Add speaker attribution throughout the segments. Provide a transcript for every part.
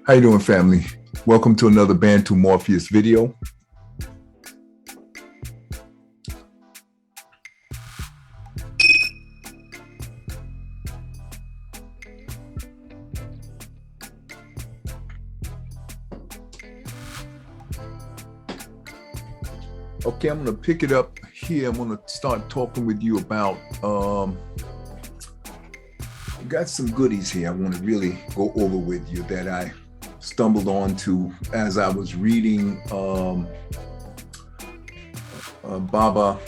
Speaker 1: How you doing, family? Welcome to another Bantu Morpheus video. Okay, I'm going to pick it up here. I'm going to start talking with you about, got some goodies here I want to really go over with you that I stumbled onto as I was reading Baba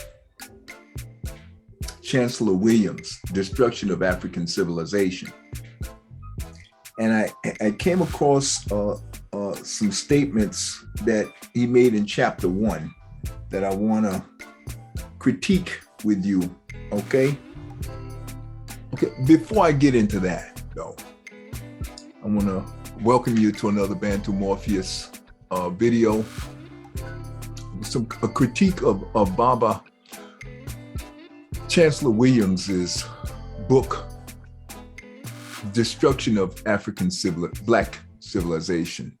Speaker 1: Chancellor Williams' Destruction of African Civilization. And I came across some statements that he made in chapter 1 that I want to critique with you, okay? Okay, before I get into that, though, I want to welcome you to another Bantu Morpheus video. A critique of Baba Chancellor Williams's book, Destruction of African Black Civilization.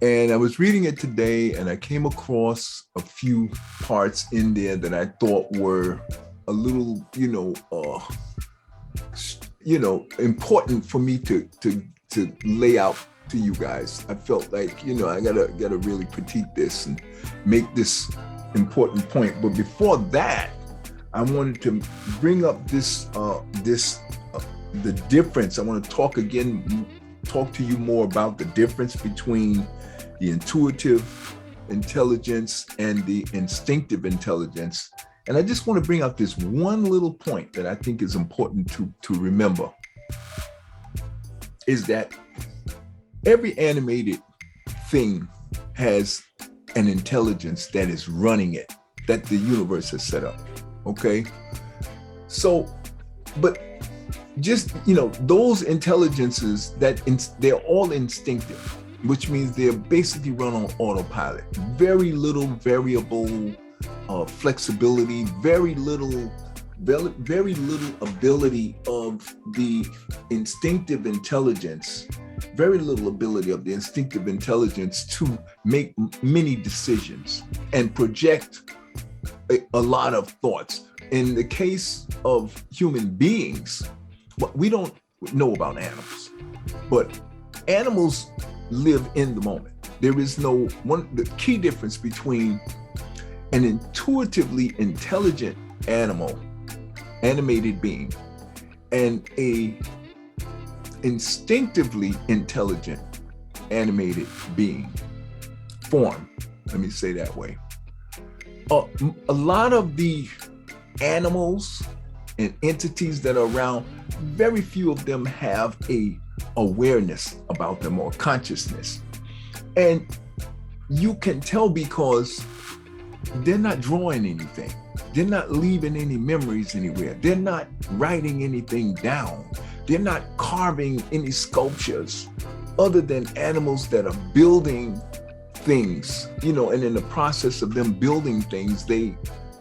Speaker 1: And I was reading it today, and I came across a few parts in there that I thought were a little, important for me to lay out to you guys. I felt like, I gotta really critique this and make this important point. But before that, I wanted to bring up the difference. I want to talk to you more about the difference between the intuitive intelligence and the instinctive intelligence. And I just want to bring out this one little point that I think is important to remember, is that every animated thing has an intelligence that is running it, that the universe has set up, okay? So, but just, those intelligences, they're all instinctive, which means they're basically run on autopilot. Very little variable flexibility, very little ability of the instinctive intelligence, to make many decisions and project a lot of thoughts. In the case of human beings, we don't know about animals, but animals live in the moment. There is the key difference between an intuitively intelligent animated being, and a instinctively intelligent animated form. Let me say that way. A lot of the animals and entities that are around, very few of them have a awareness about them or consciousness. And you can tell because they're not drawing anything. They're not leaving any memories anywhere. They're not writing anything down. They're not carving any sculptures other than animals that are building things, and in the process of them building things, they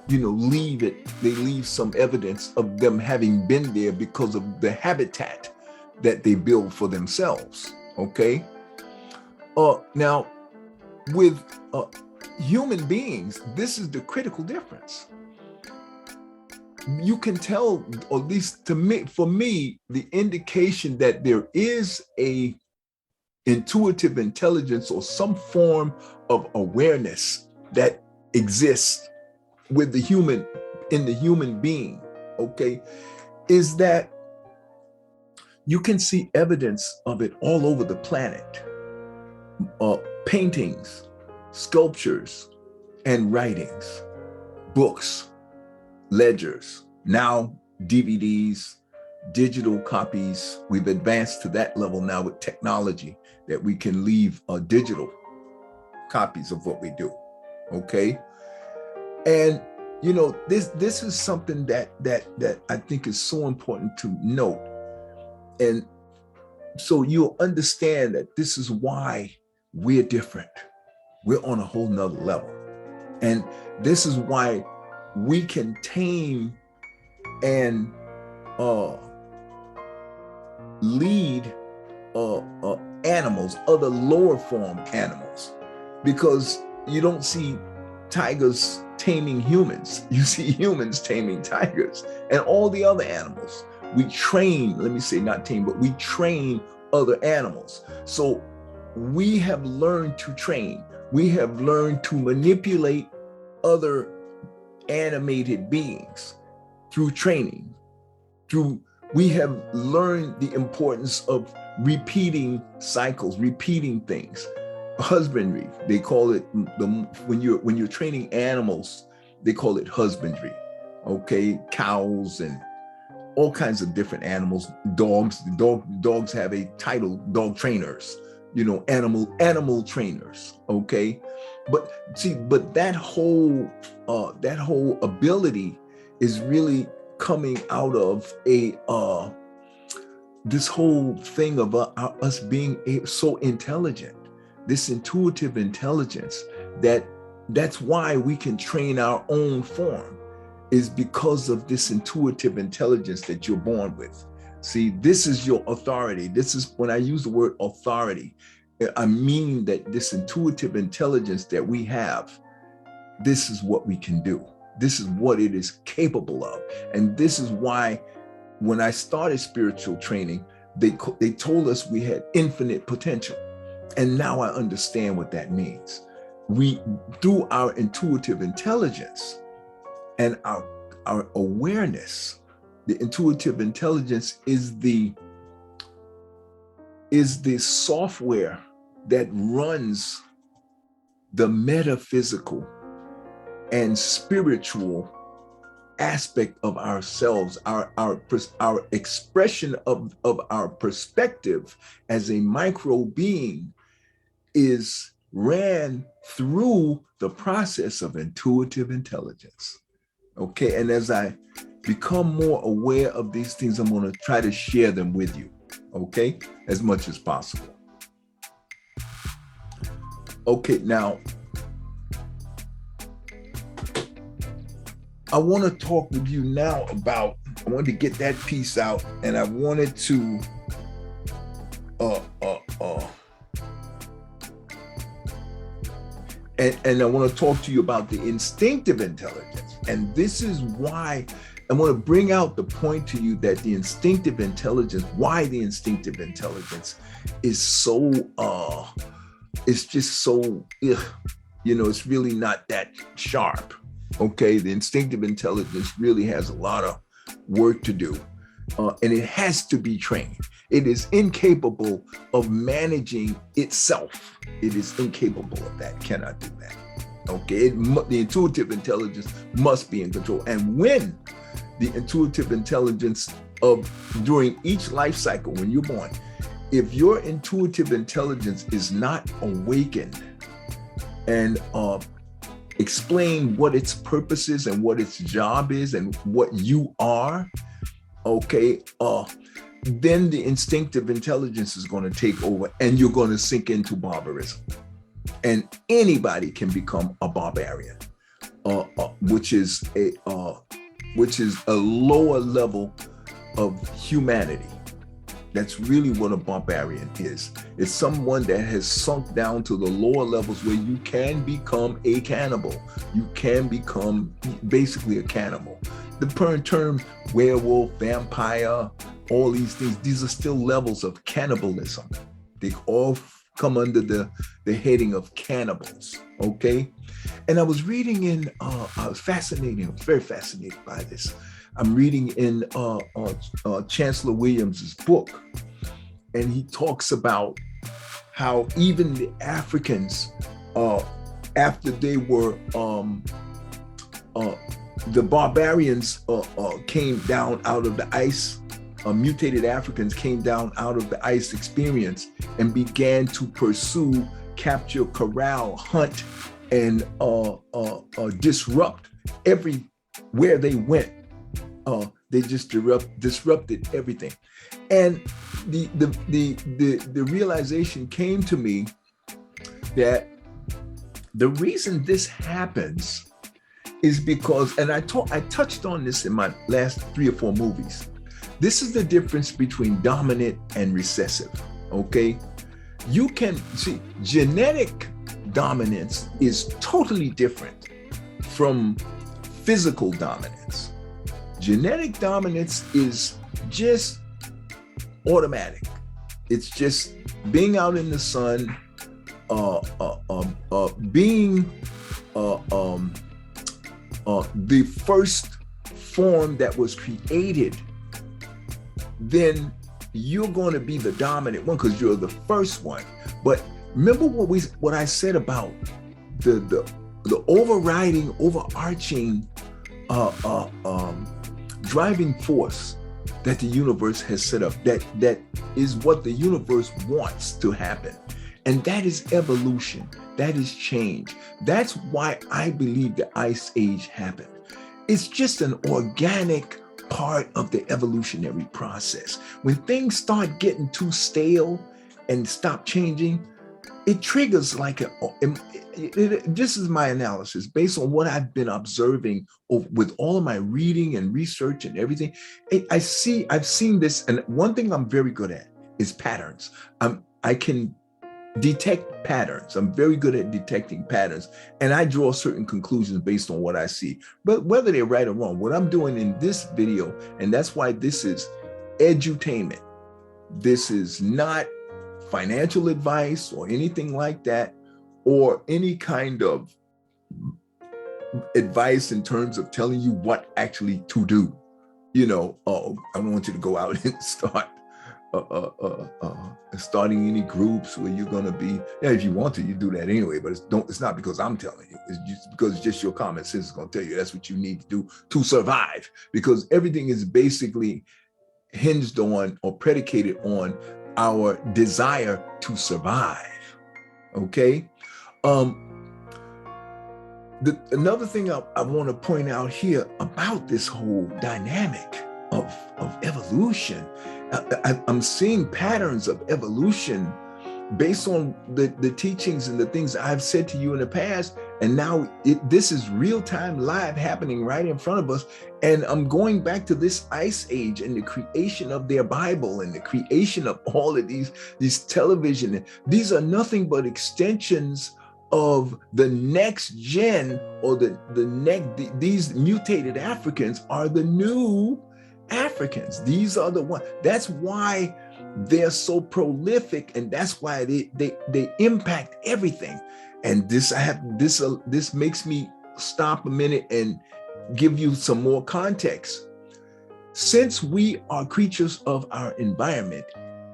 Speaker 1: leave some evidence of them having been there because of the habitat that they build for themselves, okay? Now, with human beings, this is the critical difference. You can tell, or at least for me, the indication that there is a intuitive intelligence or some form of awareness that exists with in the human being, okay, is that you can see evidence of it all over the planet. Paintings, sculptures, and writings, books, ledgers, now DVDs, digital copies. We've advanced to that level now with technology that we can leave digital copies of what we do, okay? And this is something that I think is so important to note. And so you'll understand that this is why we're different. We're on a whole nother level. And this is why we can tame and lead animals, other lower form animals, because you don't see tigers taming humans. You see humans taming tigers and all the other animals. We train, let me say not tame, but we train other animals. So we have learned to train. We have learned to manipulate other animated beings through training. We have learned the importance of repeating cycles, repeating things. Husbandry, they call it, when you're training animals, they call it husbandry. Okay, cows and all kinds of different animals. Dogs have a title, dog trainers, animal trainers. Okay, but that whole ability is really coming out of this whole thing of us being so intelligent, this intuitive intelligence. That's why we can train our own form, is because of this intuitive intelligence that you're born with. See, this is your authority. This is, when I use the word authority, I mean that this intuitive intelligence that we have, this is what we can do. This is what it is capable of. And this is why when I started spiritual training, they told us we had infinite potential. And now I understand what that means. We, through our intuitive intelligence and our awareness, the intuitive intelligence is the software that runs the metaphysical and spiritual aspect of ourselves, our expression of our perspective as a micro being is ran through the process of intuitive intelligence. Okay, and as I become more aware of these things, I'm going to try to share them with you, okay, as much as possible. Okay, now I want to talk with you now about, I wanted to get that piece out, and I wanted to and I want to talk to you about the instinctive intelligence. And this is why I want to bring out the point to you that the instinctive intelligence, why the instinctive intelligence is so, it's just so, it's really not that sharp. Okay, the instinctive intelligence really has a lot of work to do, and it has to be trained. It is incapable of managing itself. It is incapable of that, cannot do that. Okay, the intuitive intelligence must be in control. And when the intuitive intelligence during each life cycle, when you're born, if your intuitive intelligence is not awakened and explain what its purpose is and what its job is and what you are, okay, then the instinctive intelligence is going to take over and you're going to sink into barbarism. And anybody can become a barbarian, which is a lower level of humanity. That's really what a barbarian is. It's someone that has sunk down to the lower levels where you can become a cannibal. You can become basically a cannibal. The term werewolf, vampire, all these things, these are still levels of cannibalism. They all come under the heading of cannibals, okay? And I was reading in, I was very fascinated by this. I'm reading in Chancellor Williams's book, and he talks about how even the Africans, after they were, the barbarians came down out of the ice, mutated Africans came down out of the ice experience and began to pursue, capture, corral, hunt, and disrupt everywhere they went. They just disrupted everything. And the realization came to me that the reason this happens is because, and I touched on this in my last 3 or 4 movies. This is the difference between dominant and recessive, okay? You can see genetic dominance is totally different from physical dominance. Genetic dominance is just automatic. It's just being out in the sun, being the first form that was created. Then you're going to be the dominant one because you're the first one. But remember what I said about the overriding, overarching driving force that the universe has set up, that is what the universe wants to happen. And that is evolution. That is change. That's why I believe the Ice Age happened. It's just an organic part of the evolutionary process. When things start getting too stale and stop changing, it triggers like this is my analysis based on what I've been observing with all of my reading and research and everything. I've seen this, and one thing I'm very good at is patterns. I can detect patterns. I'm very good at detecting patterns, and I draw certain conclusions based on what I see. But whether they're right or wrong, what I'm doing in this video, and that's why this is edutainment. This is not financial advice or anything like that, or any kind of advice in terms of telling you what actually to do. I don't want you to go out and start starting any groups where you're going to be, if you want to, you do that anyway, but it's not because I'm telling you. It's just because it's just your common sense is going to tell you that's what you need to do to survive, because everything is basically hinged on or predicated on our desire to survive. Okay. Another thing I want to point out here about this whole dynamic of evolution, I'm seeing patterns of evolution based on the teachings and the things I've said to you in the past. And now this is real-time live happening right in front of us. And I'm going back to this Ice Age and the creation of their Bible and the creation of all of these television. These are nothing but extensions of the next gen, or these mutated Africans are the new Africans. These are the ones. That's why they're so prolific, and that's why they impact everything. And this makes me stop a minute and give you some more context. Since we are creatures of our environment,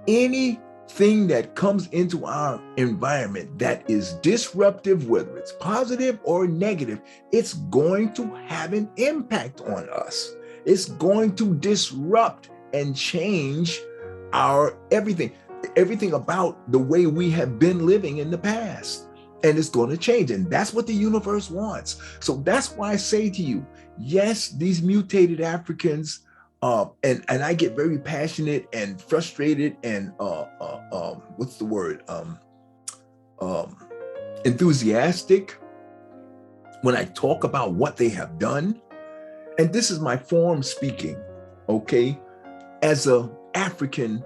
Speaker 1: anything that comes into our environment that is disruptive, whether it's positive or negative, it's going to have an impact on us. It's going to disrupt and change our everything about the way we have been living in the past. And it's going to change. And that's what the universe wants. So that's why I say to you, yes, these mutated Africans, and I get very passionate and frustrated and what's the word? Enthusiastic when I talk about what they have done. And this is my form speaking, okay? As a African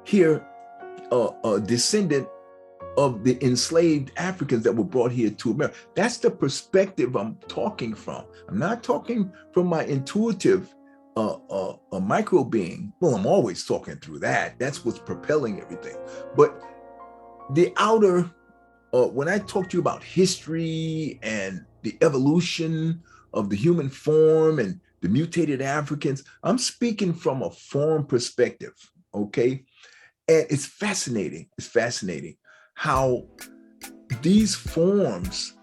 Speaker 1: here, a descendant of the enslaved Africans that were brought here to America. That's the perspective I'm talking from. I'm not talking from my intuitive micro being. Well, I'm always talking through that. That's what's propelling everything. But the outer, when I talk to you about history and the evolution of the human form and the mutated Africans, I'm speaking from a form perspective, okay? And it's fascinating. It's fascinating how these forms,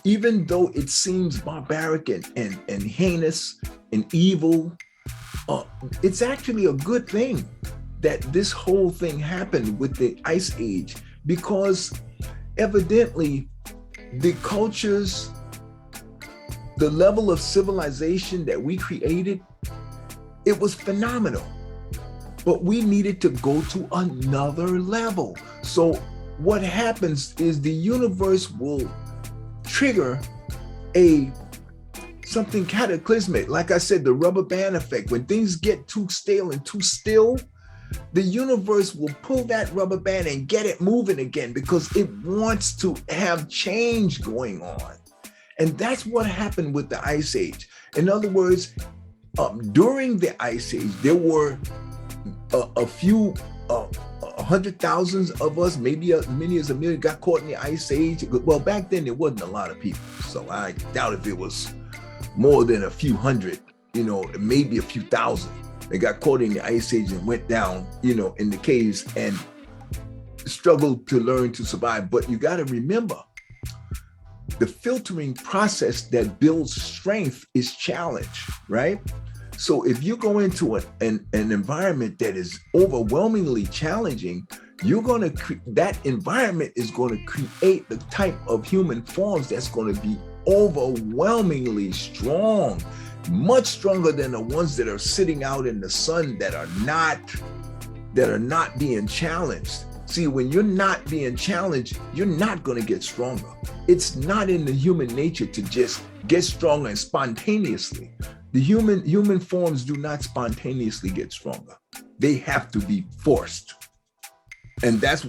Speaker 1: even though it seems barbaric and heinous and evil, it's actually a good thing that this whole thing happened with the Ice Age, because evidently the cultures, the level of civilization that we created, it was phenomenal. But we needed to go to another level. So what happens is the universe will trigger something cataclysmic. Like I said, the rubber band effect. When things get too stale and too still, the universe will pull that rubber band and get it moving again because it wants to have change going on. And that's what happened with the Ice Age. In other words, during the Ice Age, there were a few 100,000 of us, maybe as many as a million, got caught in the Ice Age. Well, back then there wasn't a lot of people, so I doubt if it was more than a few hundred, maybe a few thousand. They got caught in the Ice Age and went down, in the caves and struggled to learn to survive. But you got to remember, the filtering process that builds strength is challenge, right? So if you go into an environment that is overwhelmingly challenging, that environment is going to create the type of human forms that's going to be overwhelmingly strong, much stronger than the ones that are sitting out in the sun that are not being challenged. See, when you're not being challenged, you're not going to get stronger. It's not in the human nature to just get stronger and spontaneously. The human forms do not spontaneously get stronger. They have to be forced. And that's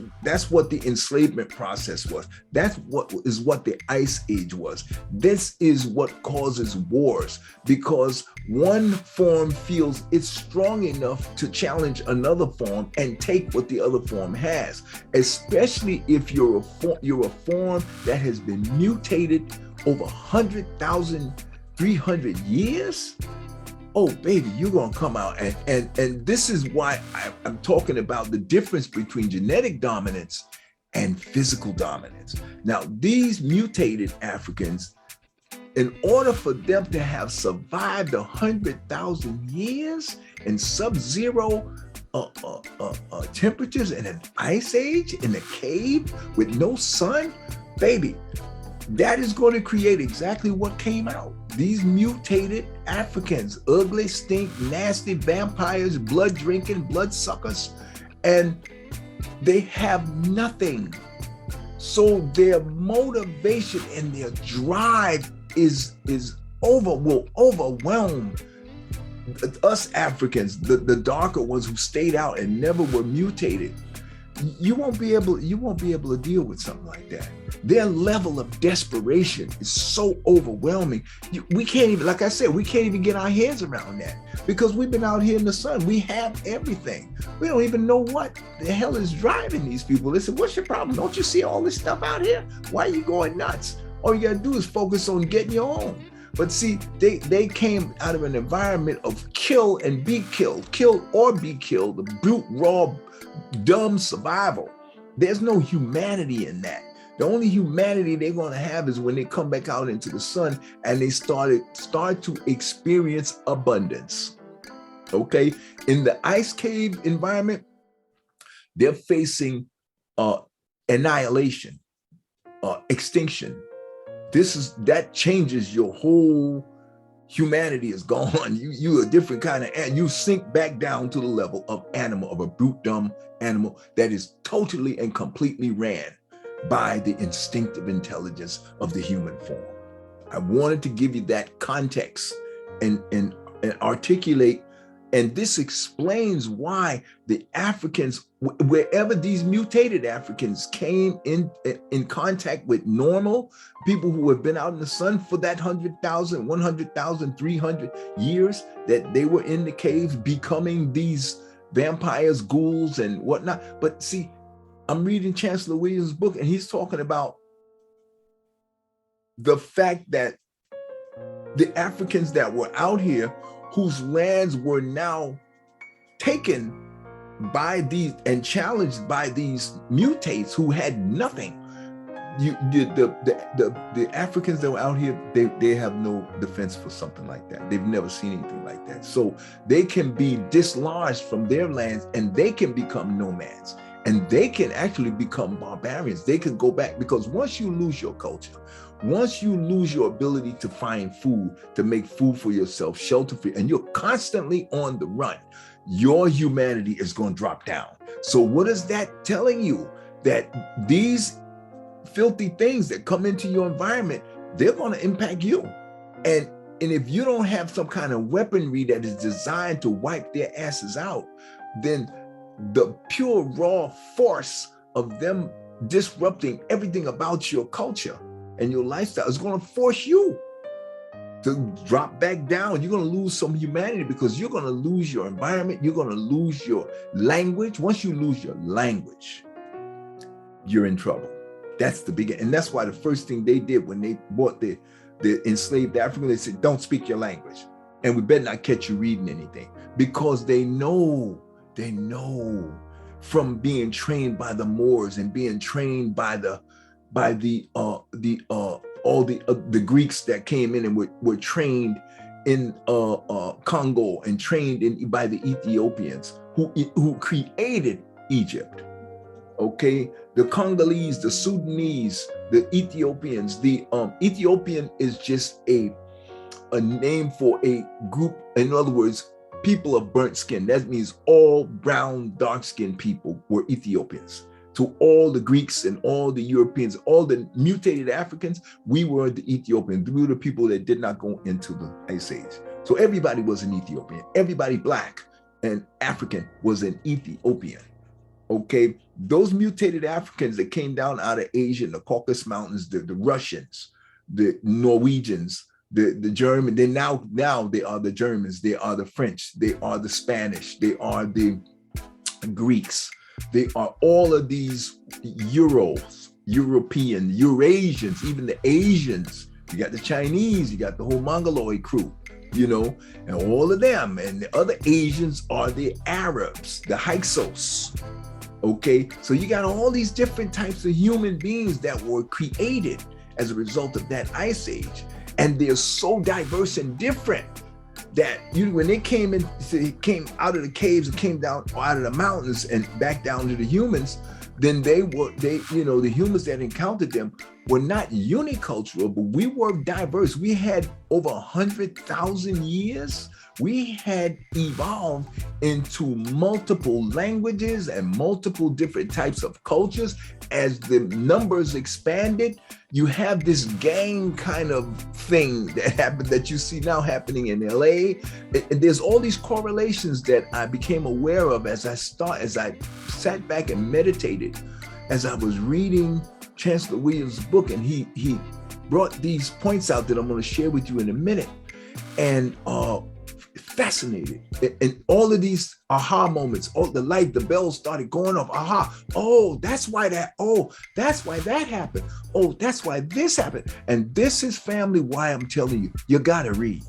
Speaker 1: what the enslavement process was. That's what the Ice Age was. This is what causes wars, because one form feels it's strong enough to challenge another form and take what the other form has, especially if you're a form that has been mutated over 100,000, 300 years. Oh, baby, you're going to come out. And this is why I'm talking about the difference between genetic dominance and physical dominance. Now, these mutated Africans, in order for them to have survived 100,000 years in sub-zero temperatures in an ice age, in a cave with no sun, baby, that is going to create exactly what came out. These mutated Africans, ugly, stink, nasty vampires, blood drinking, blood suckers, and they have nothing. So their motivation and their drive will overwhelm us Africans, the darker ones who stayed out and never were mutated. You won't be able to deal with something like that. Their level of desperation is so overwhelming. We can't even, like I said, we can't even get our heads around that because we've been out here in the sun. We have everything. We don't even know what the hell is driving these people. Listen, what's your problem? Don't you see all this stuff out here? Why are you going nuts? All you gotta do is focus on getting your own. But see, they came out of an environment of kill and be killed, kill or be killed, the brute, raw, dumb survival. There's no humanity in that. The only humanity they're going to have is when they come back out into the sun and they start to experience abundance. Okay, in the ice cave environment, they're facing annihilation, extinction. That changes your whole humanity is gone. You a different kind of animal. You sink back down to the level of animal, of a brute, dumb animal that is totally and completely ran by the instinctive intelligence of the human form. I wanted to give you that context and articulate, and this explains why the Africans, wherever these mutated Africans came in contact with normal people who have been out in the sun for that 100,000, 100,000, 300 years that they were in the caves becoming these vampires, ghouls, and whatnot. But see, I'm reading Chancellor Williams' book, and he's talking about the fact that the Africans that were out here, whose lands were now taken by these and challenged by these mutates who had nothing. The Africans that were out here, they have no defense for something like that. They've never seen anything like that. So they can be dislodged from their lands and they can become nomads. And they can actually become barbarians. They can go back, because once you lose your culture, once you lose your ability to find food, to make food for yourself, shelter for you, and you're constantly on the run, your humanity is going to drop down. So what is that telling you? That these filthy things that come into your environment, they're going to impact you. And if you don't have some kind of weaponry that is designed to wipe their asses out, then the pure raw force of them disrupting everything about your culture and your lifestyle is going to force you to drop back down. You're going to lose some humanity because you're going to lose your environment. You're going to lose your language. Once you lose your language, you're in trouble. That's the beginning. And that's why the first thing they did when they bought the enslaved Africans, they said, don't speak your language. And we better not catch you reading anything, because they know from being trained by the Moors and being trained by the Greeks that came in and were trained in Congo and trained by the Ethiopians who created Egypt. Okay, the Congolese, the Sudanese, the Ethiopians. The Ethiopian is just a name for a group. In other words, people of burnt skin. That means all brown, dark-skinned people were Ethiopians. To all the Greeks and all the Europeans, all the mutated Africans, we were the Ethiopians. We were the people that did not go into the Ice Age. So everybody was an Ethiopian. Everybody black and African was an Ethiopian. Okay, those mutated Africans that came down out of Asia, the Caucasus Mountains, the Russians, the Norwegians, the German, then now they are the Germans, they are the French, they are the Spanish, they are the Greeks, they are all of these European, Eurasians, even the Asians. You got the Chinese, you got the whole Mongoloid crew, and all of them. And the other Asians are the Arabs, the Hyksos. Okay, so you got all these different types of human beings that were created as a result of that Ice Age. And they're so diverse and different that when they came out of the caves and came down out of the mountains and back down to the humans, then the humans that encountered them were not unicultural, but we were diverse. We had over 100,000 years. We had evolved into multiple languages and multiple different types of cultures. As the numbers expanded, you have this gang kind of thing that happened that you see now happening in LA. And there's all these correlations that I became aware of as I sat back and meditated, as I was reading Chancellor Williams' book, and he brought these points out that I'm going to share with you in a minute. And fascinated. And all of these aha moments, the bells started going off. Aha. Oh, that's why that happened. Oh, that's why this happened. And this is, family, why I'm telling you got to read.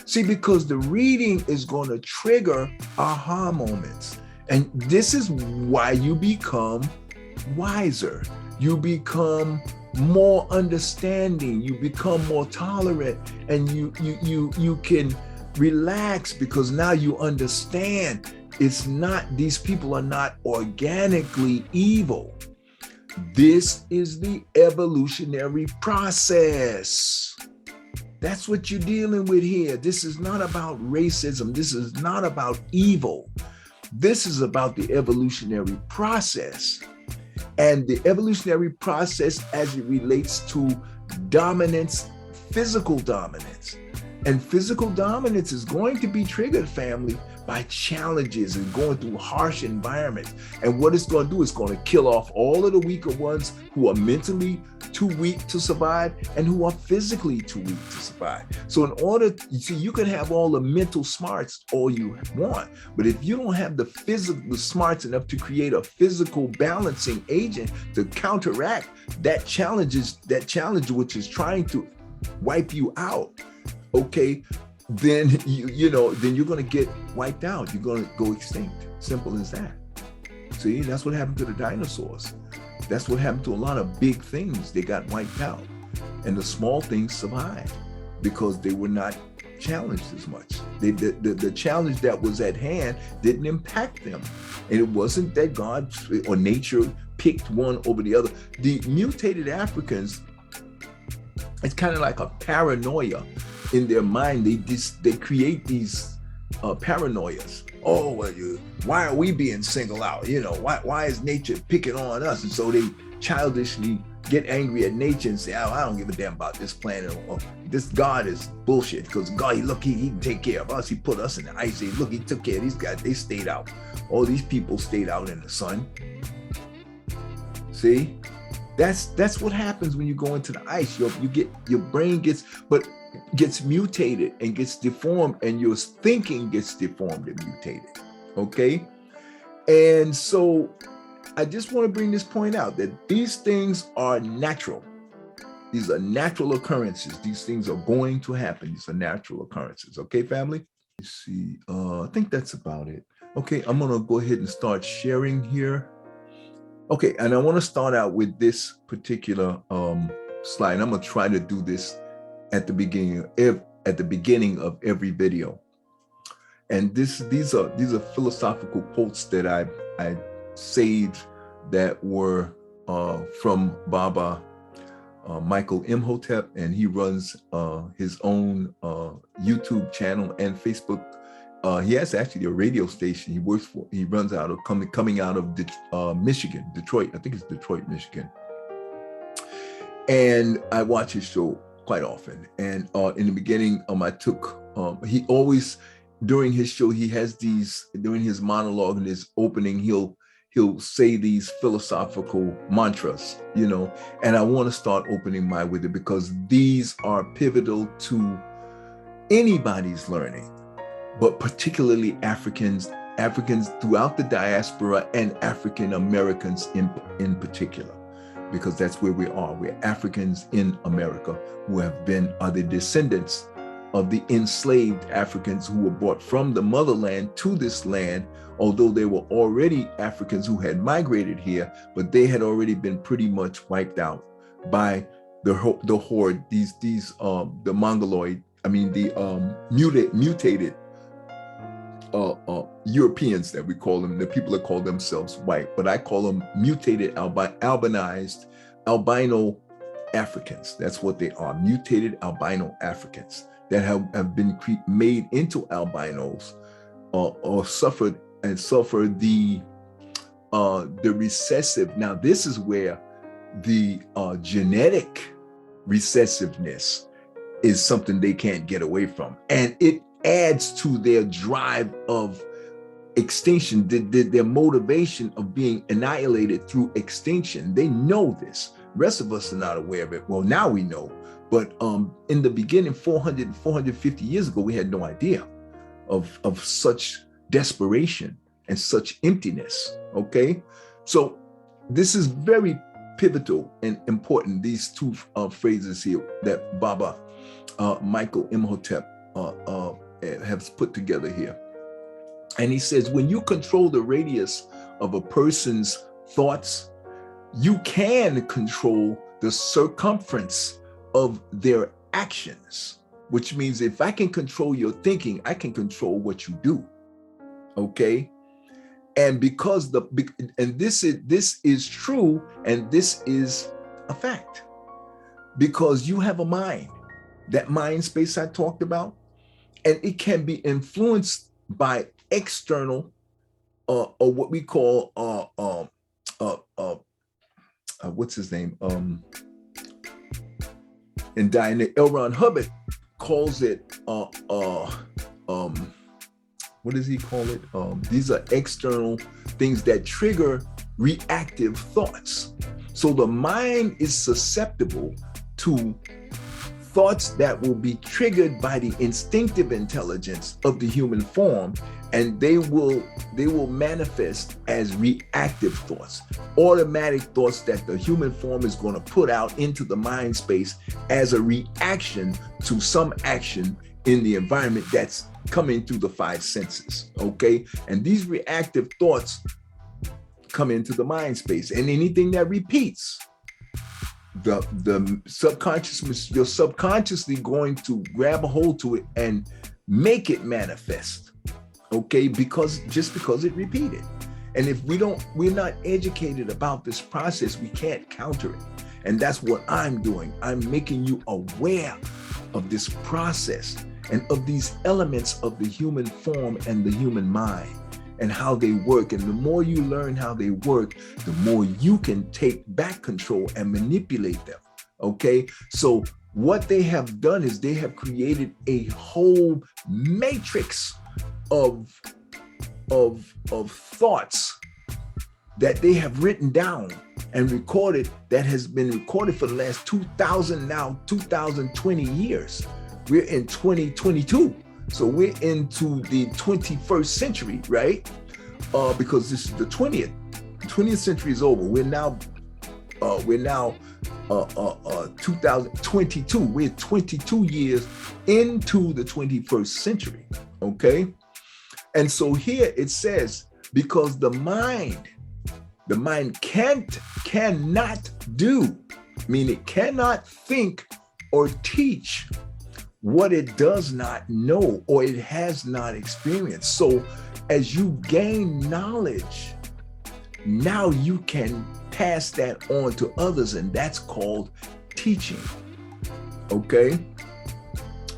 Speaker 1: See, because the reading is going to trigger aha moments. And this is why you become wiser. You become more understanding. You become more tolerant, and you can relax, because now you understand these people are not organically evil. This is the evolutionary process. That's what you're dealing with here. This is not about racism. This is not about evil. This is about the evolutionary process. And the evolutionary process as it relates to dominance, physical dominance. And physical dominance is going to be triggered, family, by challenges and going through harsh environments. And what it's going to do is going to kill off all of the weaker ones who are mentally too weak to survive and who are physically too weak to survive. So you can have all the mental smarts all you want, but if you don't have the smarts enough to create a physical balancing agent to counteract that challenge which is trying to wipe you out, okay, then then you're going to get wiped out. You're going to go extinct. Simple as that. See, that's what happened to the dinosaurs. That's what happened to a lot of big things. They got wiped out, and the small things survived because they were not challenged as much. The challenge that was at hand didn't impact them, and it wasn't that God or nature picked one over the other. The mutated Africans, it's kind of like a paranoia in their mind. They create these paranoias. Oh, well, why are we being singled out? Why is nature picking on us? And so they childishly get angry at nature and say, oh, I don't give a damn about this planet, or this God is bullshit, because God, look, he can take care of us. He put us in the ice age. Look, he took care of these guys. They stayed out. All these people stayed out in the sun. See, that's what happens when you go into the ice. Your brain gets mutated and gets deformed, and your thinking gets deformed and mutated. Okay, and so I just want to bring this point out that these things are natural. These are natural occurrences. These things are going to happen. These are natural occurrences. Okay, family? Let's see. I think that's about it. Okay, I'm going to go ahead and start sharing here. Okay, and I want to start out with this particular slide. I'm going to try to do this at the beginning of every video. And these are philosophical quotes that I saved that were from Baba Michael Imhotep, and he runs his own YouTube channel and Facebook. He has actually a radio station he works for. He runs out of coming out of Michigan, Detroit. I think it's Detroit, Michigan. And I watch his show quite often. And in the beginning, I took he always, during his show, he has these, during his monologue and his opening, he'll say these philosophical mantras, you know, and I want to start opening mine with it because these are pivotal to anybody's learning, but particularly Africans throughout the diaspora and African Americans in particular, because that's where we are. We're Africans in America who are the descendants of the enslaved Africans who were brought from the motherland to this land, although they were already Africans who had migrated here, but they had already been pretty much wiped out by the horde, the Mongoloid, the mutated Europeans that we call them, the people that call themselves white, but I call them mutated albanized albino Africans. That's what they are, mutated albino Africans that have been made into albinos or suffer the recessive. Now, this is where the genetic recessiveness is something they can't get away from. And it adds to their drive of extinction, their motivation of being annihilated through extinction. They know this. The rest of us are not aware of it. Well, now we know. But in the beginning, 450 years ago, we had no idea of such desperation and such emptiness, okay? So this is very pivotal and important, these two phrases here that Baba Michael Imhotep has put together here. And he says, when you control the radius of a person's thoughts, you can control the circumference of their actions, which means if I can control your thinking, I can control what you do. Okay. And because this is true, and this is a fact, because you have a mind, that mind space I talked about, and it can be influenced by external or what we call what's his name? And L. Ron Hubbard calls it what does he call it? These are external things that trigger reactive thoughts. So the mind is susceptible to thoughts that will be triggered by the instinctive intelligence of the human form, and they will manifest as reactive thoughts, automatic thoughts that the human form is going to put out into the mind space as a reaction to some action in the environment that's coming through the five senses, okay? And these reactive thoughts come into the mind space, and anything that repeats, the subconscious, you're subconsciously going to grab a hold to it and make it manifest, okay? Just because it repeated. And if we're not educated about this process, we can't counter it. And that's what I'm doing. I'm making you aware of this process and of these elements of the human form and the human mind. and how they work. And the more you learn how they work, the more you can take back control and manipulate them. Okay, so what they have done is they have created a whole matrix of thoughts that they have written down and recorded, that has been recorded for the last 2020 years. We're in 2022. So we're into the 21st century, right? Because this is the 20th. The 20th century is over. We're now 2022. We're 22 years into the 21st century, okay? And so here it says, because the mind cannot do, meaning it cannot think or teach what it does not know or it has not experienced. So as you gain knowledge, now you can pass that on to others, and that's called teaching, okay?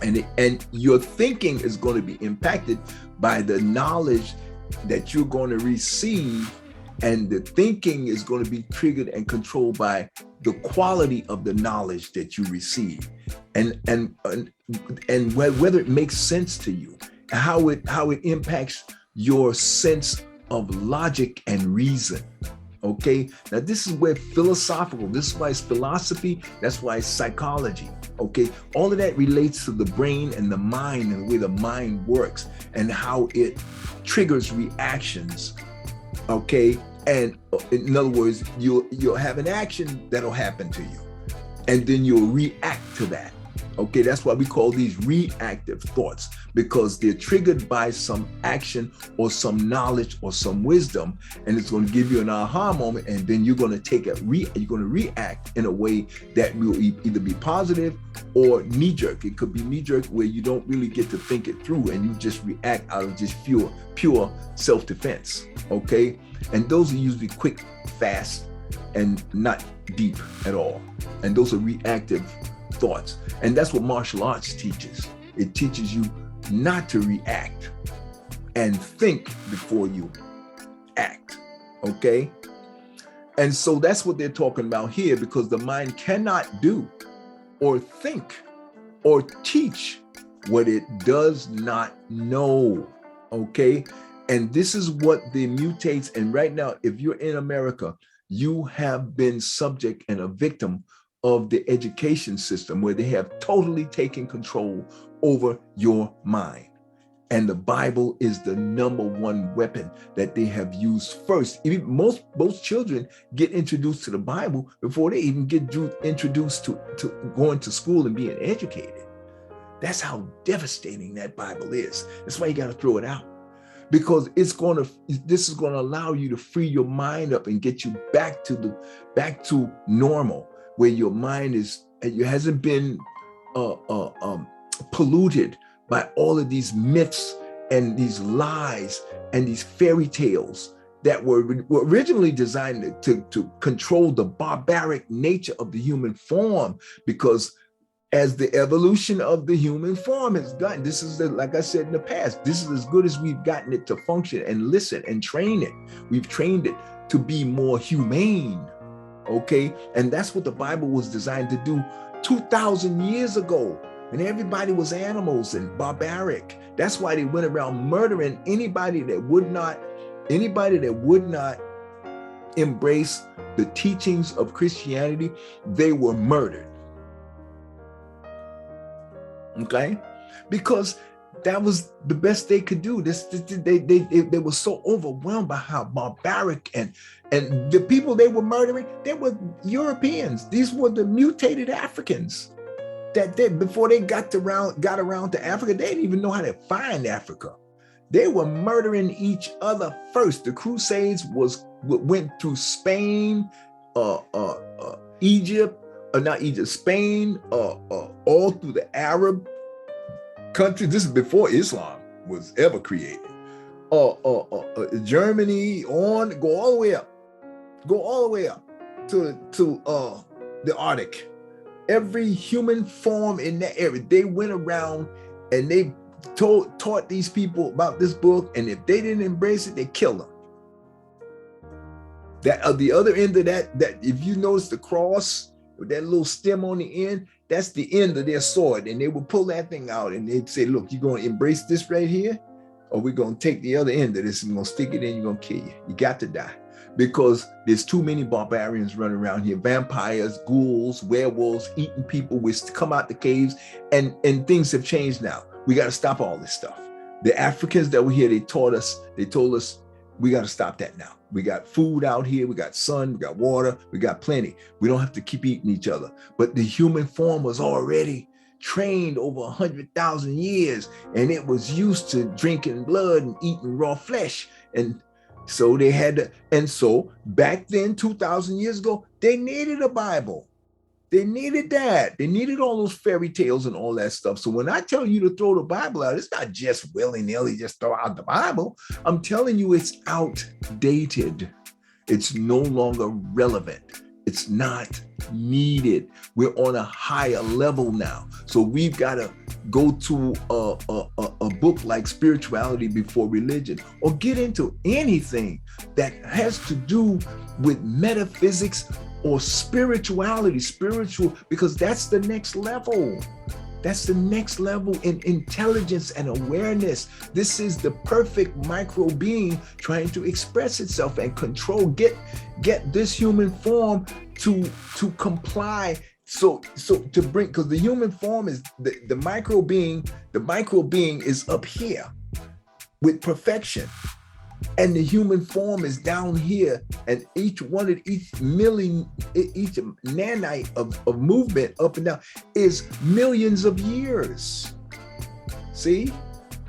Speaker 1: And your thinking is going to be impacted by the knowledge that you're going to receive, and the thinking is going to be triggered and controlled by the quality of the knowledge that you receive, and whether it makes sense to you, how it impacts your sense of logic and reason. Okay, now this is where philosophical, this is why it's philosophy, that's why it's psychology. Okay, all of that relates to the brain and the mind and the way the mind works and how it triggers reactions. Okay, and in other words, you'll have an action that'll happen to you, and then you'll react to that. Okay, that's why we call these reactive thoughts, because they're triggered by some action or some knowledge or some wisdom, and it's going to give you an aha moment, and then you're going to you're going to react in a way that will either be positive or knee-jerk. It could be knee-jerk where you don't really get to think it through, and you just react out of just pure self-defense. Okay, and those are usually quick, fast, and not deep at all, and those are reactive thoughts. And that's what martial arts teaches. It teaches you not to react and think before you act, okay? And so that's what they're talking about here, because the mind cannot do or think or teach what it does not know, okay? And this is what the mutates. And right now, if you're in America, you have been subject and a victim of the education system, where they have totally taken control over your mind. And the Bible is the #1 weapon that they have used first. Even most children get introduced to the Bible before they even get introduced to going to school and being educated. That's how devastating that Bible is. That's why you got to throw it out, because this is going to allow you to free your mind up and get you back to normal, where your mind hasn't been polluted by all of these myths and these lies and these fairy tales that were originally designed to control the barbaric nature of the human form. Because as the evolution of the human form has gotten, this is like I said in the past, this is as good as we've gotten it to function and listen and train it. We've trained it to be more humane. Okay, and that's what the Bible was designed to do 2,000 years ago, when everybody was animals and barbaric. That's why they went around murdering anybody that would not embrace the teachings of Christianity. They were murdered. Okay, because that was the best they could do. They were so overwhelmed by how barbaric and the people they were murdering, they were Europeans. These were the mutated Africans that before they got around to Africa, they didn't even know how to find Africa. They were murdering each other first. The Crusades went through Spain, Spain, all through the Arab countries. This is before Islam was ever created. Germany, go all the way up to the Arctic. Every human form in that area, they went around and they taught these people about this book, and if they didn't embrace it, they killed them. That the other end of that if you notice the cross with that little stem on the end, that's the end of their sword. And they would pull that thing out and they'd say, look, you're going to embrace this right here, or we're going to take the other end of this and we're going to stick it in, you're going to kill you. You got to die. Because there's too many barbarians running around here, vampires, ghouls, werewolves, eating people, which come out the caves, and things have changed now. We got to stop all this stuff. The Africans that were here, they told us, we got to stop that now. We got food out here, we got sun, we got water, we got plenty. We don't have to keep eating each other. But the human form was already trained over 100,000 years, and it was used to drinking blood and eating raw flesh. And so they had to, and so back then, 2,000 years ago, they needed a Bible. They needed that. They needed all those fairy tales and all that stuff. So when I tell you to throw the Bible out, it's not just willy-nilly, just throw out the Bible. I'm telling you it's outdated. It's no longer relevant. It's not needed. We're on a higher level now. So we've got to go to a book like Spirituality Before Religion, or get into anything that has to do with metaphysics or spirituality, because that's the next level. That's the next level in intelligence and awareness. This is the perfect micro being trying to express itself and control, get this human form to comply. So to bring, because the human form is the micro being is up here with perfection. And the human form is down here, and each nanite of movement up and down is millions of years. See,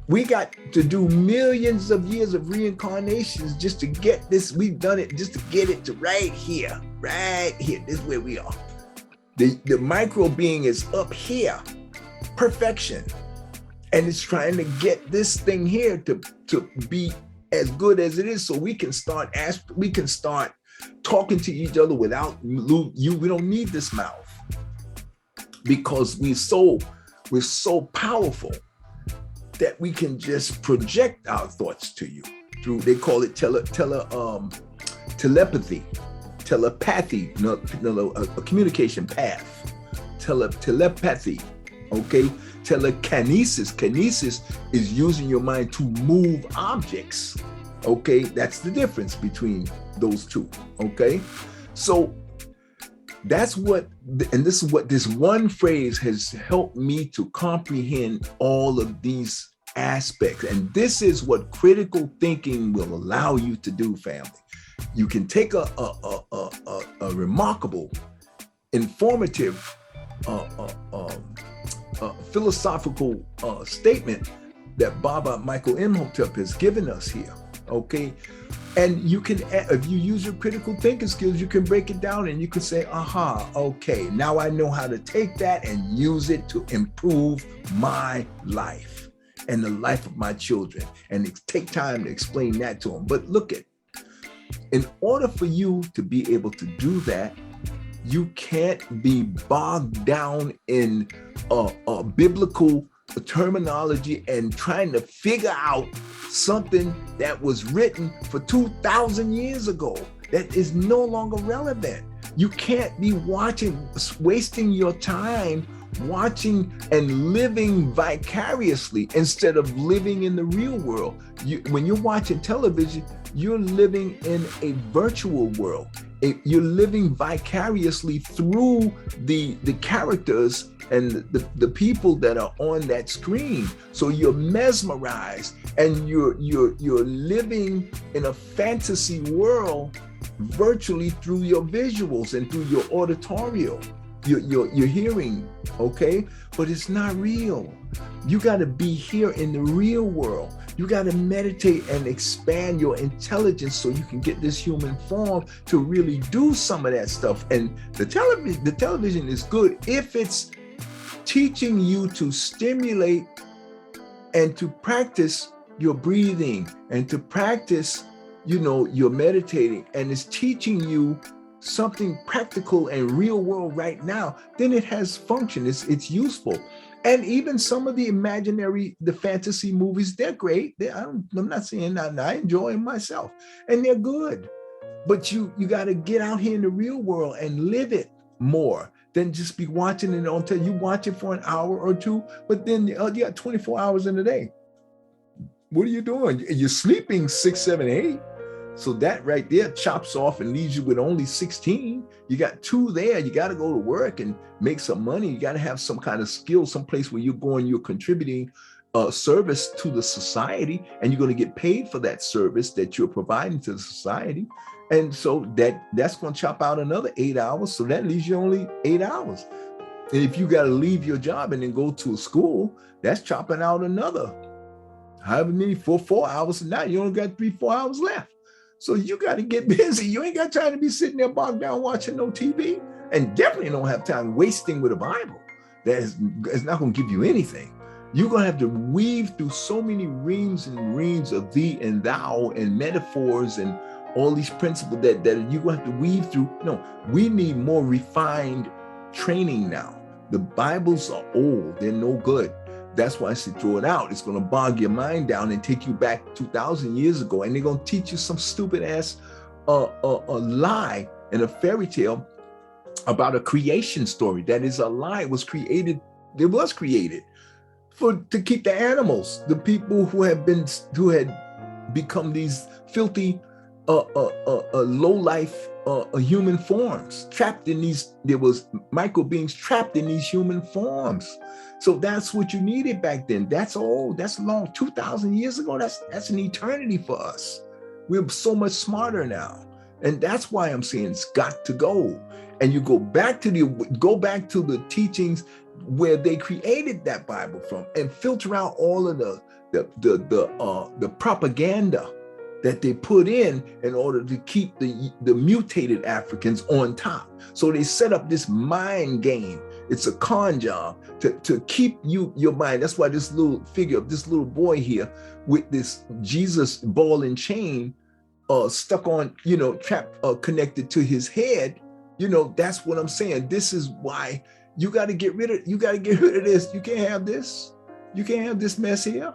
Speaker 1: we got to do millions of years of reincarnations just to get this. We've done it just to get it to right here. This is where we are. The micro being is up here, perfection, and it's trying to get this thing here to be as good as it is, so we can start talking to each other without you. We don't need this mouth, because we're so powerful that we can just project our thoughts to you through, they call it telepathy, a communication path, telepathy. Okay, telekinesis. Kinesis is using your mind to move objects. Okay, that's the difference between those two. Okay, so that's what, and this is what this one phrase has helped me to comprehend all of these aspects. And this is what critical thinking will allow you to do, family. You can take a remarkable, informative, philosophical statement that Baba Michael Imhotep has given us here, okay? And you can, if you use your critical thinking skills, you can break it down and you can say, aha, okay, now I know how to take that and use it to improve my life and the life of my children, and take time to explain that to them. But look at, in order for you to be able to do that, you can't be bogged down in biblical terminology and trying to figure out something that was written for 2,000 years ago that is no longer relevant. You can't be wasting your time watching and living vicariously instead of living in the real world. When you're watching television, you're living in a virtual world. You're living vicariously through the characters and the people that are on that screen. So you're mesmerized, and you're living in a fantasy world virtually through your visuals and through your auditorio, your hearing, okay? But it's not real. You got to be here in the real world. You got to meditate and expand your intelligence so you can get this human form to really do some of that stuff. And the television is good if it's teaching you to stimulate and to practice your breathing and to practice, you're meditating, and it's teaching you something practical and real world right now, then it has function. It's useful. And even some of the imaginary, the fantasy movies, they're great. I'm not saying that. I enjoy them myself, and they're good. But you got to get out here in the real world and live it more than just be watching it on TV. You watch it for an hour or two, but then you got 24 hours in a day. What are you doing? You're sleeping 6, 7, 8. So that right there chops off and leaves you with only 16. You got 2 there. You got to go to work and make some money. You got to have some kind of skill, someplace where you're going, you're contributing service to the society, and you're going to get paid for that service that you're providing to the society. And so that's going to chop out another 8 hours. So that leaves you only 8 hours. And if you got to leave your job and then go to a school, that's chopping out another however many, 4 hours. And now you only got 3, 4 hours left. So you got to get busy. You ain't got time to be sitting there bogged down watching no TV, and definitely don't have time wasting with a Bible. It's not going to give you anything. You're going to have to weave through so many reams and reams of thee and thou and metaphors and all these principles that you're going to have to weave through. No, we need more refined training now. The Bibles are old. They're no good. That's why I say throw it out. It's going to bog your mind down and take you back 2,000 years ago. And they're going to teach you some stupid ass a lie and a fairy tale about a creation story. That is a lie. It was created to keep the animals, the people who had become these filthy, low life human forms, trapped in these. There was micro beings trapped in these human forms. So that's what you needed back then. That's old. That's long. 2,000 years ago. That's an eternity for us. We're so much smarter now, and that's why I'm saying it's got to go. And you go back to the teachings where they created that Bible from, and filter out all of the propaganda that they put in order to keep the mutated Africans on top. So they set up this mind game. It's a con job to keep your mind. That's why this little figure of this little boy here with this Jesus ball and chain stuck on, trapped, connected to his head. That's what I'm saying. This is why you got to get rid of this. You can't have this. You can't have this mess here.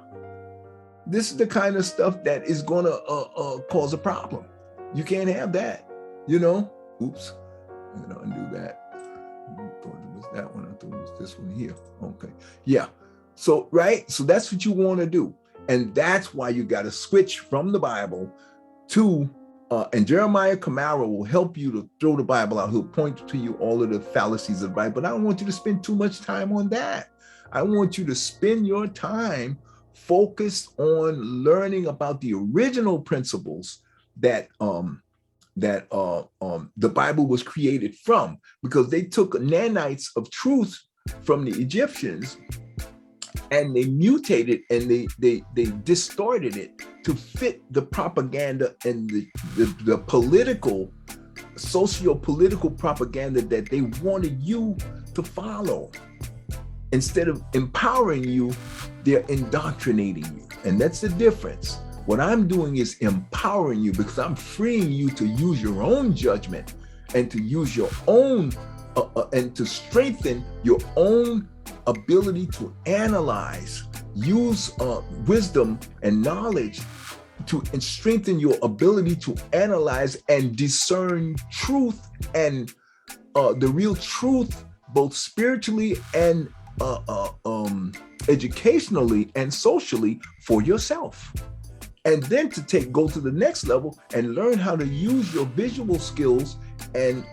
Speaker 1: This is the kind of stuff that is going to cause a problem. You can't have that, Oops, I'm going to undo that. I thought it was that one. I thought it was this one here. Okay, yeah. So, right? So that's what you want to do. And that's why you got to switch from the Bible to, and Jeremiah Camara will help you to throw the Bible out. He'll point to you all of the fallacies of the Bible. But I don't want you to spend too much time on that. I want you to spend your time focused on learning about the original principles that the Bible was created from, because they took nanites of truth from the Egyptians and they mutated and they distorted it to fit the propaganda and the political, socio-political propaganda that they wanted you to follow. Instead of empowering you, they're indoctrinating you. And that's the difference. What I'm doing is empowering you, because I'm freeing you to use your own judgment and to use your own, and to strengthen your own ability to analyze, use wisdom and knowledge and strengthen your ability to analyze and discern truth and the real truth, both spiritually and educationally and socially for yourself. And then to go to the next level and learn how to use your visual skills and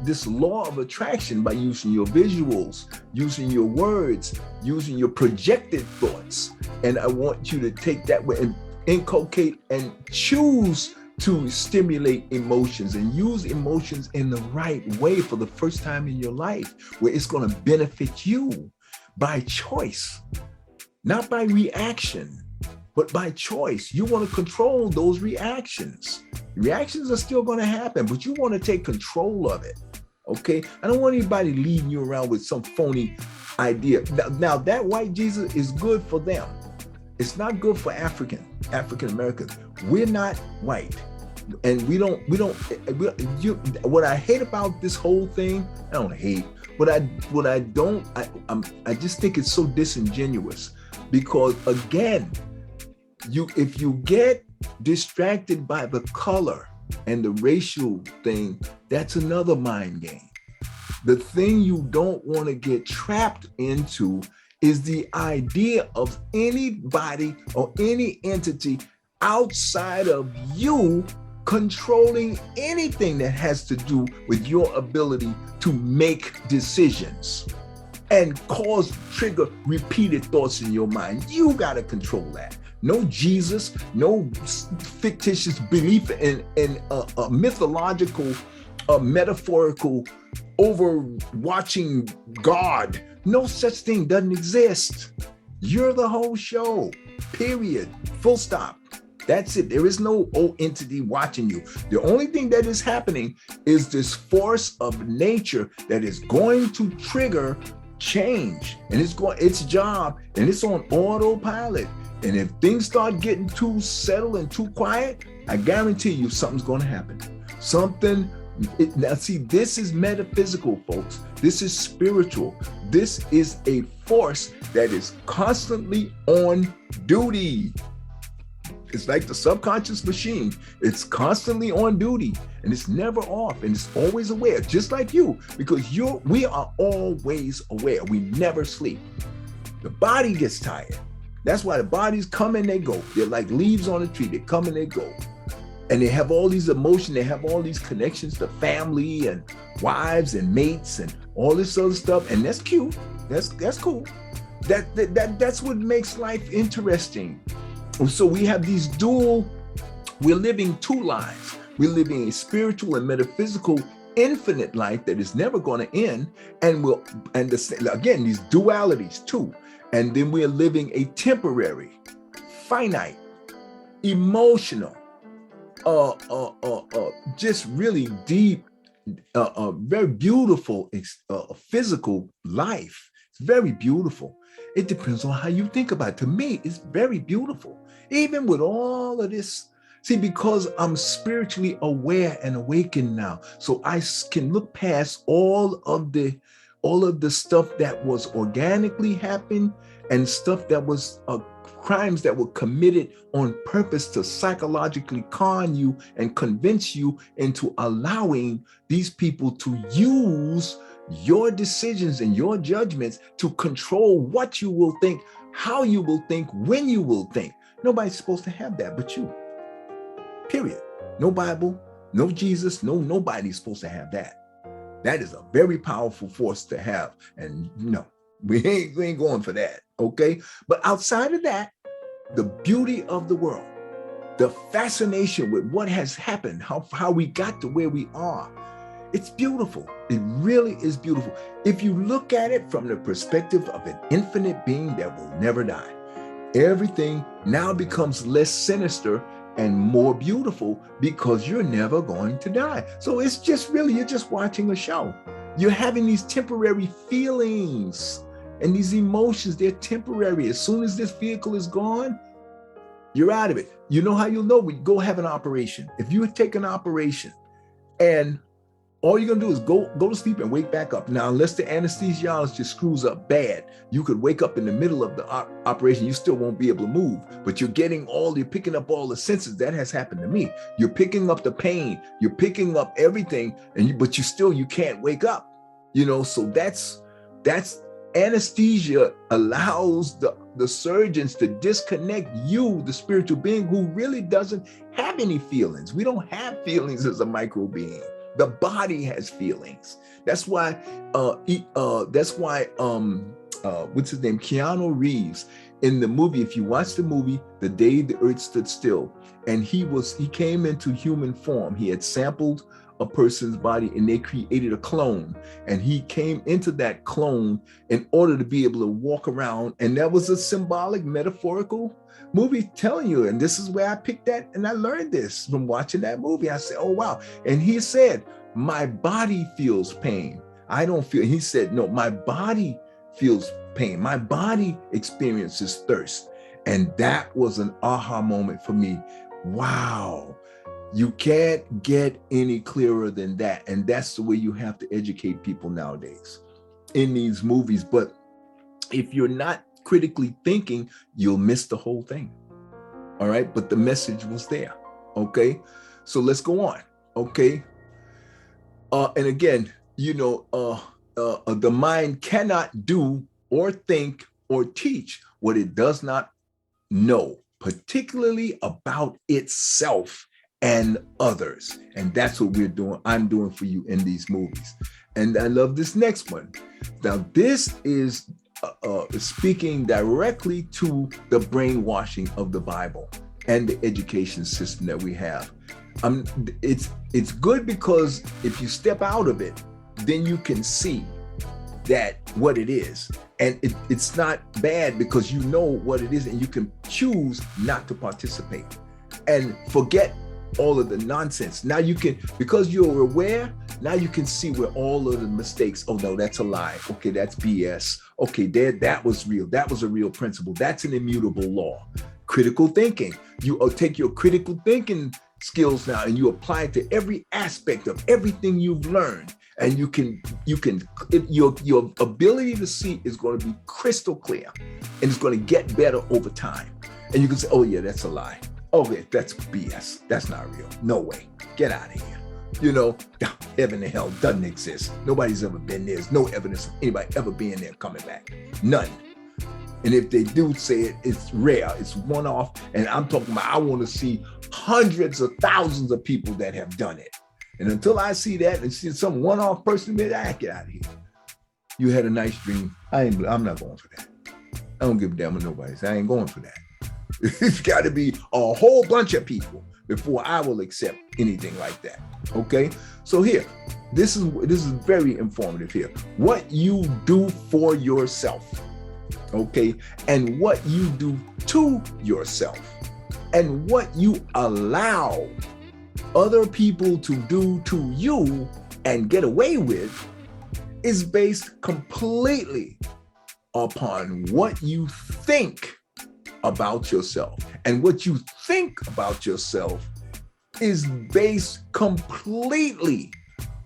Speaker 1: this law of attraction by using your visuals, using your words, using your projected thoughts. And I want you to take that way and inculcate and choose to stimulate emotions and use emotions in the right way for the first time in your life, where it's going to benefit you by choice, not by reaction, but by choice. You want to control those reactions. Reactions are still going to happen, but you want to take control of it. Okay? I don't want anybody leading you around with some phony idea. Now that white Jesus is good for them. It's not good for African Americans. We're not white. and what I hate about this whole thing, I don't hate, I just think it's so disingenuous, because again, if you get distracted by the color and the racial thing, that's another mind game. The thing you don't want to get trapped into is the idea of anybody or any entity outside of you controlling anything that has to do with your ability to make decisions and trigger repeated thoughts in your mind. You got to control that. No Jesus, no fictitious belief in a mythological, metaphorical, overwatching God. No such thing doesn't exist. You're the whole show, period, full stop. That's it. There is no entity watching you. The only thing that is happening is this force of nature that is going to trigger change, and its job, and it's on autopilot. And if things start getting too settled and too quiet, I guarantee you something's going to happen. Now see, this is metaphysical, folks. This is spiritual. This is a force that is constantly on duty. It's like the subconscious machine. It's constantly on duty, and it's never off, and it's always aware, just like you, because we are always aware. We never sleep. The body gets tired. That's why the bodies come and they go. They're like leaves on a tree. They come and they go. And they have all these emotions. They have all these connections to family and wives and mates and all this other stuff. And that's cute. That's cool. That's what makes life interesting. So we have these we're living two lives. We're living a spiritual and metaphysical infinite life that is never going to end. Again, these dualities too. And then we're living a temporary, finite, emotional, just really deep, very beautiful physical life. It's very beautiful. It depends on how you think about it. To me, it's very beautiful. Even with all of this, see, because I'm spiritually aware and awakened now, so I can look past all of the stuff that was organically happened and stuff that was crimes that were committed on purpose to psychologically con you and convince you into allowing these people to use your decisions and your judgments to control what you will think, how you will think, when you will think. Nobody's supposed to have that but you. Period. No Bible, no Jesus, nobody's supposed to have that. That is a very powerful force to have. And no, we ain't going for that, okay? But outside of that, the beauty of the world, the fascination with what has happened, how we got to where we are, it's beautiful. It really is beautiful. If you look at it from the perspective of an infinite being that will never die, everything now becomes less sinister and more beautiful because you're never going to die. So it's just really, you're just watching a show. You're having these temporary feelings and these emotions, they're temporary. As soon as this vehicle is gone, you're out of it. You know how you'll know? We go have an operation. If you take an operation and all you're gonna do is go to sleep and wake back up. Now, unless the anesthesiologist just screws up bad, you could wake up in the middle of the operation. You still won't be able to move, but you're picking up all the senses. That has happened to me. You're picking up the pain. You're picking up everything, but you can't wake up. So that's anesthesia allows the surgeons to disconnect you, the spiritual being who really doesn't have any feelings. We don't have feelings as a micro being. The body has feelings. That's why what's his name? Keanu Reeves in the movie, if you watch the movie, The Day the Earth Stood Still, and he came into human form. He had sampled a person's body and they created a clone, and he came into that clone in order to be able to walk around. And that was a symbolic, metaphorical movie telling you, and this is where I picked that, and I learned this from watching that movie. I said, oh wow. And he said, my body feels pain. I don't feel. He said, no, my body feels pain. My body experiences thirst. And that was an aha moment for me. Wow. You can't get any clearer than that. And that's the way you have to educate people nowadays in these movies. But if you're not critically thinking, you'll miss the whole thing. All right. But the message was there. Okay. So let's go on. Okay. And again, the mind cannot do or think or teach what it does not know, particularly about itself and others. And that's what I'm doing for you in these movies. And I love this next one. Now, this is speaking directly to the brainwashing of the Bible and the education system that we have. It's good because if you step out of it, then you can see that what it is. And it's not bad because you know what it is and you can choose not to participate and forget all of the nonsense. Now you can, because you're aware, now you can see where all of the mistakes, oh no, that's a lie. Okay, that's BS. Okay, that was real. That was a real principle. That's an immutable law. Critical thinking. You take your critical thinking skills now and you apply it to every aspect of everything you've learned. And your ability to see is going to be crystal clear and it's going to get better over time. And you can say, oh yeah, that's a lie. Oh yeah, that's BS. That's not real. No way. Get out of here. Heaven and hell doesn't exist. Nobody's ever been there. There's no evidence of anybody ever being there and coming back. None. And if they do say it, it's rare. It's one-off. And I'm talking about, I want to see hundreds of thousands of people that have done it. And until I see that and see some one-off person, get out of here. You had a nice dream. I'm not going for that. I don't give a damn what nobody says. I ain't going for that. It's got to be a whole bunch of people before I will accept anything like that. Okay. So here, this is very informative here. What you do for yourself. Okay. And what you do to yourself and what you allow other people to do to you and get away with is based completely upon what you think about yourself. And what you think about yourself is based completely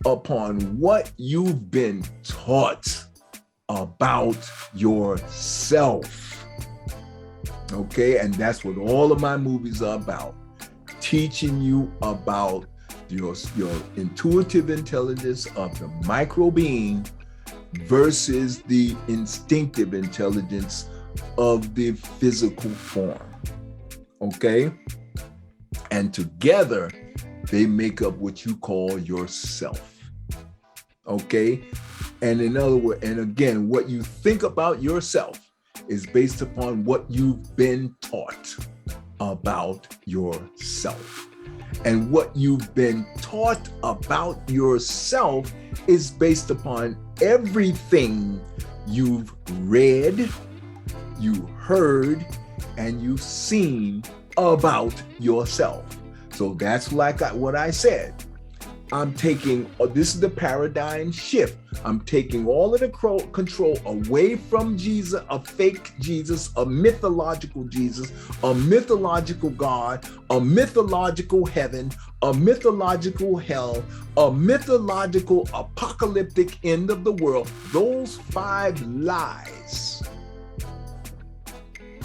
Speaker 1: upon what you've been taught about yourself. Okay, and that's what all of my movies are about. Teaching you about your intuitive intelligence of the micro being versus the instinctive intelligence of the physical form. Okay? And together they make up what you call yourself. Okay? And in other words, and again, what you think about yourself is based upon what you've been taught about yourself. And what you've been taught about yourself is based upon everything you've read, you heard, and you've seen about yourself. So that's like what I said. I'm taking, this is the paradigm shift. I'm taking all of the control away from Jesus, a fake Jesus, a mythological Jesus, a mythological God, a mythological heaven, a mythological hell, a mythological apocalyptic end of the world. Those 5 lies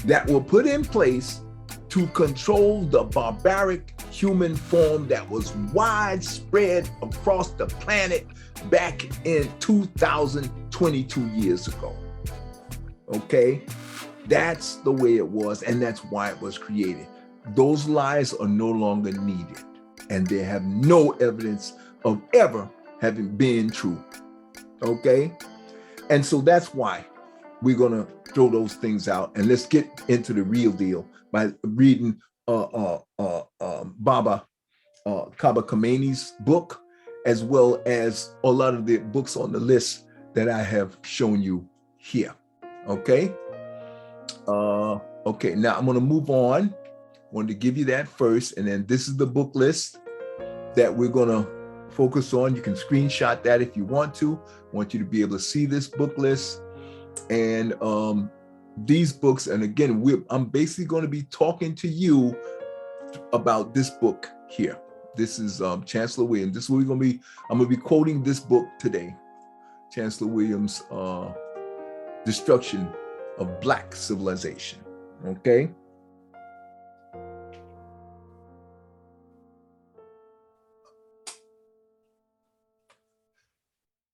Speaker 1: that were put in place to control the barbaric human form that was widespread across the planet back in 2022 years ago. Okay? That's the way it was, and that's why it was created. Those lies are no longer needed, and they have no evidence of ever having been true. Okay? And so that's why we're going to throw those things out, and let's get into the real deal by reading Baba Kaba Kameni's book, as well as a lot of the books on the list that I have shown you here. Okay. Okay. Now I'm going to move on. I wanted to give you that first, and then this is the book list that we're going to focus on. You can screenshot that if you want to. I want you to be able to see this book list and these books. And again, I'm basically going to be talking to you about this book here, This is Chancellor Williams. This is what I'm gonna be quoting this book today. Chancellor Williams' Destruction of Black Civilization. Okay.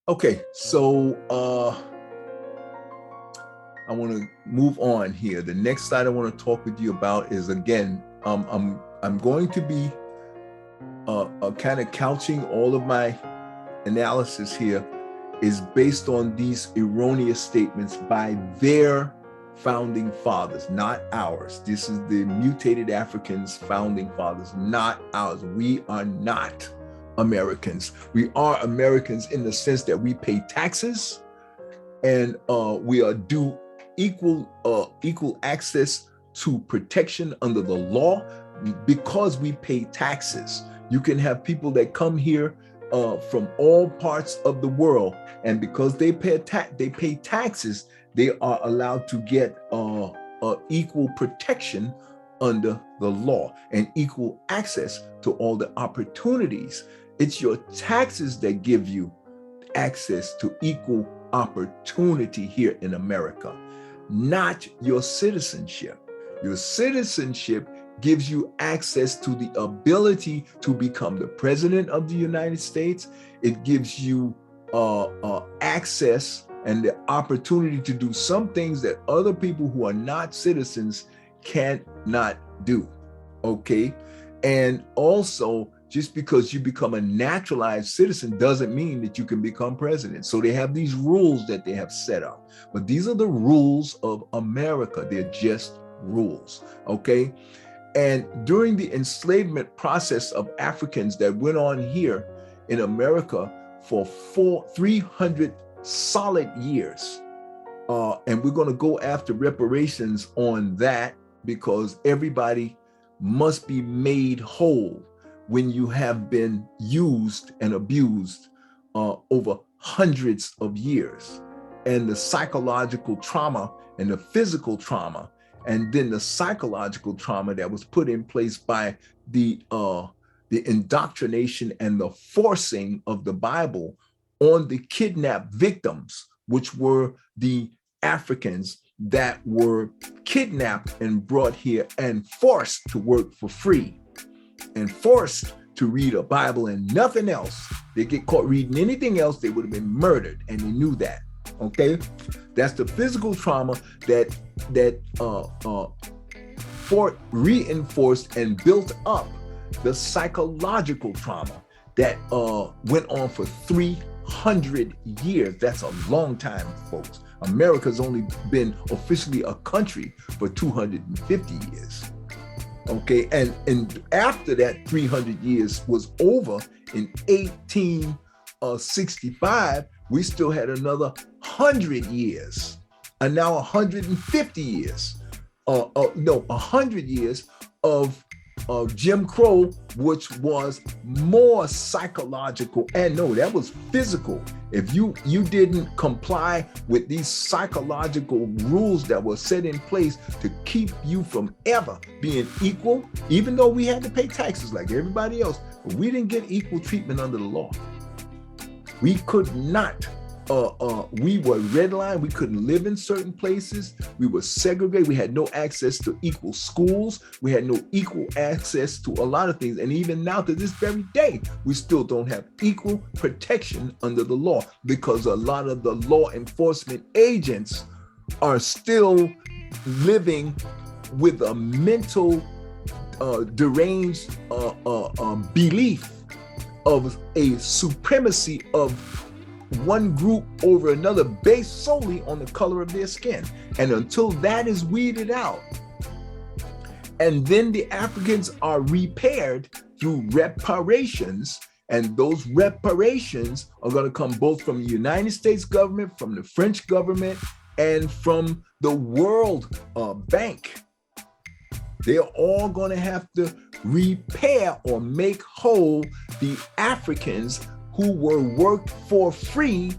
Speaker 1: Okay, so I want to move on here. The next slide I want to talk with you about is, again, I'm going to be kind of couching all of my analysis here is based on these erroneous statements by their founding fathers, not ours. This is the mutated Africans' founding fathers, not ours. We are not Americans. We are Americans in the sense that we pay taxes and we are due equal access to protection under the law because we pay taxes. You can have people that come here from all parts of the world, and because they pay taxes, they are allowed to get equal protection under the law and equal access to all the opportunities. It's your taxes that give you access to equal opportunity here in America, not your citizenship. Your citizenship gives you access to the ability to become the president of the United States. It gives you access and the opportunity to do some things that other people who are not citizens cannot do, okay? And also, just because you become a naturalized citizen doesn't mean that you can become president. So they have these rules that they have set up. But these are the rules of America. They're just rules, okay? And during the enslavement process of Africans that went on here in America for 300 solid years, and we're going to go after reparations on that, because everybody must be made whole when you have been used and abused over hundreds of years. And the psychological trauma and the physical trauma, and then the psychological trauma that was put in place by the indoctrination and the forcing of the Bible on the kidnapped victims, which were the Africans that were kidnapped and brought here and forced to work for free and forced to read a Bible and nothing else. They get caught reading anything else, they would have been murdered, and they knew that. Okay, that's the physical trauma that reinforced and built up the psychological trauma that went on for 300 years. That's a long time, folks. America's only been officially a country for 250 years. Okay, and after that 300 years was over in 1865, we still had another 100 years, and now 150 years, 100 years of Jim Crow, which was more psychological, and no, that was physical. If you didn't comply with these psychological rules that were set in place to keep you from ever being equal, even though we had to pay taxes like everybody else, but we didn't get equal treatment under the law. We could not. We were redlined. We couldn't live in certain places. We were segregated. We had no access to equal schools. We had no equal access to a lot of things. And even now, to this very day, we still don't have equal protection under the law, because a lot of the law enforcement agents are still living with a mental deranged belief of a supremacy of one group over another based solely on the color of their skin. And until that is weeded out, and then the Africans are repaired through reparations, and those reparations are going to come both from the United States government, from the French government, and from the World Bank. They're all going to have to repair or make whole the Africans who were worked for free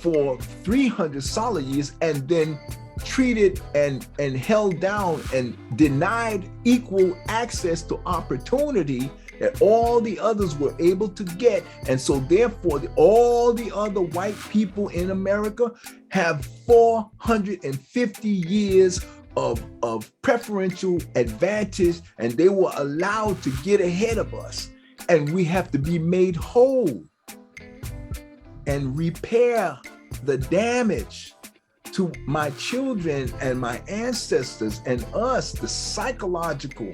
Speaker 1: for 300 solid years and then treated and held down and denied equal access to opportunity that all the others were able to get. And so therefore, all the other white people in America have 450 years of preferential advantage, and they were allowed to get ahead of us. And we have to be made whole and repair the damage to my children and my ancestors and us, the psychological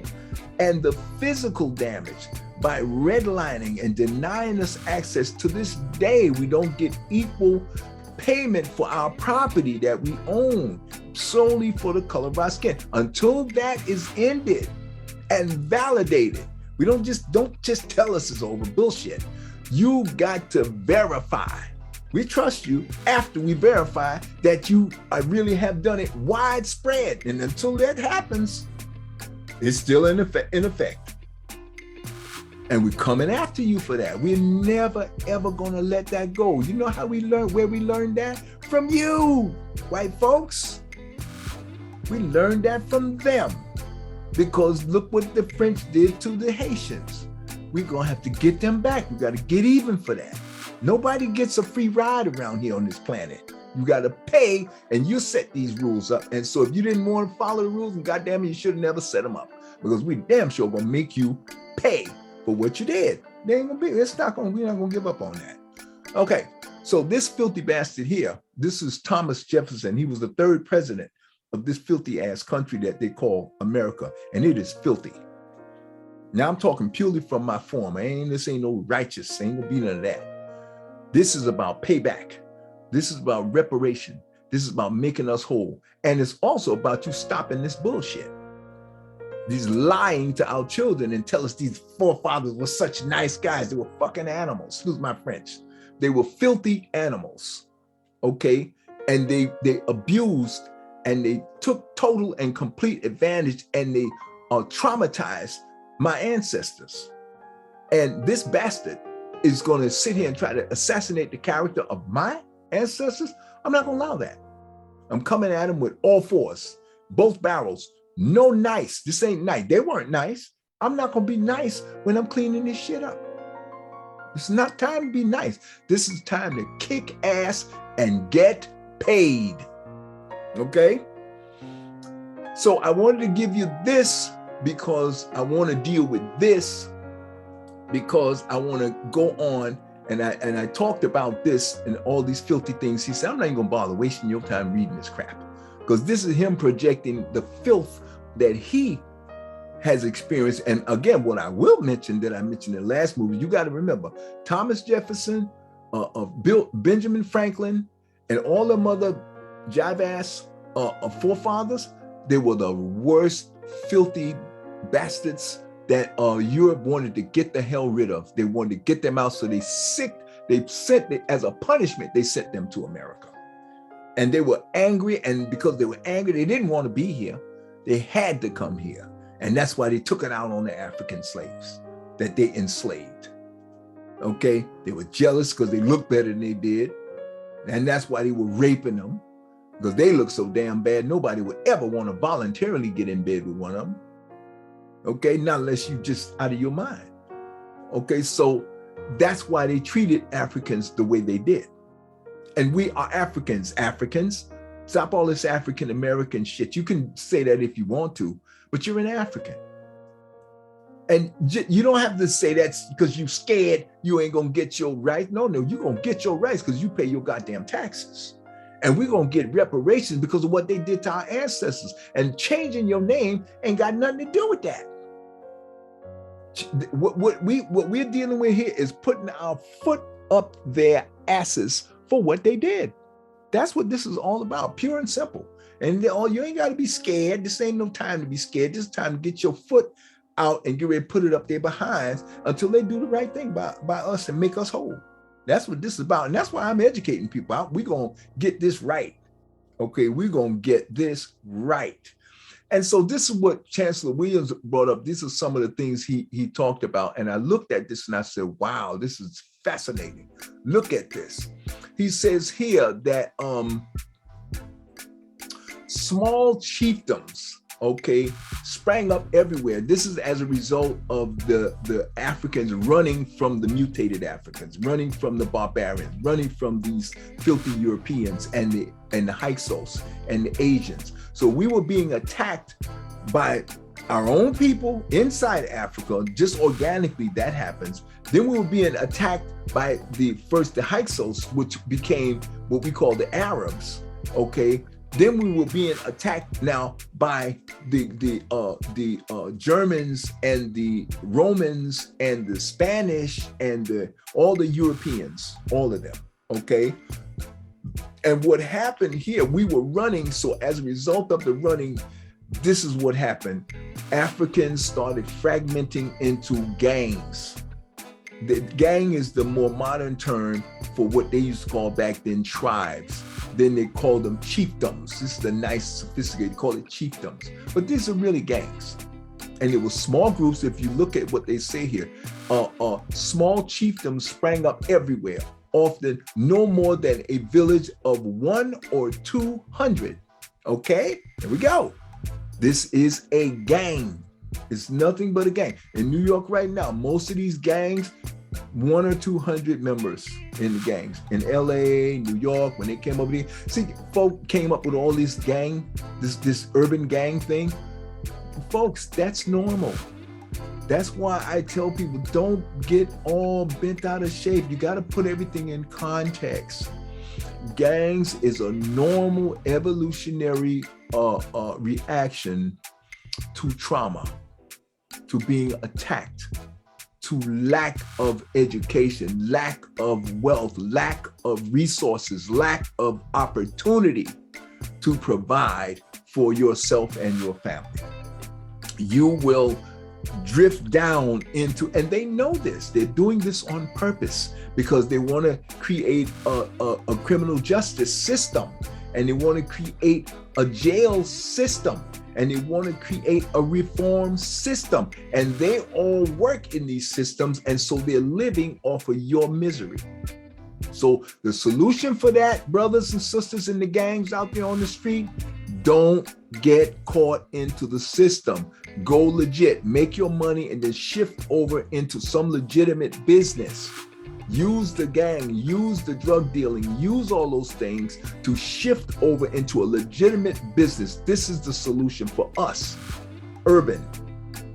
Speaker 1: and the physical damage by redlining and denying us access. To this day, we don't get equal payment for our property that we own solely for the color of our skin. Until that is ended and validated, we don't just tell us it's over. Bullshit. You got to verify. We trust you after we verify that you really have done it widespread. And until that happens, it's still in effect. And we're coming after you for that. We're never, ever gonna let that go. You know how we learned, where we learned that? From you, white folks. We learned that from them. Because look what the French did to the Haitians. We're gonna have to get them back. We gotta get even for that. Nobody gets a free ride around here on this planet. You got to pay, and you set these rules up. And so if you didn't want to follow the rules, and goddamn it, you should have never set them up, because we damn sure gonna make you pay for what you did. They ain't gonna be. We're not gonna give up on that. Okay, so this filthy bastard here, this is Thomas Jefferson. He was the third president of this filthy ass country that they call America, and it is filthy. Now I'm talking purely from my form. This ain't no righteous. Ain't gonna be none of that. This is about payback. This is about reparation. This is about making us whole. And it's also about you stopping this bullshit. These lying to our children and tell us these forefathers were such nice guys. They were fucking animals. Excuse my French. They were filthy animals, okay? And they abused and they took total and complete advantage, and they traumatized my ancestors. And this bastard is going to sit here and try to assassinate the character of my ancestors. I'm not going to allow that. I'm coming at him with all force, both barrels. No nice. This ain't nice. They weren't nice. I'm not going to be nice when I'm cleaning this shit up. It's not time to be nice. This is time to kick ass and get paid. Okay? So I wanted to give you this because I want to deal with this, because I want to go on, and I talked about this and all these filthy things. He said, I'm not even gonna bother wasting your time reading this crap, because this is him projecting the filth that he has experienced. And again, what I will mention that I mentioned in the last movie, you got to remember, Thomas Jefferson, Benjamin Franklin, and all them other jive-ass forefathers, they were the worst filthy bastards that Europe wanted to get the hell rid of. They wanted to get them out, so they sent as a punishment, they sent them to America. And they were angry, and because they were angry, they didn't want to be here. They had to come here. And that's why they took it out on the African slaves that they enslaved. Okay? They were jealous because they looked better than they did. And that's why they were raping them, because they looked so damn bad. Nobody would ever want to voluntarily get in bed with one of them. Okay, not unless you just out of your mind. Okay, so that's why they treated Africans the way they did. And we are Africans. Stop all this African American shit. You can say that if you want to, but you're an African. And you don't have to say that's because you're scared you ain't gonna get your rights. No, you're gonna get your rights because you pay your goddamn taxes. And we're gonna get reparations because of what they did to our ancestors. And changing your name ain't got nothing to do with that. What we're dealing with here is putting our foot up their asses for what they did. That's what this is all about, pure and simple. And you ain't got to be scared. This ain't no time to be scared. This is time to get your foot out and get ready to put it up their behinds until they do the right thing by us and make us whole. That's what this is about. And that's why I'm educating people. We're going to get this right. Okay, we're going to get this right. And so this is what Chancellor Williams brought up. These are some of the things he talked about. And I looked at this and I said, wow, this is fascinating. Look at this. He says here that small chiefdoms okay, sprang up everywhere. This is as a result of the Africans running from the mutated Africans, running from the barbarians, running from these filthy Europeans and the Hyksos and the Asians. So we were being attacked by our own people inside Africa, just organically that happens. Then we were being attacked by the Hyksos, which became what we call the Arabs, okay? Then we were being attacked now by the Germans and the Romans and the Spanish and all the Europeans, all of them, okay? And what happened here, we were running, so as a result of the running, this is what happened. Africans started fragmenting into gangs. The gang is the more modern term for what they used to call back then tribes. Then they called them chiefdoms. This is the nice, sophisticated, they call it chiefdoms. But these are really gangs. And it was small groups. If you look at what they say here, small chiefdoms sprang up everywhere, often no more than a village of 1 or 200. Okay, here we go. This is a gang. It's nothing but a gang. In New York right now, most of these gangs, 1 or 200 members in the gangs. In LA, New York, when they came over here, see, folk came up with all this gang, this urban gang thing. Folks, that's normal. That's why I tell people, don't get all bent out of shape. You got to put everything in context. Gangs is a normal evolutionary reaction to trauma, to being attacked, to lack of education, lack of wealth, lack of resources, lack of opportunity to provide for yourself and your family. You will drift down into, and they know this, they're doing this on purpose because they want to create a criminal justice system, and they want to create a jail system, and they want to create a reform system, and they all work in these systems, and so they're living off of your misery. So the solution for that, brothers and sisters in the gangs out there on the street, don't get caught into the system. Go legit, make your money, and then shift over into some legitimate business. Use the gang, use the drug dealing, use all those things to shift over into a legitimate business. This is the solution for us, urban,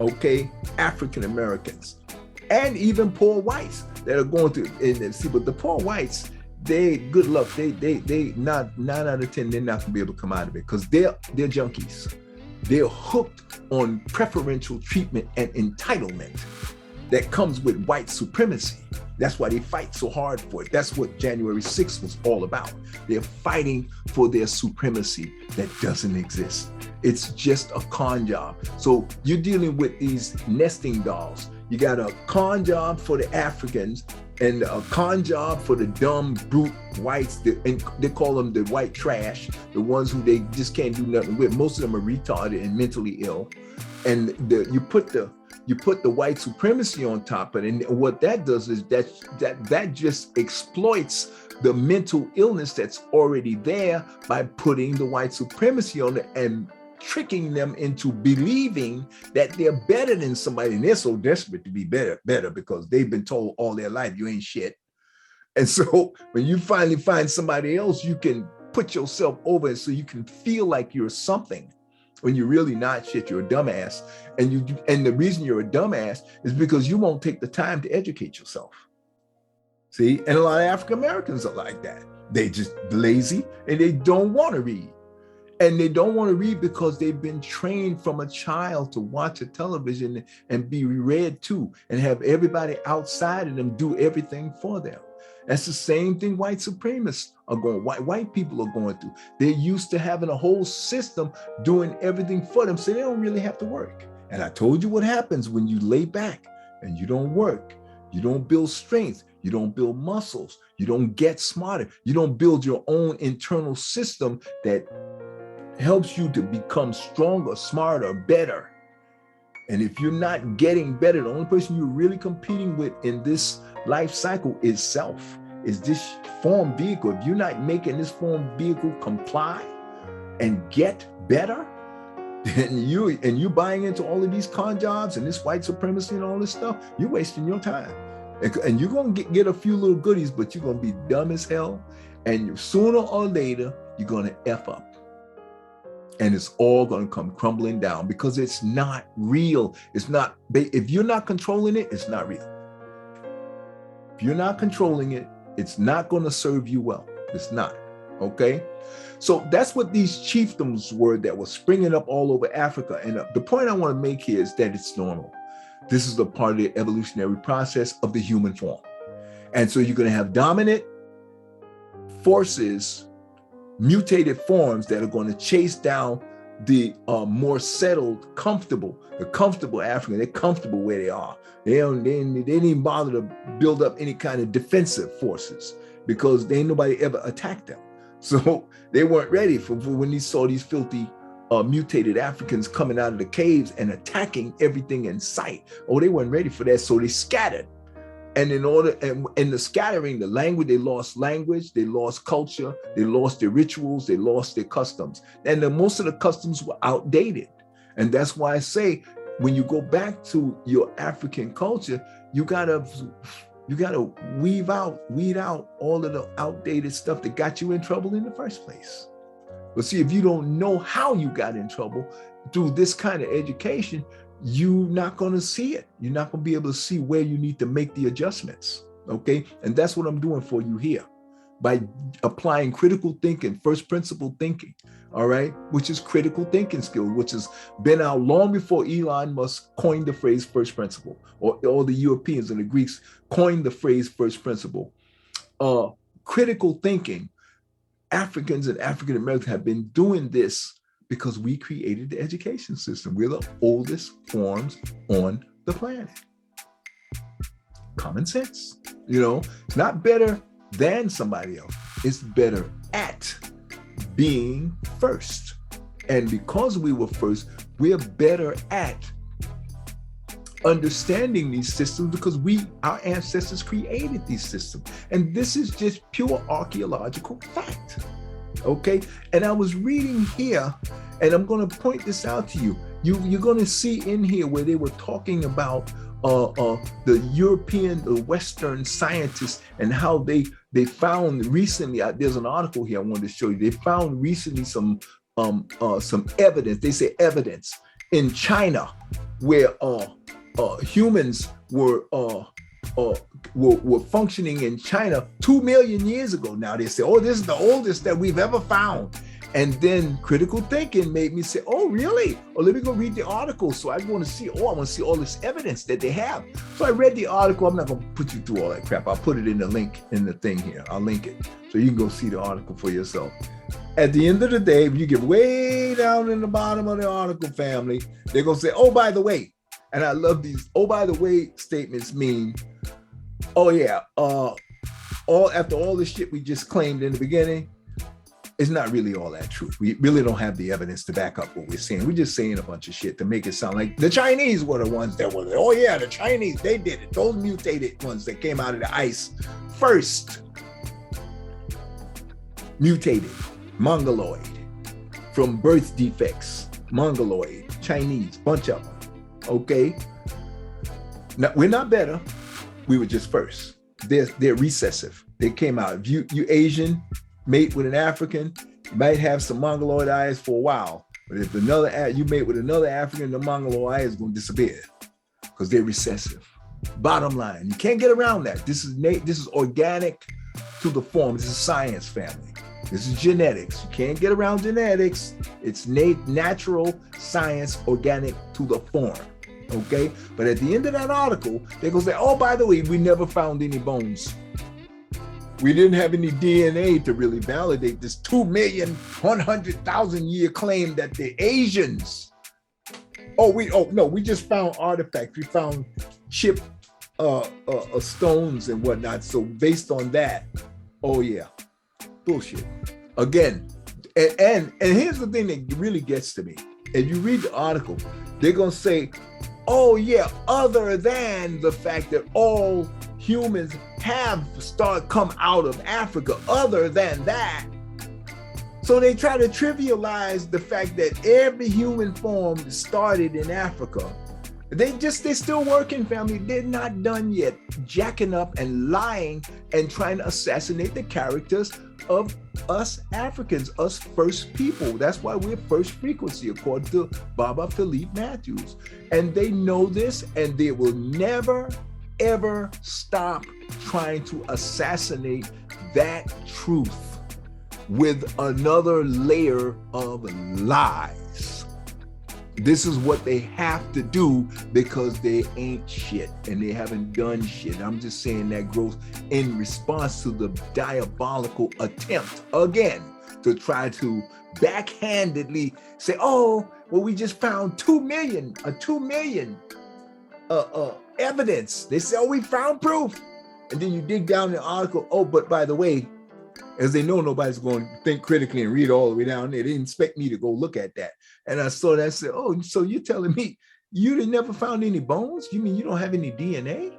Speaker 1: okay, African Americans, and even poor whites that are going through. And see, but the poor whites, they, good luck, they not 9 out of 10, they're not gonna be able to come out of it because they're junkies. They're hooked on preferential treatment and entitlement that comes with white supremacy. That's why they fight so hard for it. That's what January 6th was all about. They're fighting for their supremacy that doesn't exist. It's just a con job. So you're dealing with these nesting dolls. You got a con job for the Africans and a con job for the dumb, brute whites, and they call them the white trash, the ones who they just can't do nothing with. Most of them are retarded and mentally ill. And you put the white supremacy on top of it, and what that does is that just exploits the mental illness that's already there by putting the white supremacy on it and tricking them into believing that they're better than somebody, and they're so desperate to be better because they've been told all their life you ain't shit. And so when you finally find somebody else, you can put yourself over so you can feel like you're something when you're really not shit. You're a dumbass, and the reason you're a dumbass is because you won't take the time to educate yourself. See, and a lot of African Americans are like that. They just lazy and they don't want to read. And they don't want to read because they've been trained from a child to watch a television and be read to and have everybody outside of them do everything for them. That's the same thing white supremacists are going, white people are going through. They're used to having a whole system doing everything for them, so they don't really have to work. And I told you what happens when you lay back and you don't work. You don't build strength. You don't build muscles. You don't get smarter. You don't build your own internal system that helps you to become stronger, smarter, better. And if you're not getting better, the only person you're really competing with in this life cycle is self, is this form vehicle. If you're not making this form vehicle comply and get better, and you buying into all of these con jobs and this white supremacy and all this stuff, you're wasting your time. And you're going to get a few little goodies, but you're going to be dumb as hell. And sooner or later, you're going to F up. And it's all going to come crumbling down because it's not real. It's not, if you're not controlling it, it's not real. If you're not controlling it, it's not going to serve you well. It's not. Okay? So that's what these chiefdoms were that were springing up all over Africa. And the point I want to make here is that it's normal. This is a part of the evolutionary process of the human form. And so you're going to have dominant forces, mutated forms that are going to chase down the more settled, the comfortable African. They're comfortable where they are. They didn't even bother to build up any kind of defensive forces because ain't nobody ever attacked them. So they weren't ready for when they saw these filthy mutated Africans coming out of the caves and attacking everything in sight. Oh, they weren't ready for that. So they scattered. And in the scattering, the language, they lost culture, they lost their rituals, they lost their customs. And most of the customs were outdated. And that's why I say, when you go back to your African culture, you gotta weed out all of the outdated stuff that got you in trouble in the first place. But see, if you don't know how you got in trouble through this kind of education, you're not going to see it. You're not going to be able to see where you need to make the adjustments. Okay. And that's what I'm doing for you here by applying critical thinking, first principle thinking. All right. Which is critical thinking skill, which has been out long before Elon Musk coined the phrase first principle, or the Europeans and the Greeks coined the phrase first principle. Critical thinking, Africans and African Americans have been doing this because we created the education system. We're the oldest forms on the planet. Common sense. It's not better than somebody else. It's better at being first. And because we were first, we're better at understanding these systems because our ancestors created these systems. And this is just pure archaeological fact. Okay, and I was reading here, and I'm going to point this out to you. You're going to see in here where they were talking about the European, the Western scientists, and how they found recently. There's an article here I wanted to show you. They found recently some evidence. They say evidence in China where humans were functioning in China 2 million years ago. Now they say, oh, this is the oldest that we've ever found. And then critical thinking made me say, oh, really? Oh, let me go read the article. So I want to see all this evidence that they have. So I read the article. I'm not going to put you through all that crap. I'll put it in the link in the thing here. I'll link it so you can go see the article for yourself. At the end of the day, if you get way down in the bottom of the article, family, they're going to say, oh, by the way, and I love these, oh, by the way statements mean, oh yeah, after all the shit we just claimed in the beginning, it's not really all that true. We really don't have the evidence to back up what we're saying. We're just saying a bunch of shit to make it sound like the Chinese were the ones that were, oh yeah, the Chinese, they did it. Those mutated ones that came out of the ice first. Mutated, Mongoloid, from birth defects, Mongoloid, Chinese, bunch of them. Okay, now we're not better. We were just first. They're recessive. They came out. If you Asian mate with an African, you might have some Mongoloid eyes for a while. But if you mate with another African, the Mongoloid eye is going to disappear because they're recessive. Bottom line, you can't get around that. This is organic to the form. This is science, family. This is genetics. You can't get around genetics. It's natural science, organic to the form. Okay, but at the end of that article, they're gonna say, oh, by the way, we never found any bones. We didn't have any DNA to really validate this 2,100,000 year claim that the Asians. We just found artifacts. We found chipped stones and whatnot. So based on that, oh yeah, bullshit. Again, and here's the thing that really gets to me. If you read the article, they're gonna say, oh yeah, other than the fact that all humans have come out of Africa, other than that. So they try to trivialize the fact that every human form started in Africa. They're still working, family. They're not done yet, jacking up and lying and trying to assassinate the characters of us Africans, us first people. That's why we're first frequency, according to Baba Philippe Matthews. And they know this, and they will never, ever stop trying to assassinate that truth with another layer of lies. This is what they have to do because they ain't shit and they haven't done shit. I'm just saying that growth in response to the diabolical attempt again to try to backhandedly say, oh, well, we just found 2 million evidence. They say, oh, we found proof. And then you dig down the article. Oh, but by the way, as they know, nobody's going to think critically and read all the way down there. They didn't expect me to go look at that. And I saw that and said, oh, so you're telling me you never found any bones? You mean you don't have any DNA?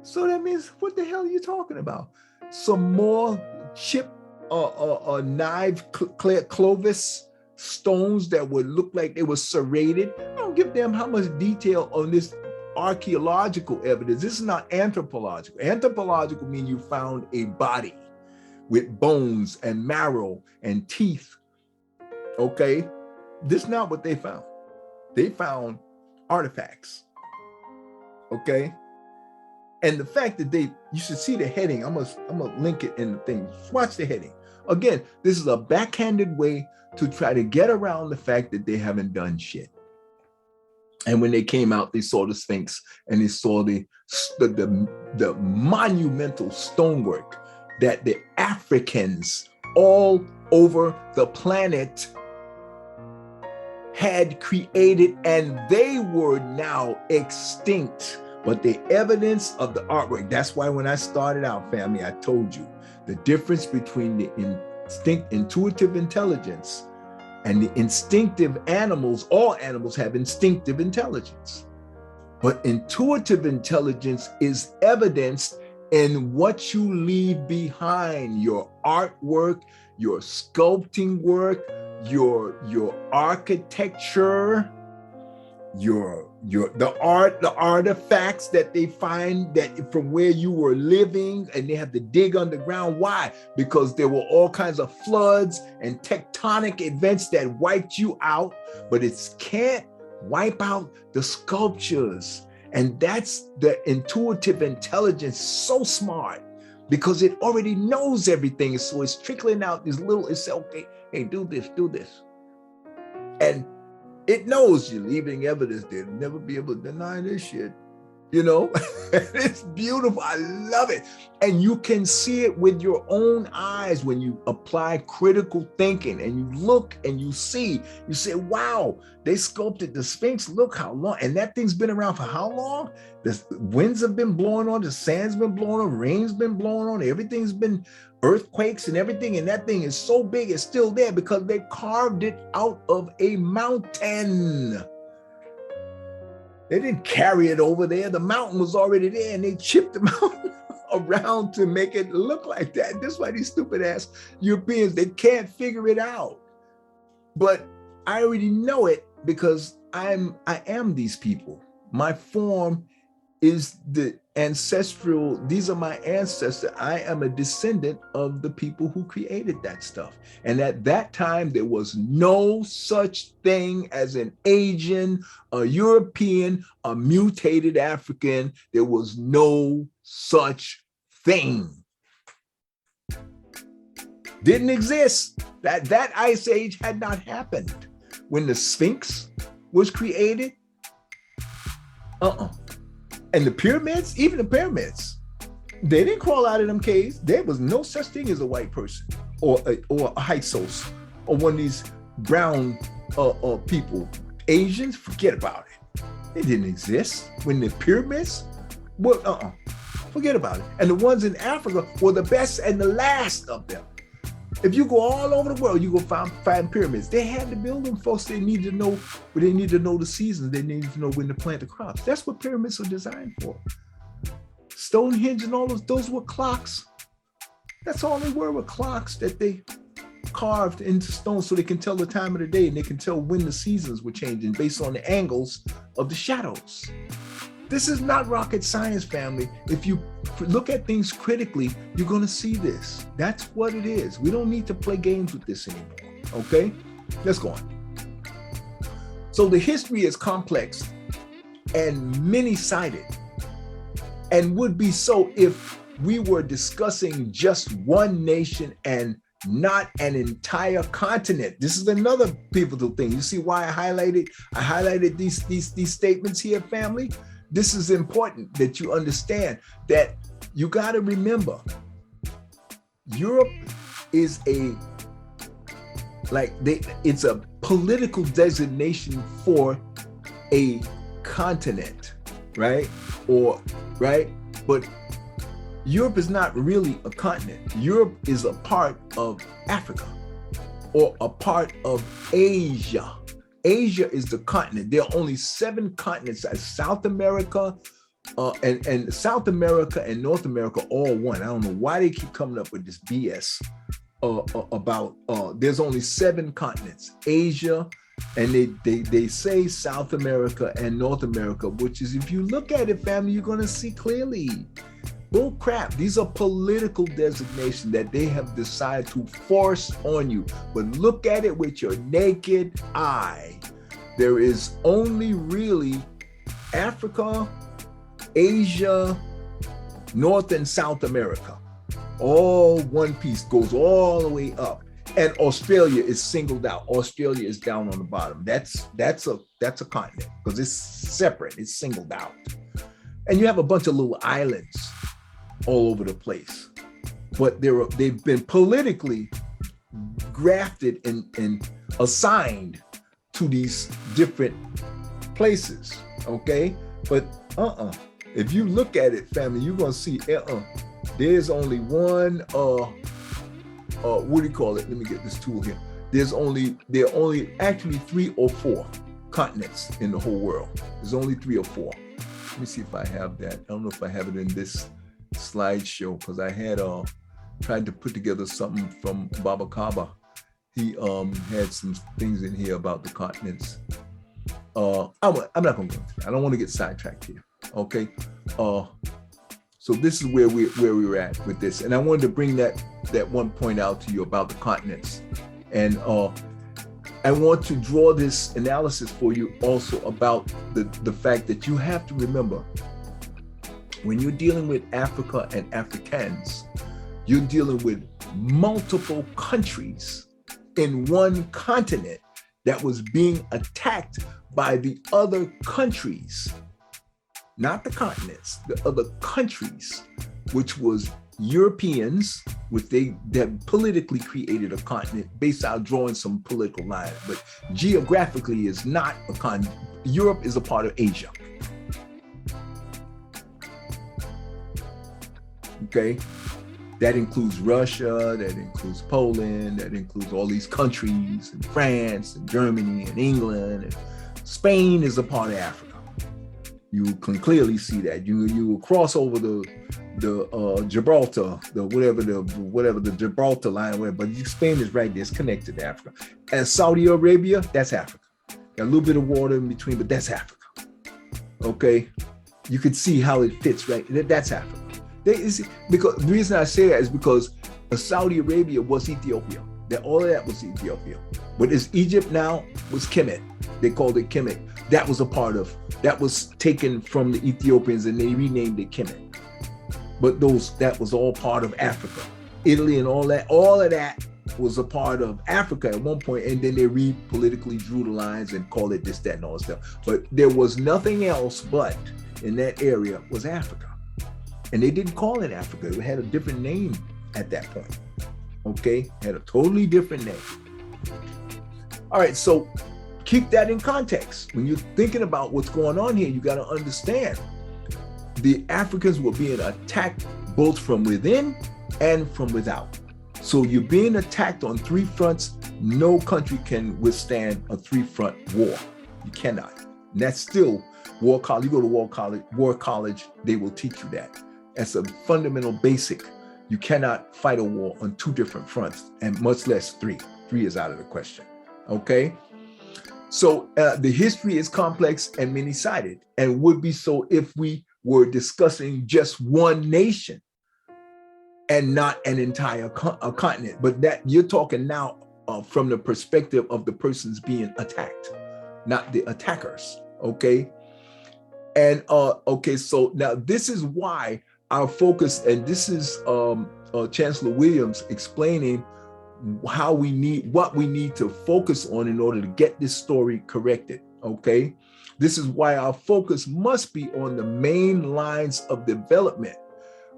Speaker 1: So that means, what the hell are you talking about? Some more chip knife Clovis stones that would look like they were serrated. I don't give a damn how much detail on this archaeological evidence. This is not anthropological. Anthropological means you found a body with bones and marrow and teeth. Okay, this is not what they found. They found artifacts. Okay, and the fact that you should see the heading. I'm gonna link it in the thing. Just watch the heading. Again, this is a backhanded way to try to get around the fact that they haven't done shit. And when they came out, they saw the Sphinx and they saw the monumental stonework that the Africans all over the planet had created, and they were now extinct. But the evidence of the artwork, that's why when I started out, family, I told you the difference between the intuitive intelligence and the instinctive animals. All animals have instinctive intelligence, but intuitive intelligence is evidenced in what you leave behind: your artwork, your sculpting work, your architecture, the artifacts that they find that from where you were living, and they have to dig underground. Why? Because there were all kinds of floods and tectonic events that wiped you out, but it can't wipe out the sculptures. And that's the intuitive intelligence, so smart, because it already knows everything. So it's trickling out these little, it's okay, hey, do this. And it knows you're leaving evidence. They'll never be able to deny this shit. You know, it's beautiful. I love it. And you can see it with your own eyes when you apply critical thinking and you look and you see, you say, wow, they sculpted the Sphinx. Look how long. And that thing's been around for how long? The winds have been blowing on, the sand's been blowing on, rain's been blowing on, everything's been earthquakes and everything. And that thing is so big, it's still there because they carved it out of a mountain. They didn't carry it over there. The mountain was already there and they chipped the mountain around to make it look like that. That's why these stupid ass Europeans, they can't figure it out. But I already know it because I am these people. My form is the ancestral, these are my ancestors. I am a descendant of the people who created that stuff. And at that time, there was no such thing as an Asian, a European, a mutated African. There was no such thing. Didn't exist. That ice age had not happened. When the Sphinx was created, And the pyramids, even the pyramids, they didn't crawl out of them caves. There was no such thing as a white person or a Hyksos or one of these brown people. Asians, forget about it. It didn't exist. When the pyramids, well, forget about it. And the ones in Africa were the best and the last of them. If you go all over the world, you go find pyramids. They had to build them, folks. They need to know, but they need to know the seasons. They need to know when to plant the crops. That's what pyramids are designed for. Stonehenge and all those were clocks. That's all they were clocks that they carved into stone so they can tell the time of the day and they can tell when the seasons were changing based on the angles of the shadows. This is not rocket science, family. If you look at things critically, you're going to see this. That's what it is. We don't need to play games with this anymore. Okay, let's go on. So the history is complex and many-sided, and would be so if we were discussing just one nation and not an entire continent. This is another pivotal thing. You see why I highlighted these statements here, family? This is important that you understand that you got to remember Europe is it's a political designation for a continent, right? But Europe is not really a continent. Europe is a part of Africa or a part of Asia. Asia is the continent. There are only 7 continents: South America, and South America and North America, all one. I don't know why they keep coming up with this BS about there's only 7 continents: Asia, and they say South America and North America, which is, if you look at it, family, you're going to see clearly. Bull crap. These are political designations that they have decided to force on you. But look at it with your naked eye. There is only really Africa, Asia, North and South America. All one piece, goes all the way up. And Australia is singled out. Australia is down on the bottom. That's a continent because it's separate. It's singled out. And you have a bunch of little islands all over the place, but they've been politically grafted and assigned to these different places. Okay, but if you look at it, family, you're gonna see there's only one what do you call it? Let me get this tool here. There are only actually 3 or 4 continents in the whole world. There's only 3 or 4. Let me see if I have that. I don't know if I have it in this slideshow, because I had tried to put together something from Baba Kaba. He had some things in here about the continents. I'm not going to go into that. I don't want to get sidetracked here. Okay. So this is where we were at with this, and I wanted to bring that one point out to you about the continents, and I want to draw this analysis for you also about the fact that you have to remember, when you're dealing with Africa and Africans, you're dealing with multiple countries in one continent that was being attacked by the other countries, not the continents, the other countries, which was Europeans, which they politically created a continent based on drawing some political lines, but geographically is not a continent. Europe is a part of Asia. Okay, that includes Russia, that includes Poland, that includes all these countries, and France, and Germany, and England, and Spain is a part of Africa. You can clearly see that. You cross over the Gibraltar, the Gibraltar line, but Spain is right there. It's connected to Africa. And Saudi Arabia, that's Africa. Got a little bit of water in between, but that's Africa. Okay, you can see how it fits right. That's Africa. Because the reason I say that is because Saudi Arabia was Ethiopia. All of that was Ethiopia. What is Egypt now was Kemet. They called it Kemet. That was taken from the Ethiopians and they renamed it Kemet. But that was all part of Africa. Italy and all of that was a part of Africa at one point, and then they politically drew the lines and called it this, that, and all that stuff. But there was nothing else but in that area was Africa. And they didn't call it Africa. It had a different name at that point. Okay? Had a totally different name. All right, so keep that in context. When you're thinking about what's going on here, you got to understand the Africans were being attacked both from within and from without. So you're being attacked on 3 fronts. No country can withstand a 3-front war. You cannot. And that's still war college. You go to war college, they will teach you that. That's a fundamental basic You cannot fight a war on two different fronts, and much less three. Three is out of the question, okay? So the history is complex and many-sided, and would be so if we were discussing just one nation and not an entire continent. But that you're talking now from the perspective of the persons being attacked, not the attackers, okay? And okay, so now this is why our focus, and this is Chancellor Williams explaining how what we need to focus on in order to get this story corrected, okay? This is why our focus must be on the main lines of development,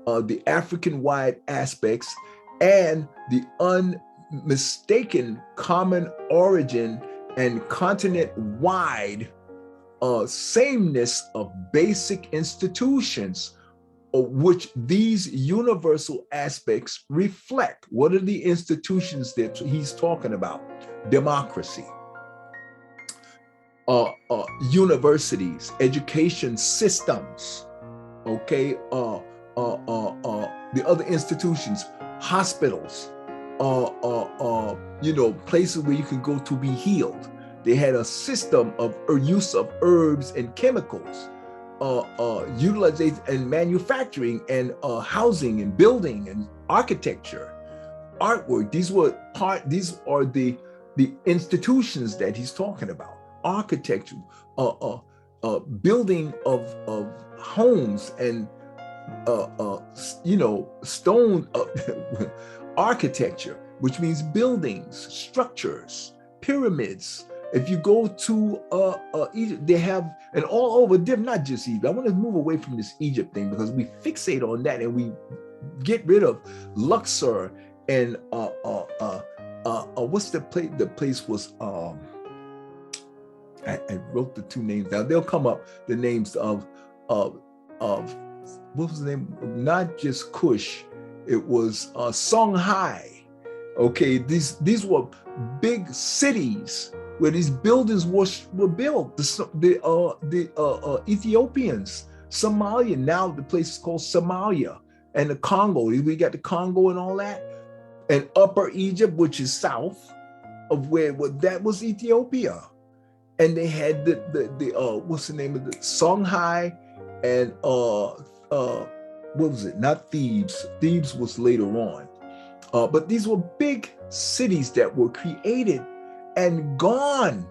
Speaker 1: the African-wide aspects, and the unmistaken common origin and continent-wide sameness of basic institutions, which these universal aspects reflect. What are the institutions that he's talking about? Democracy, universities, education systems, okay? The other institutions, hospitals, places where you can go to be healed. They had a system of use of herbs and chemicals, utilization and manufacturing and housing and building and architecture, artwork. These are the institutions that he's talking about. Architecture, building of homes and stone architecture, which means buildings, structures, pyramids. If you go to Egypt, they have, and all over, not just Egypt. I want to move away from this Egypt thing because we fixate on that and we get rid of Luxor and what's the place? The place was I wrote the two names down. They'll come up. The names of what was the name? Not just Kush. It was Songhai. Okay, these were big cities where these buildings were built. The Ethiopians, Somalia, now the place is called Somalia, and the Congo. We got the Congo and all that, and Upper Egypt, which is south of where that was Ethiopia, and they had the what's the name of the Songhai, and what was it? Not Thebes. Thebes was later on, but these were big cities that were created and gone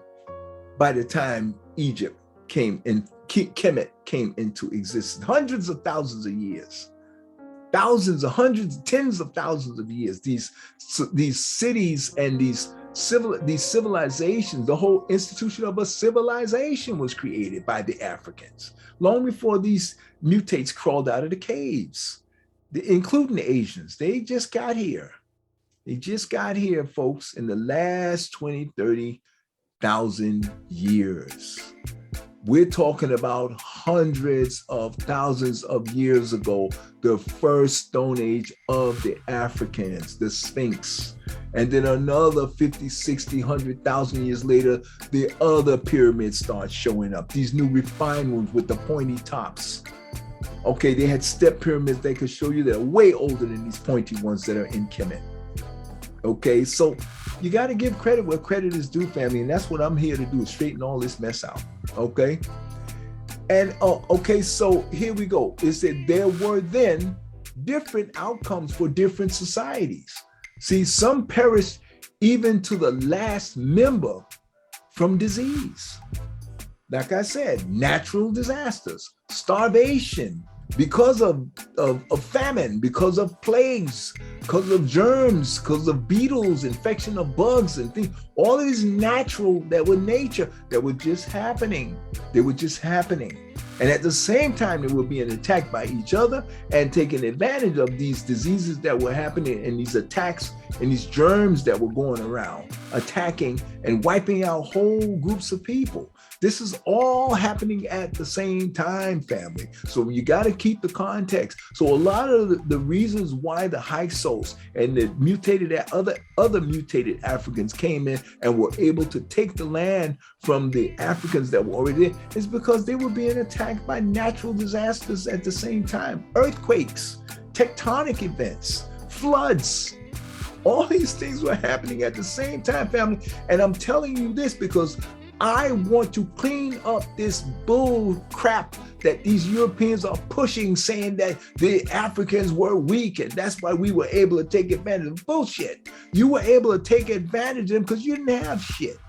Speaker 1: by the time Egypt came in, Kemet came into existence. Hundreds of thousands of years, thousands of hundreds, tens of thousands of years. These cities and these civilizations, the whole institution of a civilization was created by the Africans long before these mutates crawled out of the caves, including the Asians. They just got here. They just got here, folks, in the last 20, 30,000 years. We're talking about hundreds of thousands of years ago, the first Stone Age of the Africans, the Sphinx. And then another 50, 60, 100,000 years later, the other pyramids start showing up, these new refined ones with the pointy tops. Okay, they had step pyramids they could show you that are way older than these pointy ones that are in Kemet. Okay, so you got to give credit where credit is due, family, and that's what I'm here to do, is straighten all this mess out. Okay, and okay, so here we go. It said there were then different outcomes for different societies. See, some perished even to the last member from disease. Like I said, natural disasters, starvation, because of famine, because of plagues, because of germs, because of beetles, infection of bugs and things. All of these natural that were nature, that were just happening. They were just happening. And at the same time, they were being attacked by each other and taking advantage of these diseases that were happening and these attacks and these germs that were going around, attacking and wiping out whole groups of people. This is all happening at the same time, family. So you got to keep the context. So a lot of the reasons why the Hyksos and the other mutated Africans came in and were able to take the land from the Africans that were already there is because they were being attacked by natural disasters at the same time. Earthquakes, tectonic events, floods. All these things were happening at the same time, family. And I'm telling you this because I want to clean up this bull crap that these Europeans are pushing, saying that the Africans were weak and that's why we were able to take advantage of bullshit. You were able to take advantage of them because you didn't have shit.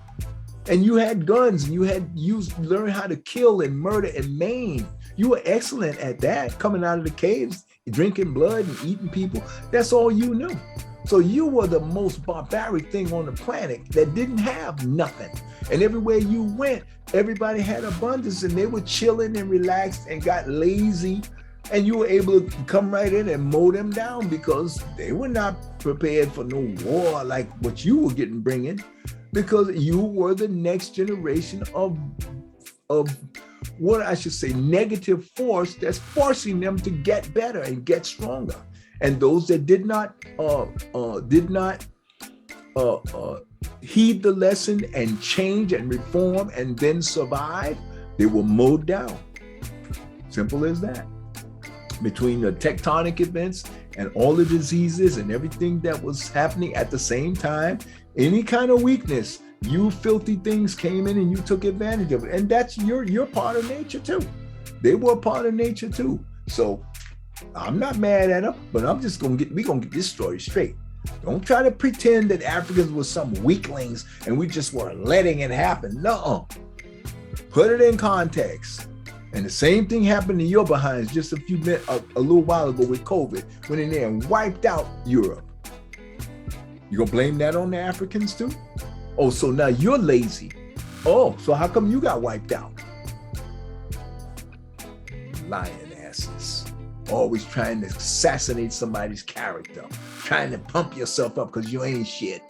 Speaker 1: And you had guns and you learned how to kill and murder and maim. You were excellent at that, coming out of the caves, drinking blood and eating people. That's all you knew. So you were the most barbaric thing on the planet that didn't have nothing. And everywhere you went, everybody had abundance and they were chilling and relaxed and got lazy. And you were able to come right in and mow them down because they were not prepared for no war like what you were bringing, because you were the next generation of what I should say, negative force that's forcing them to get better and get stronger. And those that did not heed the lesson and change and reform and then survive, they were mowed down. Simple as that. Between the tectonic events and all the diseases and everything that was happening at the same time, any kind of weakness, you filthy things came in and you took advantage of it. And that's you're part of nature too. They were part of nature too. So I'm not mad at them, but I'm just we're gonna get this story straight. Don't try to pretend that Africans were some weaklings and we just were letting it happen. No, put it in context. And the same thing happened to your behinds just a little while ago with COVID, went in there and wiped out Europe. You gonna blame that on the Africans too? Oh, so now you're lazy. Oh, so how come you got wiped out? Lying asses. Always trying to assassinate somebody's character, trying to pump yourself up because you ain't shit.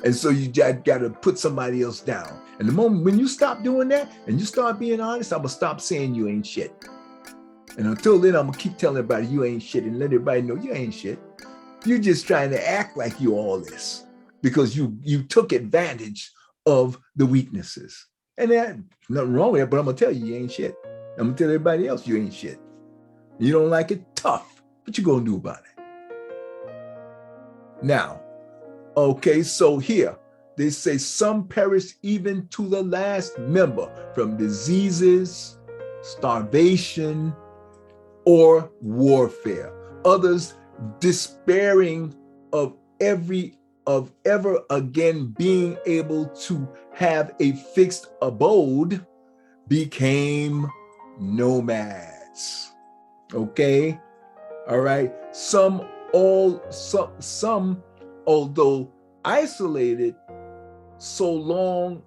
Speaker 1: And so you got to put somebody else down. And the moment when you stop doing that and you start being honest, I'm going to stop saying you ain't shit. And until then, I'm going to keep telling everybody you ain't shit and let everybody know you ain't shit. You're just trying to act like you all this because you took advantage of the weaknesses. And there's nothing wrong with that, but I'm going to tell you ain't shit. I'm going to tell everybody else you ain't shit. You don't like it? Tough. What you going to do about it? Now, okay, so here, they say some perish even to the last member from diseases, starvation, or warfare. Others despairing of ever again being able to have a fixed abode became nomads. Okay, all right. Some, although isolated so long,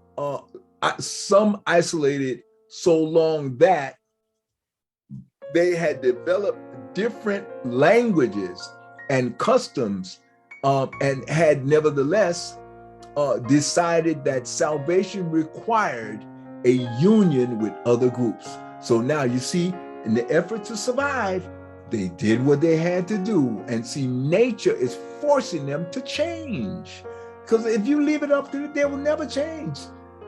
Speaker 1: some isolated so long that they had developed different languages and customs, and had nevertheless decided that salvation required a union with other groups. So now you see, in the effort to survive, they did what they had to do. And see, nature is forcing them to change. Because if you leave it up to them, they will never change.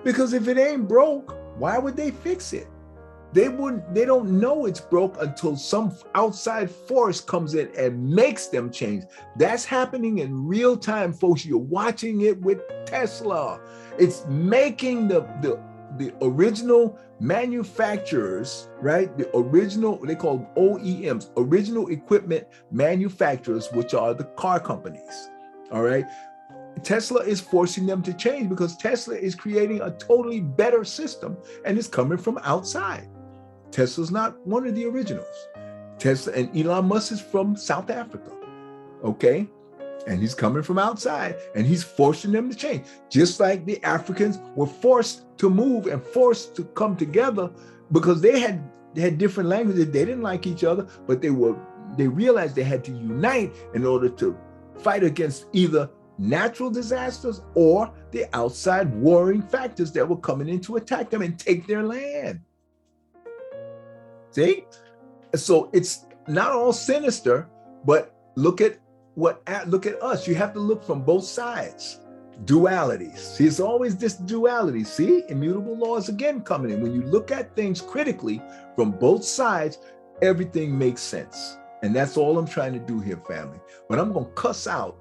Speaker 1: Because if it ain't broke, why would they fix it? They don't know it's broke until some outside force comes in and makes them change. That's happening in real time, folks. You're watching it with Tesla. It's making the original manufacturers, right? The original, they call them OEMs, original equipment manufacturers, which are the car companies, all right? Tesla is forcing them to change because Tesla is creating a totally better system and it's coming from outside. Tesla's not one of the originals. Tesla and Elon Musk is from South Africa, okay? And he's coming from outside and he's forcing them to change. Just like the Africans were forced to move and forced to come together because they had different languages. They didn't like each other, but they realized they had to unite in order to fight against either natural disasters or the outside warring factors that were coming in to attack them and take their land. See? So it's not all sinister, but look at us. You have to look from both sides. Dualities. See, it's always this duality. See, immutable laws again coming in. When you look at things critically from both sides, everything makes sense. And that's all I'm trying to do here, family. But I'm going to cuss out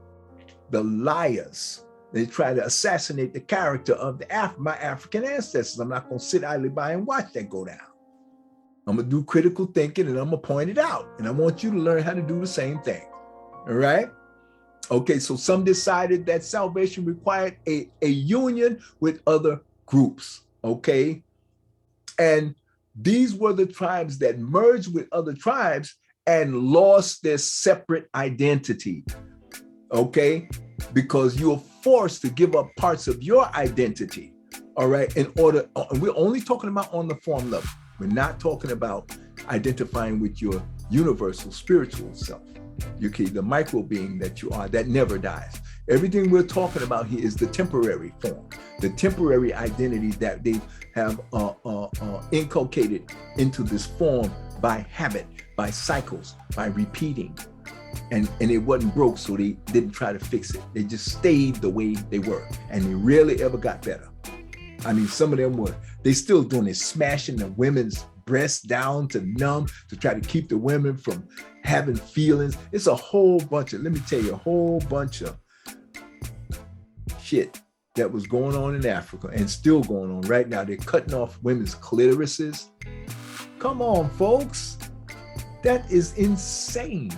Speaker 1: the liars. They try to assassinate the character of my African ancestors. I'm not going to sit idly by and watch that go down. I'm going to do critical thinking and I'm going to point it out. And I want you to learn how to do the same thing. All right? Okay, so some decided that salvation required a union with other groups. Okay? And these were the tribes that merged with other tribes and lost their separate identity. Okay? Because you are forced to give up parts of your identity. All right? In order, and we're only talking about on the form level. We're not talking about identifying with your universal spiritual self. Okay, the micro being that you are, that never dies. Everything we're talking about here is the temporary form, the temporary identity that they have inculcated into this form by habit, by cycles, by repeating. And it wasn't broke, so they didn't try to fix it. They just stayed the way they were, and they rarely ever got better. I mean, some of them they still doing it, smashing the women's breasts down to numb, to try to keep the women from having feelings. It's a whole bunch of, let me tell you, a whole bunch of shit that was going on in Africa and still going on right now. They're cutting off women's clitorises. Come on, folks. That is insane.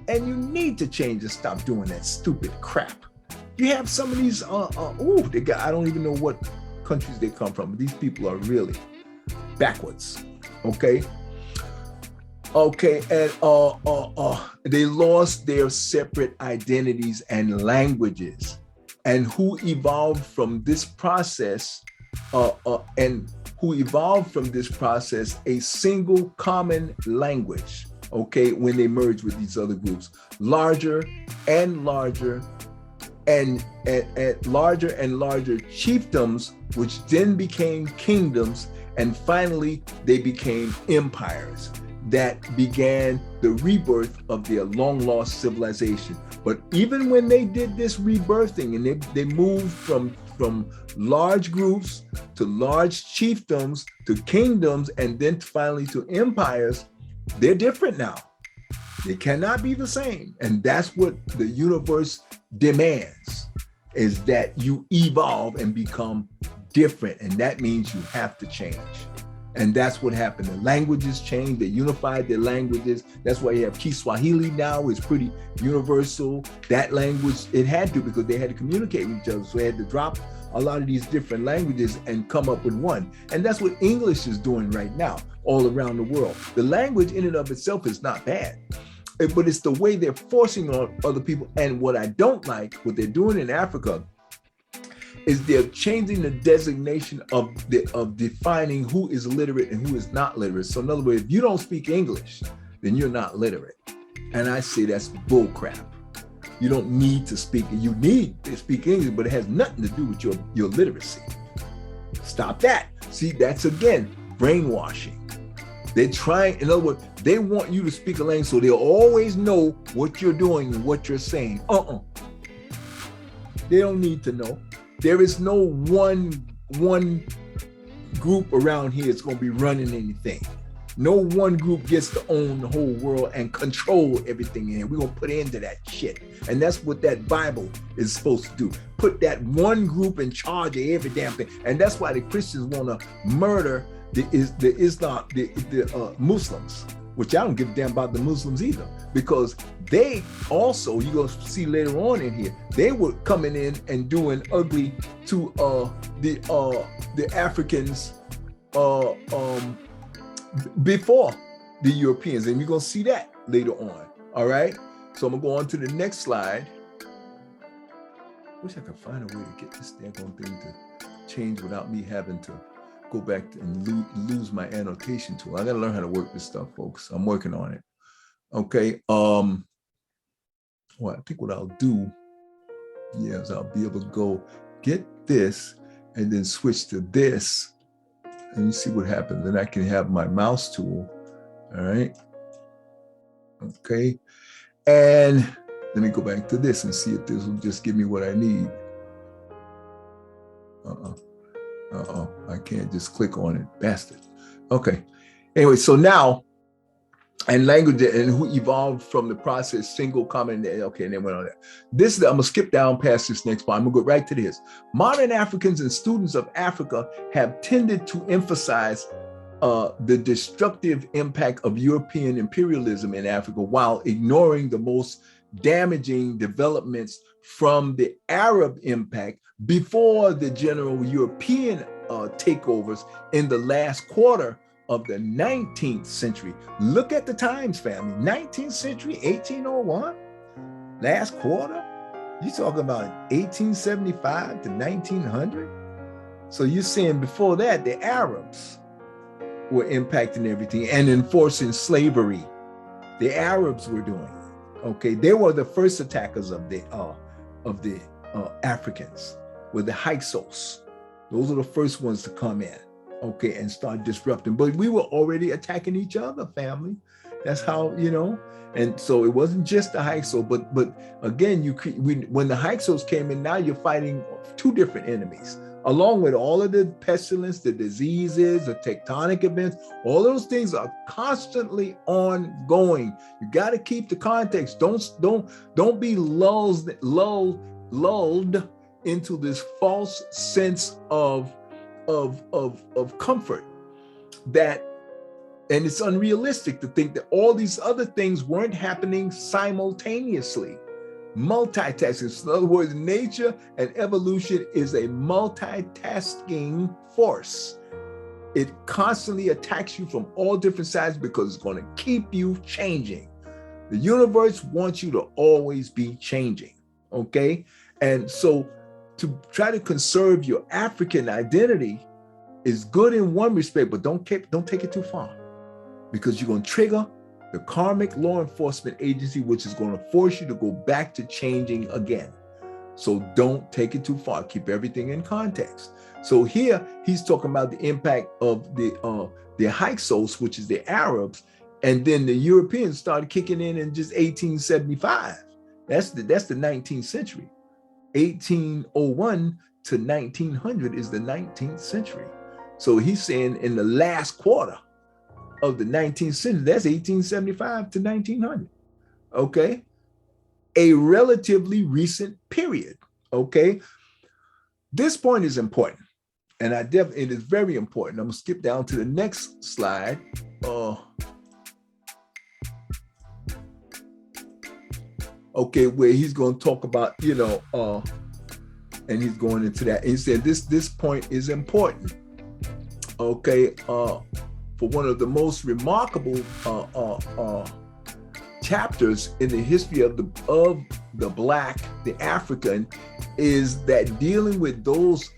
Speaker 1: And you need to change and stop doing that stupid crap. You have some of these, I don't even know what countries they come from, but these people are really backwards, okay? Okay, and they lost their separate identities and languages. And who evolved from this process, a single common language, okay, when they merged with these other groups, larger and larger and larger and larger chiefdoms, which then became kingdoms, and finally they became empires that began the rebirth of their long lost civilization. But even when they did this rebirthing and they moved from large groups to large chiefdoms to kingdoms and then finally to empires, they're different now. They cannot be the same. And that's what the universe demands, is that you evolve and become different. And that means you have to change. And that's what happened. The languages changed. They unified their languages. That's why you have Kiswahili now. It's pretty universal. That language, it had to, because they had to communicate with each other. So they had to drop a lot of these different languages and come up with one. And that's what English is doing right now all around the world. The language in and of itself is not bad, but it's the way they're forcing on other people. And what I don't like, what they're doing in Africa, is they're changing the designation of defining who is literate and who is not literate. So in other words, if you don't speak English, then you're not literate. And I say that's bull crap. You don't need to speak. You need to speak English, but it has nothing to do with your literacy. Stop that. See, that's again, brainwashing. They're trying, in other words, they want you to speak a language so they'll always know what you're doing and what you're saying. They don't need to know. There is no one group around here that's going to be running anything. No one group gets to own the whole world and control everything in here. We're going to put an end to that shit. And that's what that Bible is supposed to do. Put that one group in charge of every damn thing. And that's why the Christians want to murder the Muslims, which I don't give a damn about the Muslims either, because they also, you're going to see later on in here, they were coming in and doing ugly to the Africans before the Europeans, and you're going to see that later on. All right, so I'm going to go on to the next slide. Wish I could find a way to get this daggone thing to change without me having to go back and lose my annotation tool. I got to learn how to work this stuff, folks. I'm working on it. Okay. Well, I think what I'll do, is I'll be able to go get this and then switch to this, and you see what happens. Then I can have my mouse tool. All right. Okay. And let me go back to this and see if this will just give me what I need. I can't just click on it, bastard. Okay. Anyway, so now and language, and who evolved from the process, single common, okay, and then went on that. I'm gonna skip down past this next part. I'm gonna go right to this. Modern Africans and students of Africa have tended to emphasize the destructive impact of European imperialism in Africa while ignoring the most damaging developments from the Arab impact before the general European takeovers in the last quarter of the 19th century. Look at the times, family. 19th century, 1801, last quarter. You talking about 1875 to 1900? So you're saying before that, the Arabs were impacting everything and enforcing slavery. The Arabs were doing it. Okay, they were the first attackers of the Africans, with the Hyksos. Those are the first ones to come in, okay, and start disrupting. But we were already attacking each other, family. That's how, you know. And so it wasn't just the Hyksos, but again, when the Hyksos came in, now you're fighting two different enemies, along with all of the pestilence, the diseases, the tectonic events. All those things are constantly ongoing. You got to keep the context. Don't be lulled into this false sense of comfort that, and it's unrealistic to think that all these other things weren't happening simultaneously. Multitasking. In other words, nature and evolution is a multitasking force. It constantly attacks you from all different sides because it's going to keep you changing. The universe wants you to always be changing, okay? And so to try to conserve your African identity is good in one respect, but don't take it too far, because you're going to trigger the karmic law enforcement agency, which is going to force you to go back to changing again. So don't take it too far. Keep everything in context. So here he's talking about the impact of the Hyksos, which is the Arabs, and then the Europeans started kicking in just 1875. That's the 19th century. 1801 to 1900 is the 19th century. So he's saying in the last quarter of the 19th century, that's 1875 to 1900, okay? A relatively recent period, okay? This point is important, and it is very important. I'm gonna skip down to the next slide. Okay, where he's gonna talk about, and he's going into that. And he said this point is important, okay? For one of the most remarkable chapters in the history of the Black, the African, is that dealing with those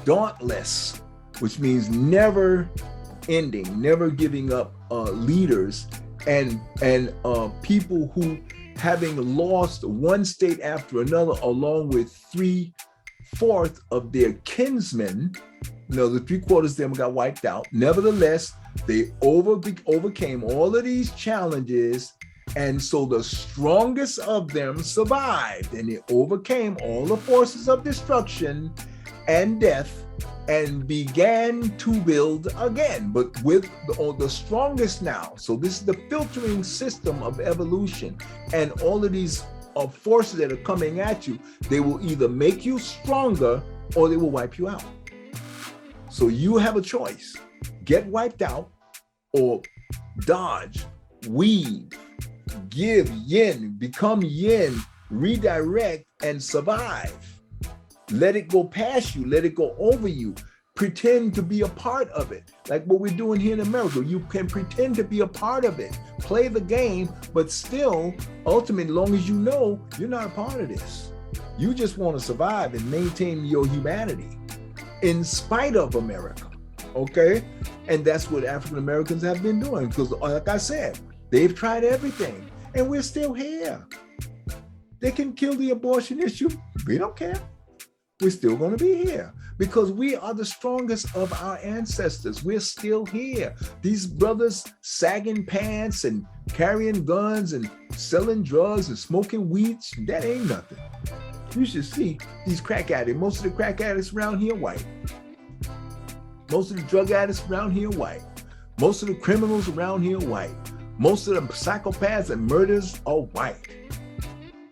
Speaker 1: dauntless, which means never ending, never giving up leaders, and people who, having lost one state after another, along with 3/4 of their kinsmen, the 3/4 of them got wiped out. Nevertheless, they overcame all of these challenges, and so the strongest of them survived, and they overcame all the forces of destruction and death and began to build again, but with the strongest now. So this is the filtering system of evolution, and all of these forces that are coming at you, they will either make you stronger or they will wipe you out. So you have a choice: get wiped out or dodge, weave, give yin, become yin, redirect, and survive. Let it go past you, let it go over you. Pretend to be a part of it. Like what we're doing here in America. You can pretend to be a part of it. Play the game, but still, ultimately, as long as you know you're not a part of this. You just want to survive and maintain your humanity in spite of America, okay? And that's what African Americans have been doing, because like I said, they've tried everything and we're still here. They can kill the abortion issue. We don't care. We're still going to be here because we are the strongest of our ancestors. We're still here. These brothers sagging pants and carrying guns and selling drugs and smoking weed, that ain't nothing. You should see these crack addicts. Most of the crack addicts around here white. Most of the drug addicts around here white. Most of the criminals around here white. Most of the psychopaths and murderers are white.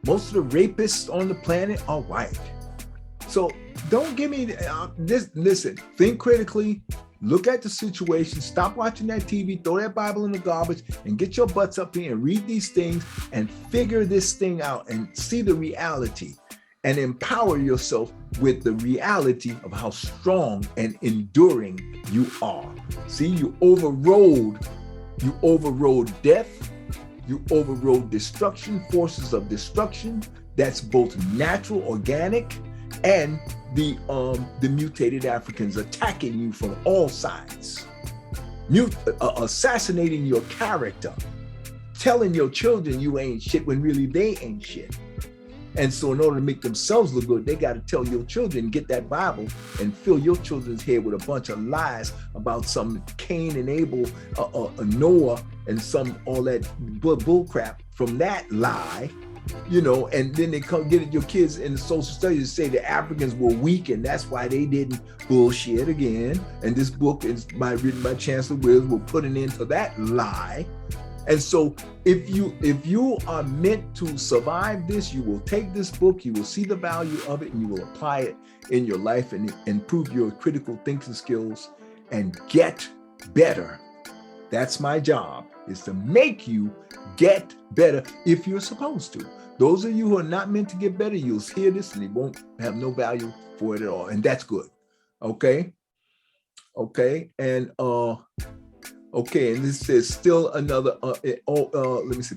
Speaker 1: Most of the rapists on the planet are white. So don't give me this. Listen, think critically, look at the situation, stop watching that TV, throw that Bible in the garbage, and get your butts up here and read these things and figure this thing out and see the reality and empower yourself with the reality of how strong and enduring you are. See, you overrode death, you overrode destruction, forces of destruction. That's both natural, organic, and the mutated Africans attacking you from all sides, assassinating your character, telling your children you ain't shit when really they ain't shit. And so in order to make themselves look good, they got to tell your children, get that Bible and fill your children's head with a bunch of lies about some Cain and Abel, Noah, and some all that bull crap from that lie. You know, and then they come get at your kids in the social studies and say the Africans were weak and that's why they didn't. Bullshit again. And this book is written by Chancellor Wills. Will put an end to that lie. And so if you are meant to survive this, you will take this book, you will see the value of it, and you will apply it in your life and improve your critical thinking skills and get better. That's my job, is to make you get better if you're supposed to. Those of you who are not meant to get better, you'll hear this and it won't have no value for it at all. And that's good. Okay. Okay. And okay, and this says still another, let me see,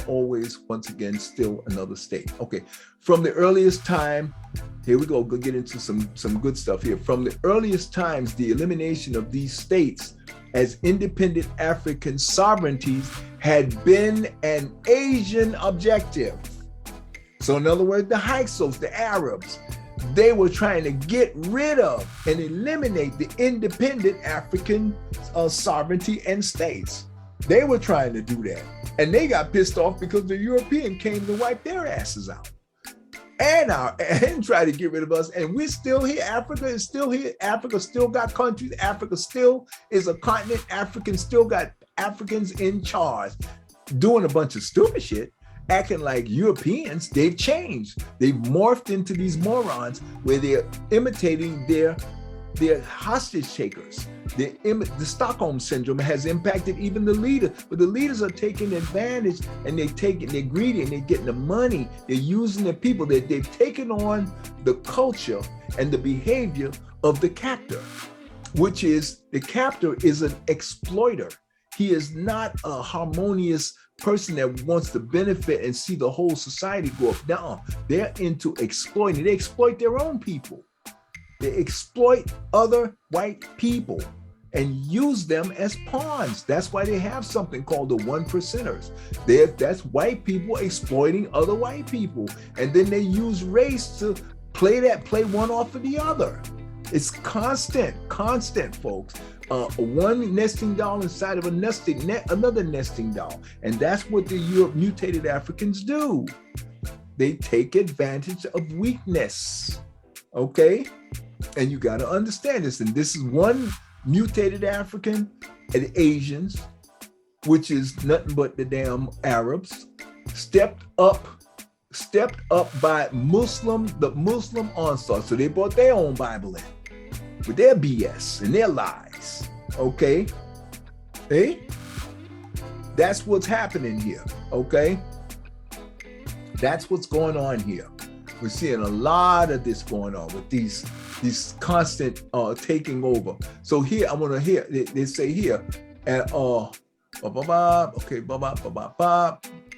Speaker 1: always, once again, still another state. Okay, from the earliest time, here we go, we'll get into some good stuff here. From the earliest times, the elimination of these states as independent African sovereignties had been an Asian objective. So in other words, the Hyksos, the Arabs, they were trying to get rid of and eliminate the independent African sovereignty and states. They were trying to do that. And they got pissed off because the European came to wipe their asses out and try to get rid of us. And we're still here. Africa is still here. Africa still got countries. Africa still is a continent. Africans still got Africans in charge doing a bunch of stupid shit, acting like Europeans. They've changed. They've morphed into these morons where they're imitating their hostage takers. The Stockholm syndrome has impacted even the leaders, but the leaders are taking advantage and they're greedy and they're getting the money. They're using the people. They've taken on the culture and the behavior of the captor, which is the captor is an exploiter. He is not a harmonious person that wants to benefit and see the whole society go up. No, they're into exploiting. They exploit their own people. They exploit other white people and use them as pawns. That's why they have something called the 1%ers. That's white people exploiting other white people. And then they use race to play one off of the other. It's constant, folks. One nesting doll inside of another nesting doll. And that's what the mutated Africans do. They take advantage of weakness, okay? And you got to understand this. And this is one mutated African and Asians, which is nothing but the damn Arabs, stepped up by the Muslim onslaught. So they brought their own Bible in with their BS and their lies, okay? Hey, that's what's happening here, okay? That's what's going on here. We're seeing a lot of this going on with these constant taking over. So here, I want to hear, they say here, and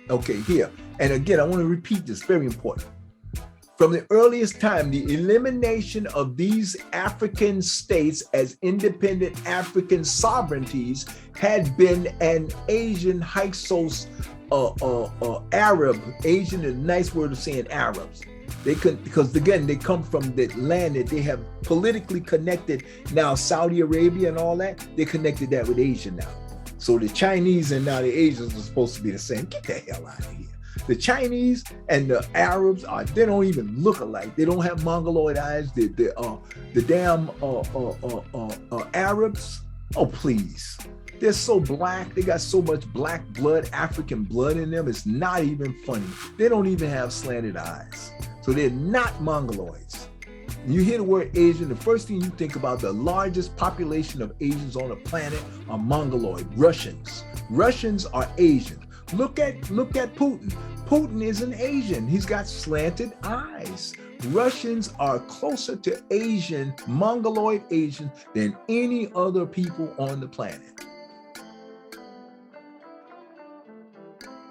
Speaker 1: okay, here. And again, I want to repeat this, very important. From the earliest time, the elimination of these African states as independent African sovereignties had been an Asian Hyksos, Arab. Asian is a nice word of saying Arabs. They could, because again, they come from the land that they have politically connected. Now, Saudi Arabia and all that, they connected that with Asia now. So the Chinese and now the Asians are supposed to be the same. Get the hell out of here. The Chinese and the Arabs they don't even look alike. They don't have mongoloid eyes. The damn Arabs. Oh, please. They're so black. They got so much black blood, African blood in them. It's not even funny. They don't even have slanted eyes. So they're not Mongoloids. You hear the word Asian, the first thing you think about, the largest population of Asians on the planet are Mongoloid, Russians. Russians are Asian. Look at Putin. Putin is an Asian. He's got slanted eyes. Russians are closer to Asian, Mongoloid Asian than any other people on the planet.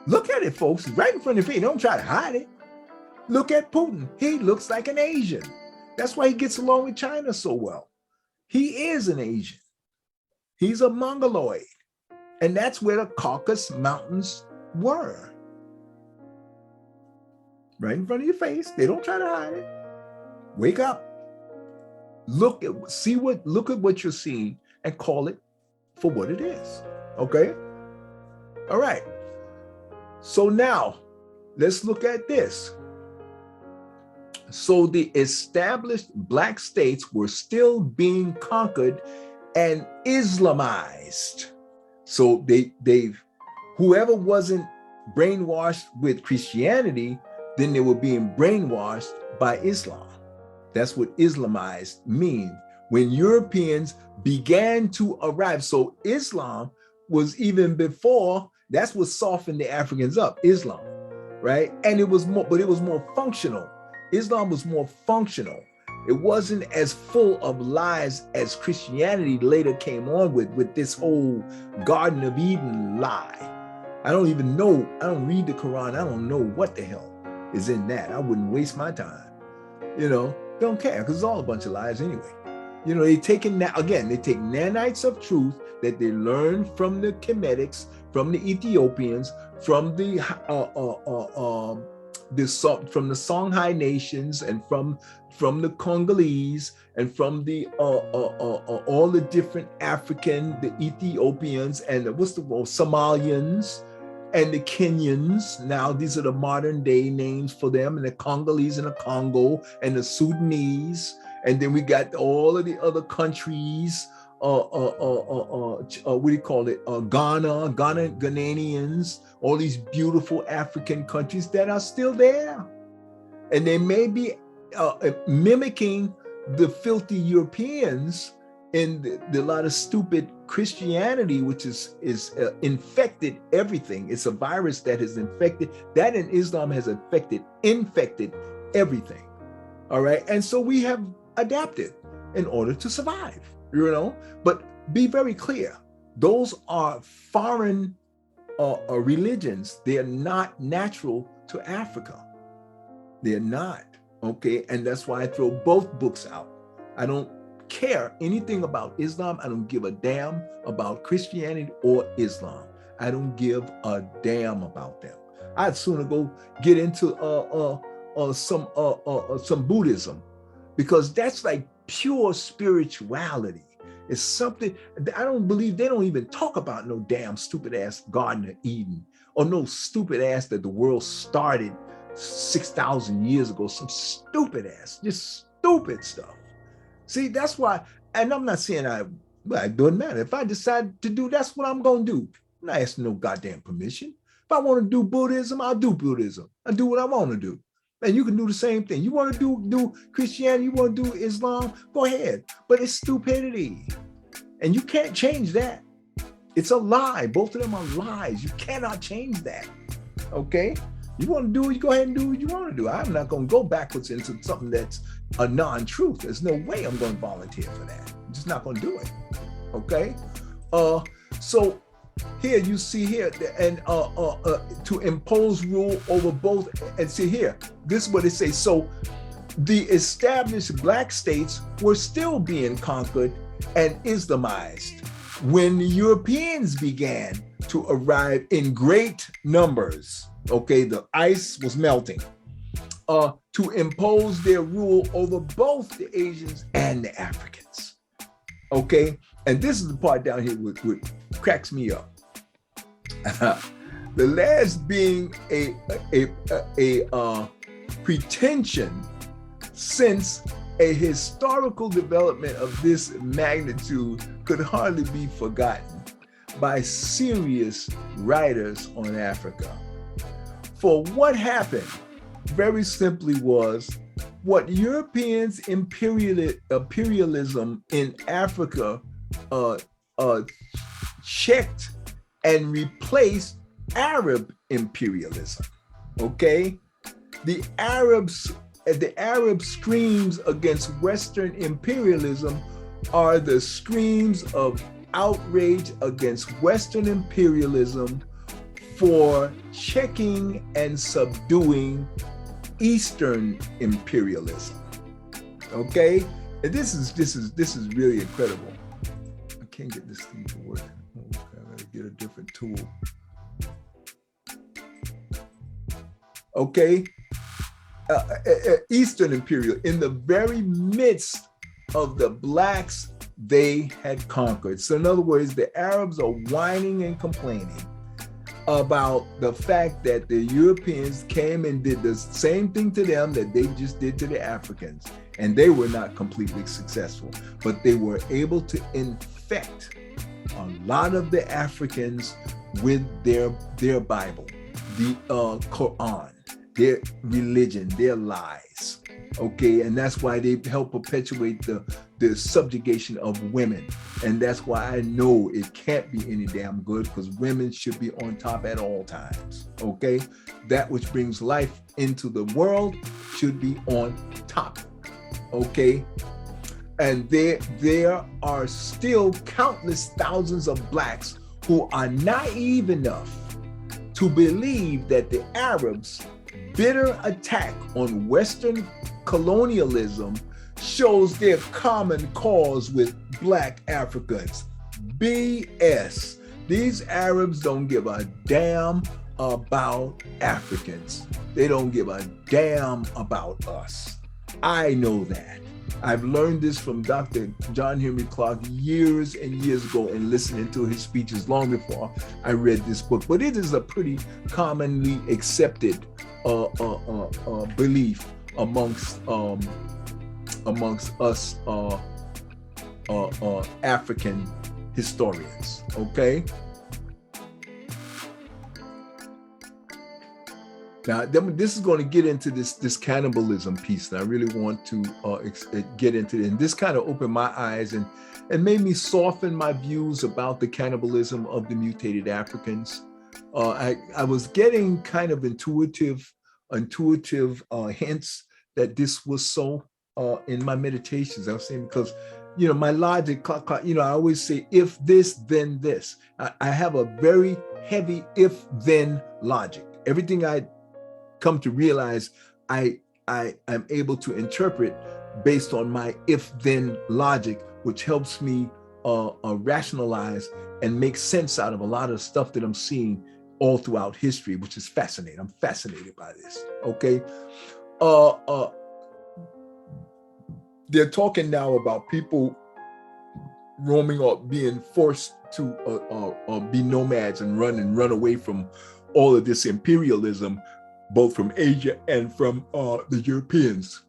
Speaker 1: Look at it, folks, right in front of your face. Don't try to hide it. Look at Putin. He looks like an Asian. That's why he gets along with China so well. He is an Asian. He's a Mongoloid. And that's where the Caucasus Mountains were. Right in front of your face. They don't try to hide it. Wake up. Look at what you're seeing and call it for what it is. Okay? All right. So now, let's look at this. So the established black states were still being conquered and Islamized. So whoever wasn't brainwashed with Christianity, then they were being brainwashed by Islam. That's what Islamized means. When Europeans began to arrive, so Islam was even before, that's what softened the Africans up, Islam, right? And it was more functional. Islam was more functional. It wasn't as full of lies as Christianity later came on with this whole Garden of Eden lie. I don't even know. I don't read the Quran. I don't know what the hell is in that. I wouldn't waste my time. Don't care, because it's all a bunch of lies anyway. They take nanites of truth that they learned from the Kemetics, from the Ethiopians, from the Songhai nations, and from the Congolese, and from the all the different African, the Ethiopians, and Somalians, and the Kenyans. Now these are the modern day names for them, and the Congolese in the Congo, and the Sudanese, and then we got all of the other countries. What do you call it? Ghanaians, all these beautiful African countries that are still there. And they may be mimicking the filthy Europeans in the lot of stupid Christianity, which is infected everything. It's a virus that has infected, that in Islam has infected everything. All right. And so we have adapted in order to survive. But be very clear, those are foreign religions. They're not natural to Africa. They're not, okay? And that's why I throw both books out. I don't care anything about Islam. I don't give a damn about Christianity or Islam. I don't give a damn about them. I'd sooner go get into some Buddhism, because that's like pure spirituality. It's something I don't believe. They don't even talk about no damn stupid ass Garden of Eden, or no stupid ass that the world started 6,000 years ago. Some stupid ass, just stupid stuff. See, that's why, and I'm not saying it doesn't matter. If I decide to do, that's what I'm going to do. I'm not asking no goddamn permission. If I want to do Buddhism, I'll do Buddhism. I do what I want to do. And you can do the same thing. You want to do Christianity, you want to do Islam, go ahead. But it's stupidity. And you can't change that. It's a lie. Both of them are lies. You cannot change that. Okay? You want to do it, you go ahead and do what you want to do. I'm not going to go backwards into something that's a non-truth. There's no way I'm going to volunteer for that. I'm just not going to do it. Okay? So here you see here, and to impose rule over both, and see here, this is what it says. So the established black states were still being conquered and Islamized when the Europeans began to arrive in great numbers. Okay, the ice was melting, to impose their rule over both the Asians and the Africans. Okay, and this is the part down here which cracks me up. The last being a pretension, since a historical development of this magnitude could hardly be forgotten. by serious writers on Africa. For what happened, very simply, was what Europeans' imperialism in Africa checked and replaced Arab imperialism. Okay, the Arab screams against Western imperialism are the screams of outrage against Western imperialism for checking and subduing Eastern imperialism. Okay, and this is really incredible. I can't get this thing to work. Okay, I gotta get a different tool. Okay, Eastern imperial, in the very midst of the blacks they had conquered. So in other words, the Arabs are whining and complaining about the fact that the Europeans came and did the same thing to them that they just did to the Africans. And they were not completely successful, but they were able to infect a lot of the Africans with their Bible, the Quran, their religion, their lies. Okay, and that's why they help perpetuate the subjugation of women. And that's why I know it can't be any damn good, because women should be on top at all times. Okay, that which brings life into the world should be on top. Okay, and there are still countless thousands of blacks who are naive enough to believe that the Arabs' bitter attack on Western colonialism shows their common cause with black Africans. BS. These Arabs don't give a damn about Africans. They don't give a damn about us. I know that. I've learned this from Dr. John H Clarke years and years ago, and listening to his speeches long before I read this book. But it is a pretty commonly accepted belief amongst us African historians. Okay. Now, this is going to get into this cannibalism piece, and I really want to get into it. And this kind of opened my eyes and made me soften my views about the cannibalism of the mutated Africans. I was getting kind of intuitive hints that this was so in my meditations. I was saying, because my logic, I always say, if this, then this. I have a very heavy if-then logic. Everything I come to realize I am able to interpret based on my if-then logic, which helps me rationalize and make sense out of a lot of stuff that I'm seeing all throughout history, which is fascinating. I'm fascinated by this. Okay. They're talking now about people roaming or being forced to be nomads and run away from all of this imperialism, both from Asia and from the Europeans.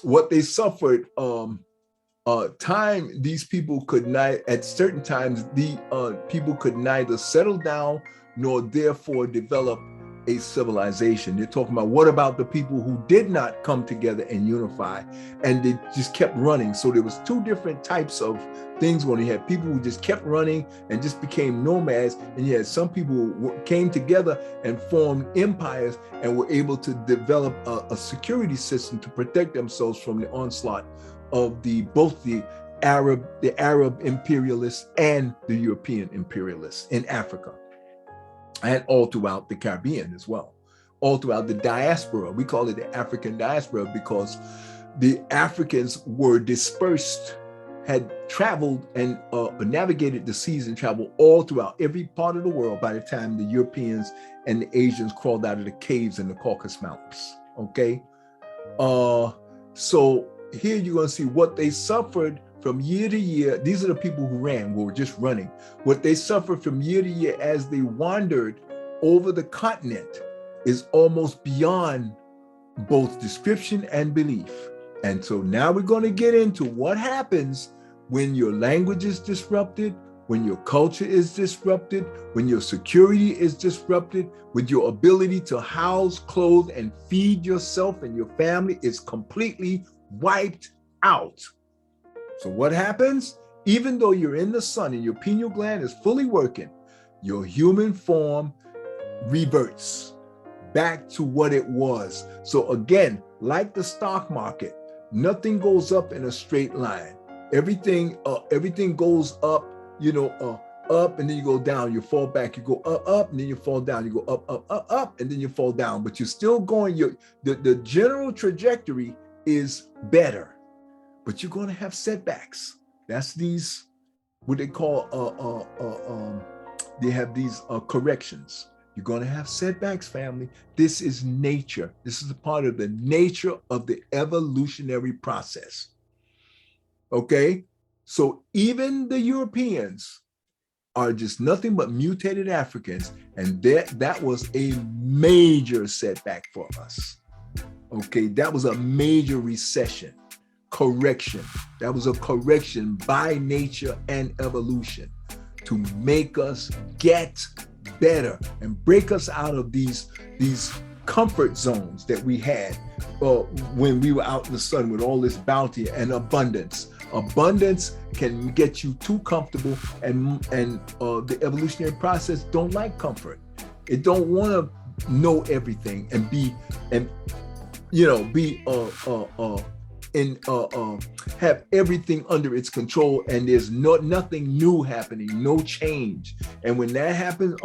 Speaker 1: What they suffered, these people could not, at certain times, the people could neither settle down nor therefore develop a civilization. They're talking about, what about the people who did not come together and unify, and they just kept running? So there was two different types of things when you had people who just kept running and just became nomads, and you had some people who came together and formed empires and were able to develop a security system to protect themselves from the onslaught of both the Arab imperialists and the European imperialists in Africa, and all throughout the Caribbean as well, all throughout the diaspora. We call it the African diaspora because the Africans were dispersed, had traveled and navigated the seas and traveled all throughout every part of the world by the time the Europeans and the Asians crawled out of the caves in the Caucasus Mountains. Okay. So here you're going to see what they suffered from year to year. These are the people who ran, who were just running. What they suffered from year to year as they wandered over the continent is almost beyond both description and belief. And so now we're going to get into what happens when your language is disrupted, when your culture is disrupted, when your security is disrupted, with your ability to house, clothe, and feed yourself and your family is completely wiped out. So what happens? Even though you're in the sun and your pineal gland is fully working, your human form reverts back to what it was. So again, like the stock market, nothing goes up in a straight line. Everything goes up, up, and then you go down, you fall back, you go up, and then you fall down, you go up, and then you fall down. But you're still going, the general trajectory is better, but you're going to have setbacks. That's these, what they call, they have these corrections. You're going to have setbacks, family. This is nature. This is a part of the nature of the evolutionary process. Okay? So even the Europeans are just nothing but mutated Africans, and that was a major setback for us. Okay? That was a major recession, correction. That was a correction by nature and evolution to make us get better and break us out of these comfort zones that we had when we were out in the sun with all this bounty and abundance. Abundance can get you too comfortable, and the evolutionary process don't like comfort. It don't want to know everything and have everything under its control, and there's nothing new happening, no change. And when that happens,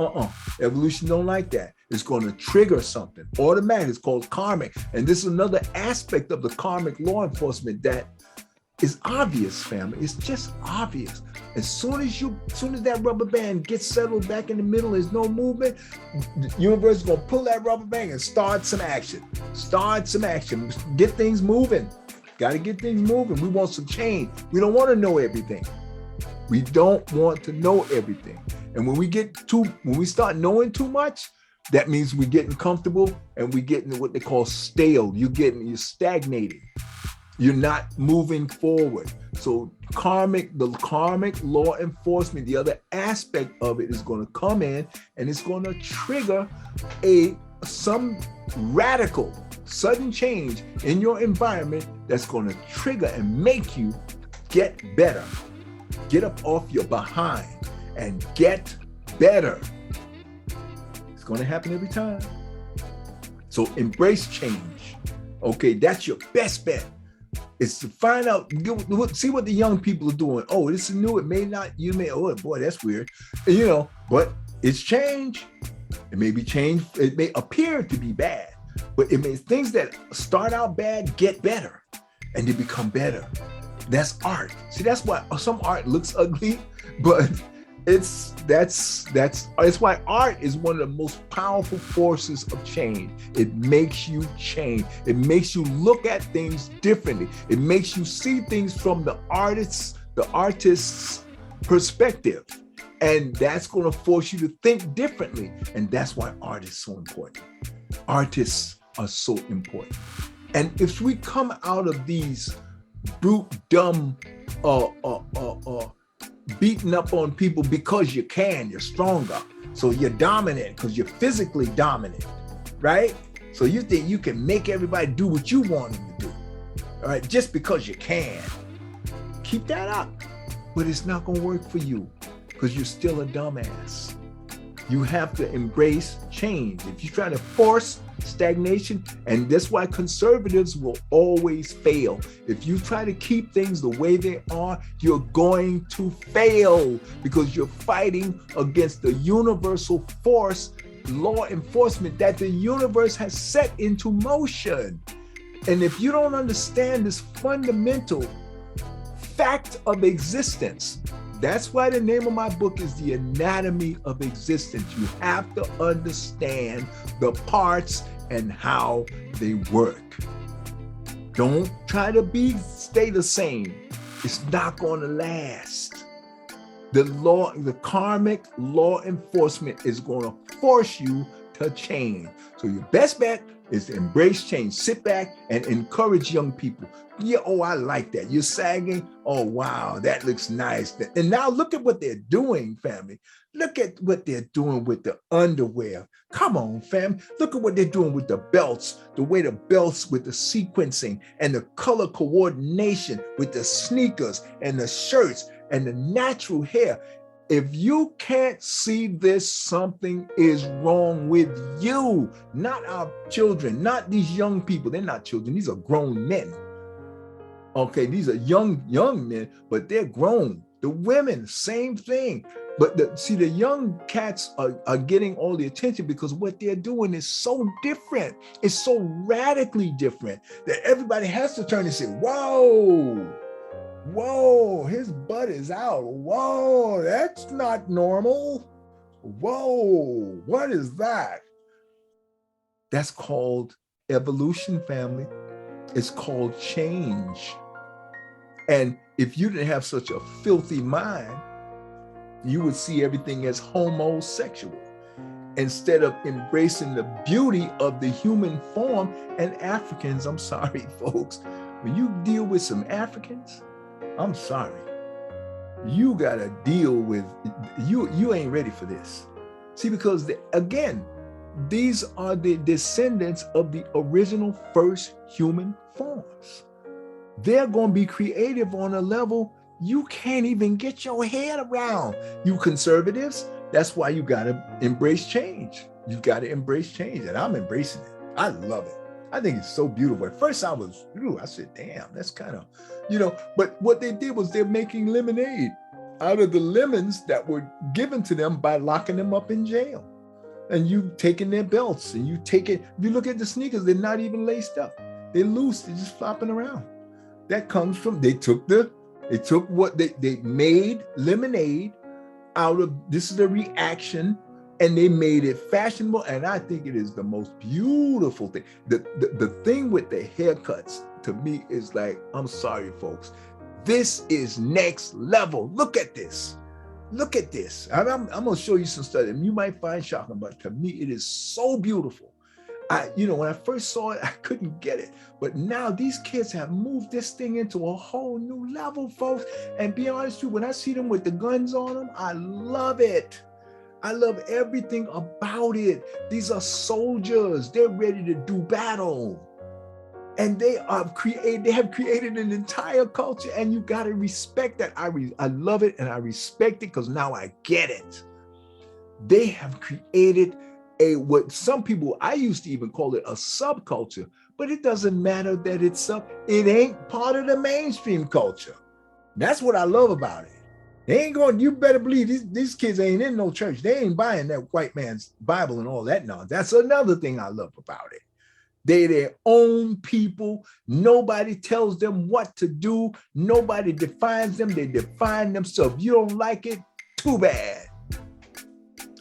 Speaker 1: evolution don't like that. It's going to trigger something automatic. It's called karmic, and this is another aspect of the karmic law enforcement that is obvious, family. It's just obvious. As soon as that rubber band gets settled back in the middle, there's no movement, the universe is going to pull that rubber band and start some action. Get things moving. Got to get things moving. We want some change. We don't want to know everything. We don't want to know everything. And when we start knowing too much, that means we're getting comfortable and we're getting what they call stale. You're stagnating. You're not moving forward. So the karmic law enforcement, the other aspect of it is going to come in, and it's going to trigger some radical sudden change in your environment that's going to trigger and make you get better. Get up off your behind and get better. It's going to happen every time. So embrace change. Okay, that's your best bet. It's to find out, see what the young people are doing. Oh, this is new. It may not, oh boy, that's weird. But it's change. It may be change. It may appear to be bad, but it means things that start out bad get better and they become better. That's art. See, that's why some art looks ugly, but that's why art is one of the most powerful forces of change. It makes you change. It makes you look at things differently. It makes you see things from the artist's perspective. And that's going to force you to think differently. And that's why art is so important. Artists are so important. And if we come out of these brute, dumb, beating up on people because you're stronger. So you're dominant because you're physically dominant, right? So you think you can make everybody do what you want them to do, all right? Just because you can. Keep that up, but it's not gonna work for you because you're still a dumbass. You have to embrace change. If you try to force stagnation, and that's why conservatives will always fail. If you try to keep things the way they are, you're going to fail because you're fighting against the universal force, law enforcement that the universe has set into motion. And if you don't understand this fundamental fact of existence, that's why the name of my book is The Anatomy of Existence. You have to understand the parts and how they work. Don't try to stay the same. It's not going to last. The karmic law enforcement is going to force you to change. So your best bet, is embrace change. Sit back and encourage young people. Yeah, oh, I like that. You're sagging. Oh, wow, that looks nice. And now look at what they're doing, family. Look at what they're doing with the underwear. Come on, fam. Look at what they're doing with the belts, the way the belts with the sequencing and the color coordination with the sneakers and the shirts and the natural hair. If you can't see this, something is wrong with you, not our children, not these young people. They're not children. These are grown men. Okay, these are young men, but they're grown. The women, same thing. But the young cats are getting all the attention because what they're doing is so different. It's so radically different that everybody has to turn and say, whoa. Whoa, his butt is out. Whoa, that's not normal. Whoa, what is that? That's called evolution, family. It's called change. And if you didn't have such a filthy mind, you would see everything as homosexual instead of embracing the beauty of the human form. And Africans, I'm sorry, folks, when you deal with some Africans, I'm sorry, you gotta deal with, you ain't ready for this. See, because again, these are the descendants of the original first human forms. They're gonna be creative on a level you can't even get your head around. You conservatives, that's why you gotta embrace change. You've gotta embrace change, and I'm embracing it. I love it. I think it's so beautiful. At first I said, damn, that's kind of, but what they did was they're making lemonade out of the lemons that were given to them by locking them up in jail. And you taking their belts and you look at the sneakers, they're not even laced up. They're loose, they're just flopping around. That comes from, they took what they made lemonade out of, this is the reaction, and they made it fashionable. And I think it is the most beautiful thing. The thing with the haircuts to me is like, I'm sorry, folks, this is next level. Look at this. Look at this. I'm going to show you some stuff and you might find shocking, but to me, it is so beautiful. When I first saw it, I couldn't get it. But now these kids have moved this thing into a whole new level, folks. And be honest with you, when I see them with the guns on them, I love it. I love everything about it. These are soldiers. They're ready to do battle. And they have created an entire culture, and you got to respect that. I love it and I respect it because now I get it. They have created what some people, I used to even call it a subculture, but it doesn't matter that it ain't part of the mainstream culture. That's what I love about it. They ain't going, you better believe these kids ain't in no church. They ain't buying that white man's Bible and all that nonsense. That's another thing I love about it. They're their own people. Nobody tells them what to do. Nobody defines them. They define themselves. You don't like it? Too bad.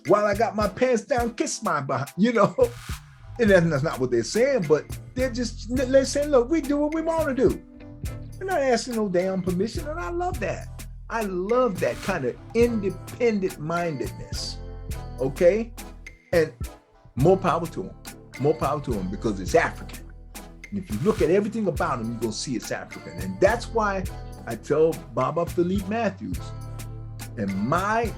Speaker 1: While I got my pants down, kiss my behind, And that's not what they're saying, but they're saying, look, we do what we want to do. We're not asking no damn permission, and I love that. I love that kind of independent mindedness, okay? And more power to them. More power to them because it's African. And if you look at everything about them, you're going to see it's African. And that's why I tell Baba Philippe Matthews, and my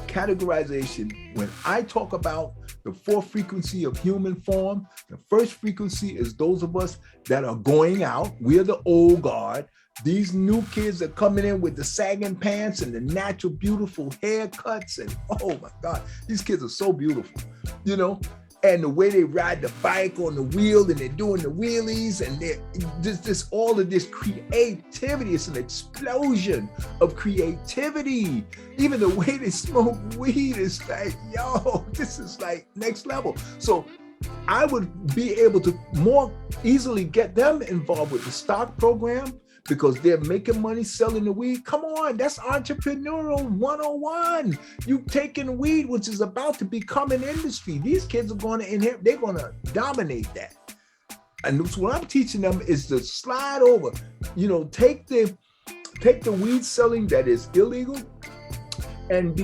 Speaker 1: categorization, when I talk about the fourth frequency of human form, the first frequency is those of us that are going out. We're the old guard. These new kids are coming in with the sagging pants and the natural, beautiful haircuts. And oh my God, these kids are so beautiful, and the way they ride the bike on the wheel and they're doing the wheelies and they're just all of this creativity. It's an explosion of creativity. Even the way they smoke weed is like, yo, this is like next level. So I would be able to more easily get them involved with the stock program because they're making money selling the weed. Come on, that's entrepreneurial 101. You taking weed, which is about to become an industry. These kids are going to inherit, they're going to dominate that. And so what I'm teaching them is to slide over, take the weed selling that is illegal and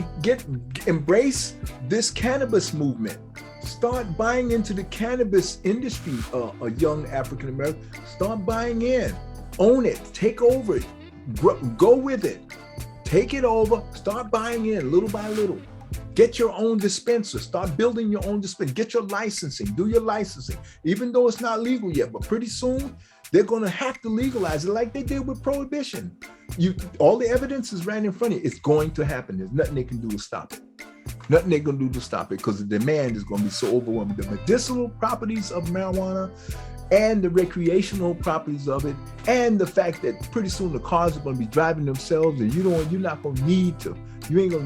Speaker 1: embrace this cannabis movement. Start buying into the cannabis industry, a young African American. Start buying in, own it, take over it, go with it, take it over, start buying in little by little. Get your own dispenser, start building your own dispenser, get your licensing, do your licensing, even though it's not legal yet, but pretty soon they're gonna have to legalize it like they did with prohibition. All the evidence is right in front of you. It's going to happen. There's nothing they can do to stop it. Nothing they're going to do to stop it because the demand is going to be so overwhelming. The medicinal properties of marijuana and the recreational properties of it, and the fact that pretty soon the cars are going to be driving themselves, and you ain't going to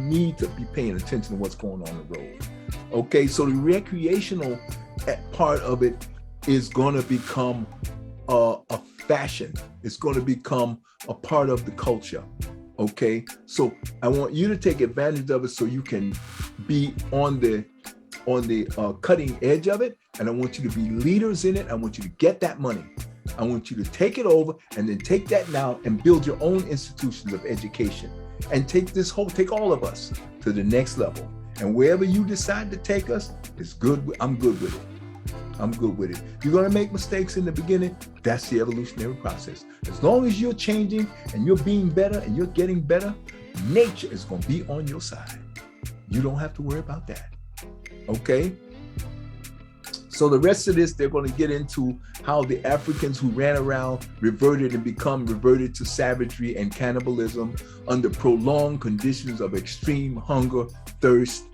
Speaker 1: need to be paying attention to what's going on the road. Okay, so the recreational part of it is going to become a fashion. It's going to become a part of the culture. Okay, so I want you to take advantage of it so you can be on the cutting edge of it, and I want you to be leaders in it. I want you to get that money. I want you to take it over and then take that now and build your own institutions of education and take all of us to the next level. And wherever you decide to take us, it's good. I'm good with it. I'm good with it. You're going to make mistakes in the beginning. That's the evolutionary process. As long as you're changing and you're being better and you're getting better, nature is going to be on your side. You don't have to worry about that. Okay? So the rest of this, they're going to get into how the Africans who ran around reverted to savagery and cannibalism under prolonged conditions of extreme hunger, thirst,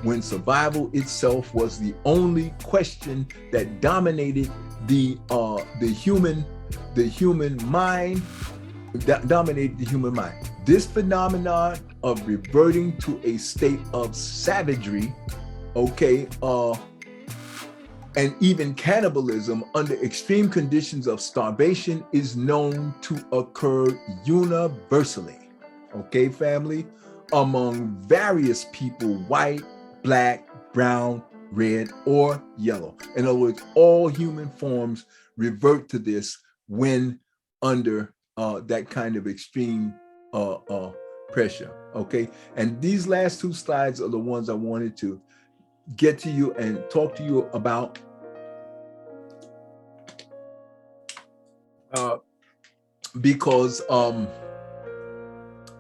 Speaker 1: when survival itself was the only question that dominated the human mind. This phenomenon of reverting to a state of savagery, okay, and even cannibalism under extreme conditions of starvation is known to occur universally. Okay, family? Among various people, white, black, brown, red, or yellow. In other words, all human forms revert to this when under that kind of extreme pressure, okay? And these last two slides are the ones I wanted to get to you and talk to you about. Because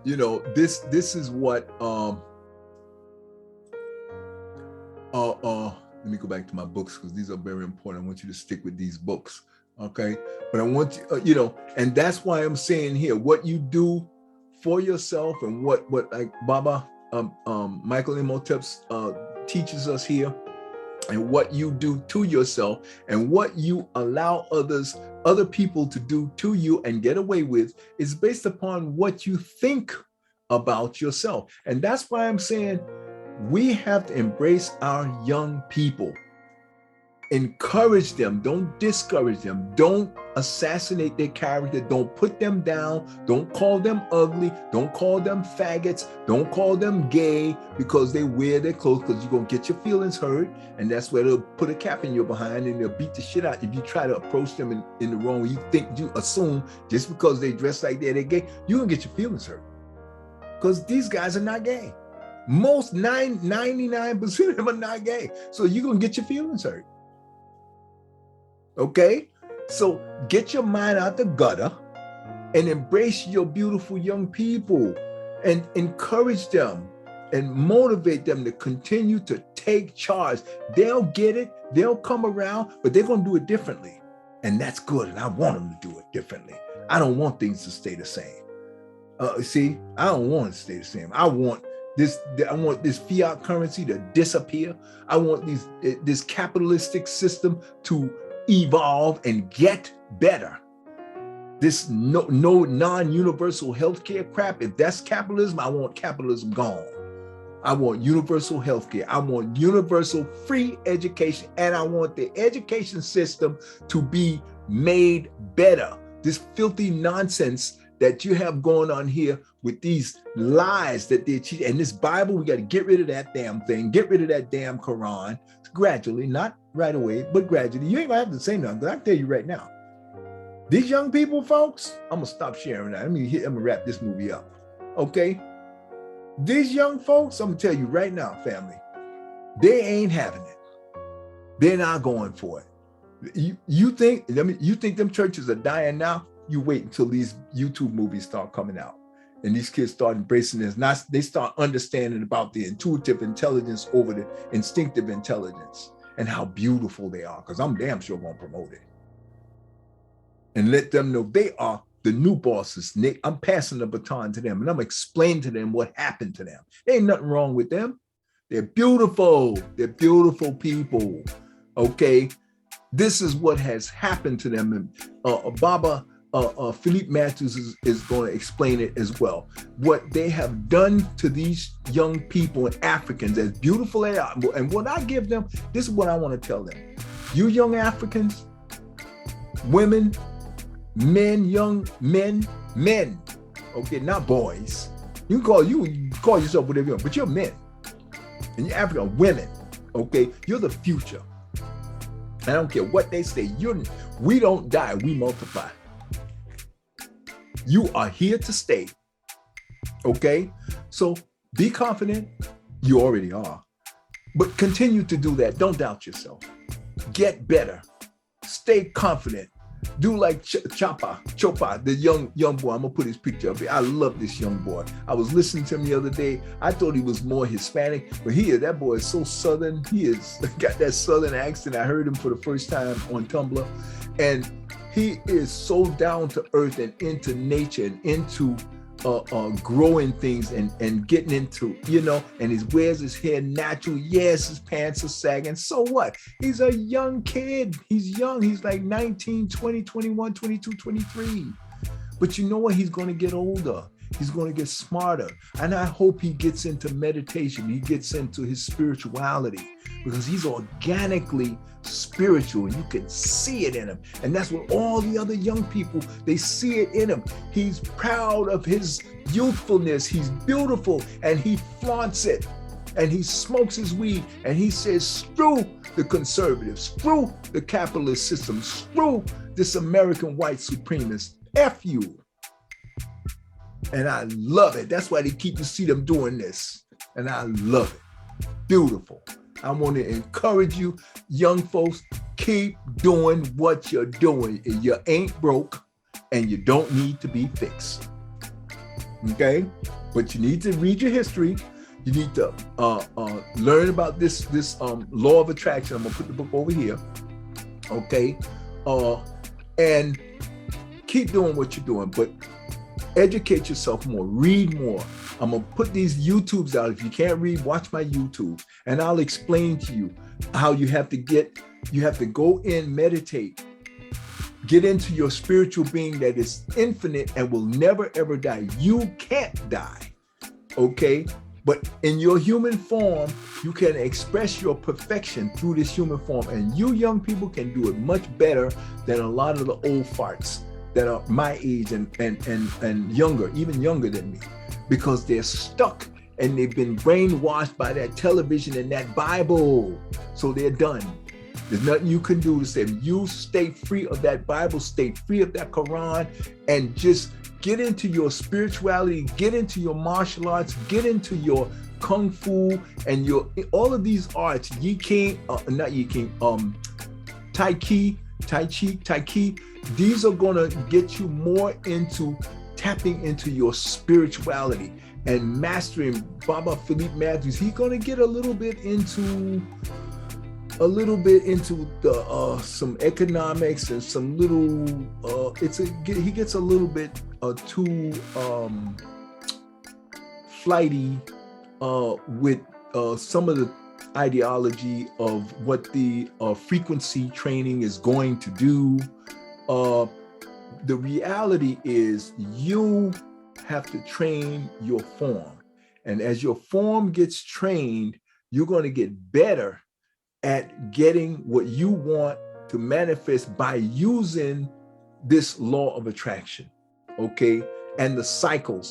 Speaker 1: you know, this is what let me go back to my books because these are very important. I want you to stick with these books, okay? But I want you, you know, and that's why I'm saying here, what you do for yourself and what like Baba Michael Imhotep teaches us here, and what you do to yourself and what you allow other people to do to you and get away with is based upon what you think about yourself. And that's why I'm saying we have to embrace our young people. Encourage them, don't discourage them, don't assassinate their character, don't put them down, don't call them ugly, don't call them faggots, don't call them gay because they wear their clothes, because you're going to get your feelings hurt, and that's where they'll put a cap in your behind and they'll beat the shit out if you try to approach them in the wrong way. You assume just because they dress like they're gay, you're going to get your feelings hurt because these guys are not gay. Most 99% of them are not gay, so you're going to get your feelings hurt. Okay, so get your mind out the gutter and embrace your beautiful young people and encourage them and motivate them to continue to take charge. They'll get it, they'll come around, but they're going to do it differently. And that's good. And I want them to do it differently. I don't want things to stay the same. See, I don't want it to stay the same. I want this fiat currency to disappear. I want this capitalistic system to evolve and get better. This no non-universal healthcare crap, if that's capitalism, I want capitalism gone. I want universal healthcare. I want universal free education, and I want the education system to be made better. This filthy nonsense that you have going on here with these lies that they teach, and this Bible, we got to get rid of that damn thing, get rid of that damn Quran, gradually, not right away, but gradually. You ain't gonna have to say nothing, but I can tell you right now, these young people, folks, I'm gonna stop sharing that. I'm gonna wrap this movie up, okay? These young folks, I'm gonna tell you right now, family, They ain't having it. They're not going for it. You think them churches are dying now? You wait until these YouTube movies start coming out and these kids start embracing this. Now they start understanding about the intuitive intelligence over the instinctive intelligence and how beautiful they are, because I'm damn sure gonna promote it. And let them know they are the new bosses, Nick. I'm passing the baton to them and I'm explaining to them what happened to them. There ain't nothing wrong with them. They're beautiful. They're beautiful people. Okay. This is what has happened to them. And Baba Philippe Matthews is going to explain it as well. What they have done to these young people and Africans, as beautiful as they are, and what I give them, this is what I want to tell them. You young Africans, women, men, young men, okay, not boys. You can call yourself whatever you want, but you're men. And you're African women, okay? You're the future. I don't care what they say. We don't die, we multiply. You are here to stay, okay? So be confident. You already are. But continue to do that. Don't doubt yourself. Get better. Stay confident. Do like Chopa, the young boy. I'm gonna put his picture up here. I love this young boy. I was listening to him the other day. I thought he was more Hispanic, but that boy is so Southern. He is got that Southern accent. I heard him for the first time on Tumblr, and he is so down to earth and into nature and into growing things and getting into, and he wears his hair natural. Yes, his pants are sagging. So what? He's a young kid. He's young. He's like 19, 20, 21, 22, 23. But you know what? He's going to get older. He's going to get smarter. And I hope he gets into meditation. He gets into his spirituality, because he's organically spiritual. You can see it in him. And that's what all the other young people, they see it in him. He's proud of his youthfulness. He's beautiful and he flaunts it. And he smokes his weed and he says, screw the conservatives, screw the capitalist system, screw this American white supremacist, F you. And I love it. That's why you see them doing this. And I love it. Beautiful. I want to encourage you, young folks, keep doing what you're doing. You ain't broke and you don't need to be fixed. Okay? But you need to read your history. You need to learn about this law of attraction. I'm going to put the book over here. Okay? And keep doing what you're doing. But educate yourself more, read more. I'm gonna put these YouTubes out. If you can't read, watch my YouTube, and I'll explain to you how you have to go in, meditate, get into your spiritual being that is infinite and will never ever die. You can't die, okay? But in your human form, you can express your perfection through this human form, and you young people can do it much better than a lot of the old farts that are my age and younger, even younger than me, because they're stuck and they've been brainwashed by that television and that Bible. So they're done. There's nothing you can do to save them. You stay free of that Bible, stay free of that Quran, and just get into your spirituality, get into your martial arts, get into your Kung Fu and all of these arts, Tai Chi. These are going to get you more into tapping into your spirituality and mastering. Baba Philippe Matthews, he's going to get a little bit into the some economics and some little he gets a little bit too flighty with some of the ideology of what the frequency training is going to do. The reality is you have to train your form. And as your form gets trained, you're going to get better at getting what you want to manifest by using this law of attraction, okay? And the cycle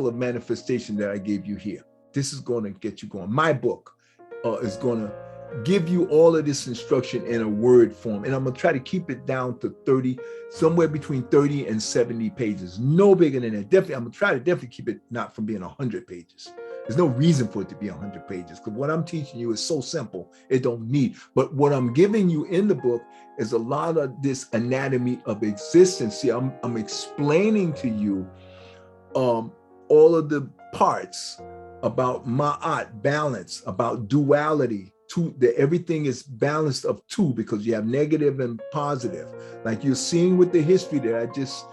Speaker 1: of manifestation that I gave you here. This is going to get you going. My book is going to give you all of this instruction in a word form. And I'm going to try to keep it down to 30, somewhere between 30 and 70 pages. No bigger than that. Definitely, I'm going to try to definitely keep it not from being 100 pages. There's no reason for it to be 100 pages, because what I'm teaching you is so simple, it don't need. But what I'm giving you in the book is a lot of this anatomy of existence. See, I'm explaining to you all of the parts about ma'at, balance, about duality, that everything is balanced of two, because you have negative and positive. Like you're seeing with the history that I just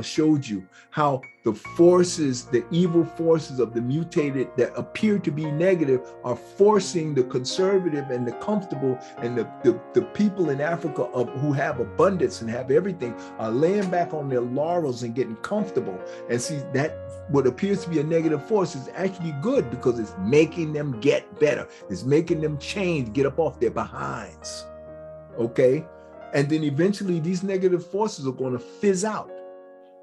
Speaker 1: showed you, how the forces, the evil forces of the mutated that appear to be negative are forcing the conservative and the comfortable, and the people in Africa who have abundance and have everything are laying back on their laurels and getting comfortable. And see, that what appears to be a negative force is actually good, because it's making them get better. It's making them change, get up off their behinds, okay? And then eventually these negative forces are going to fizz out,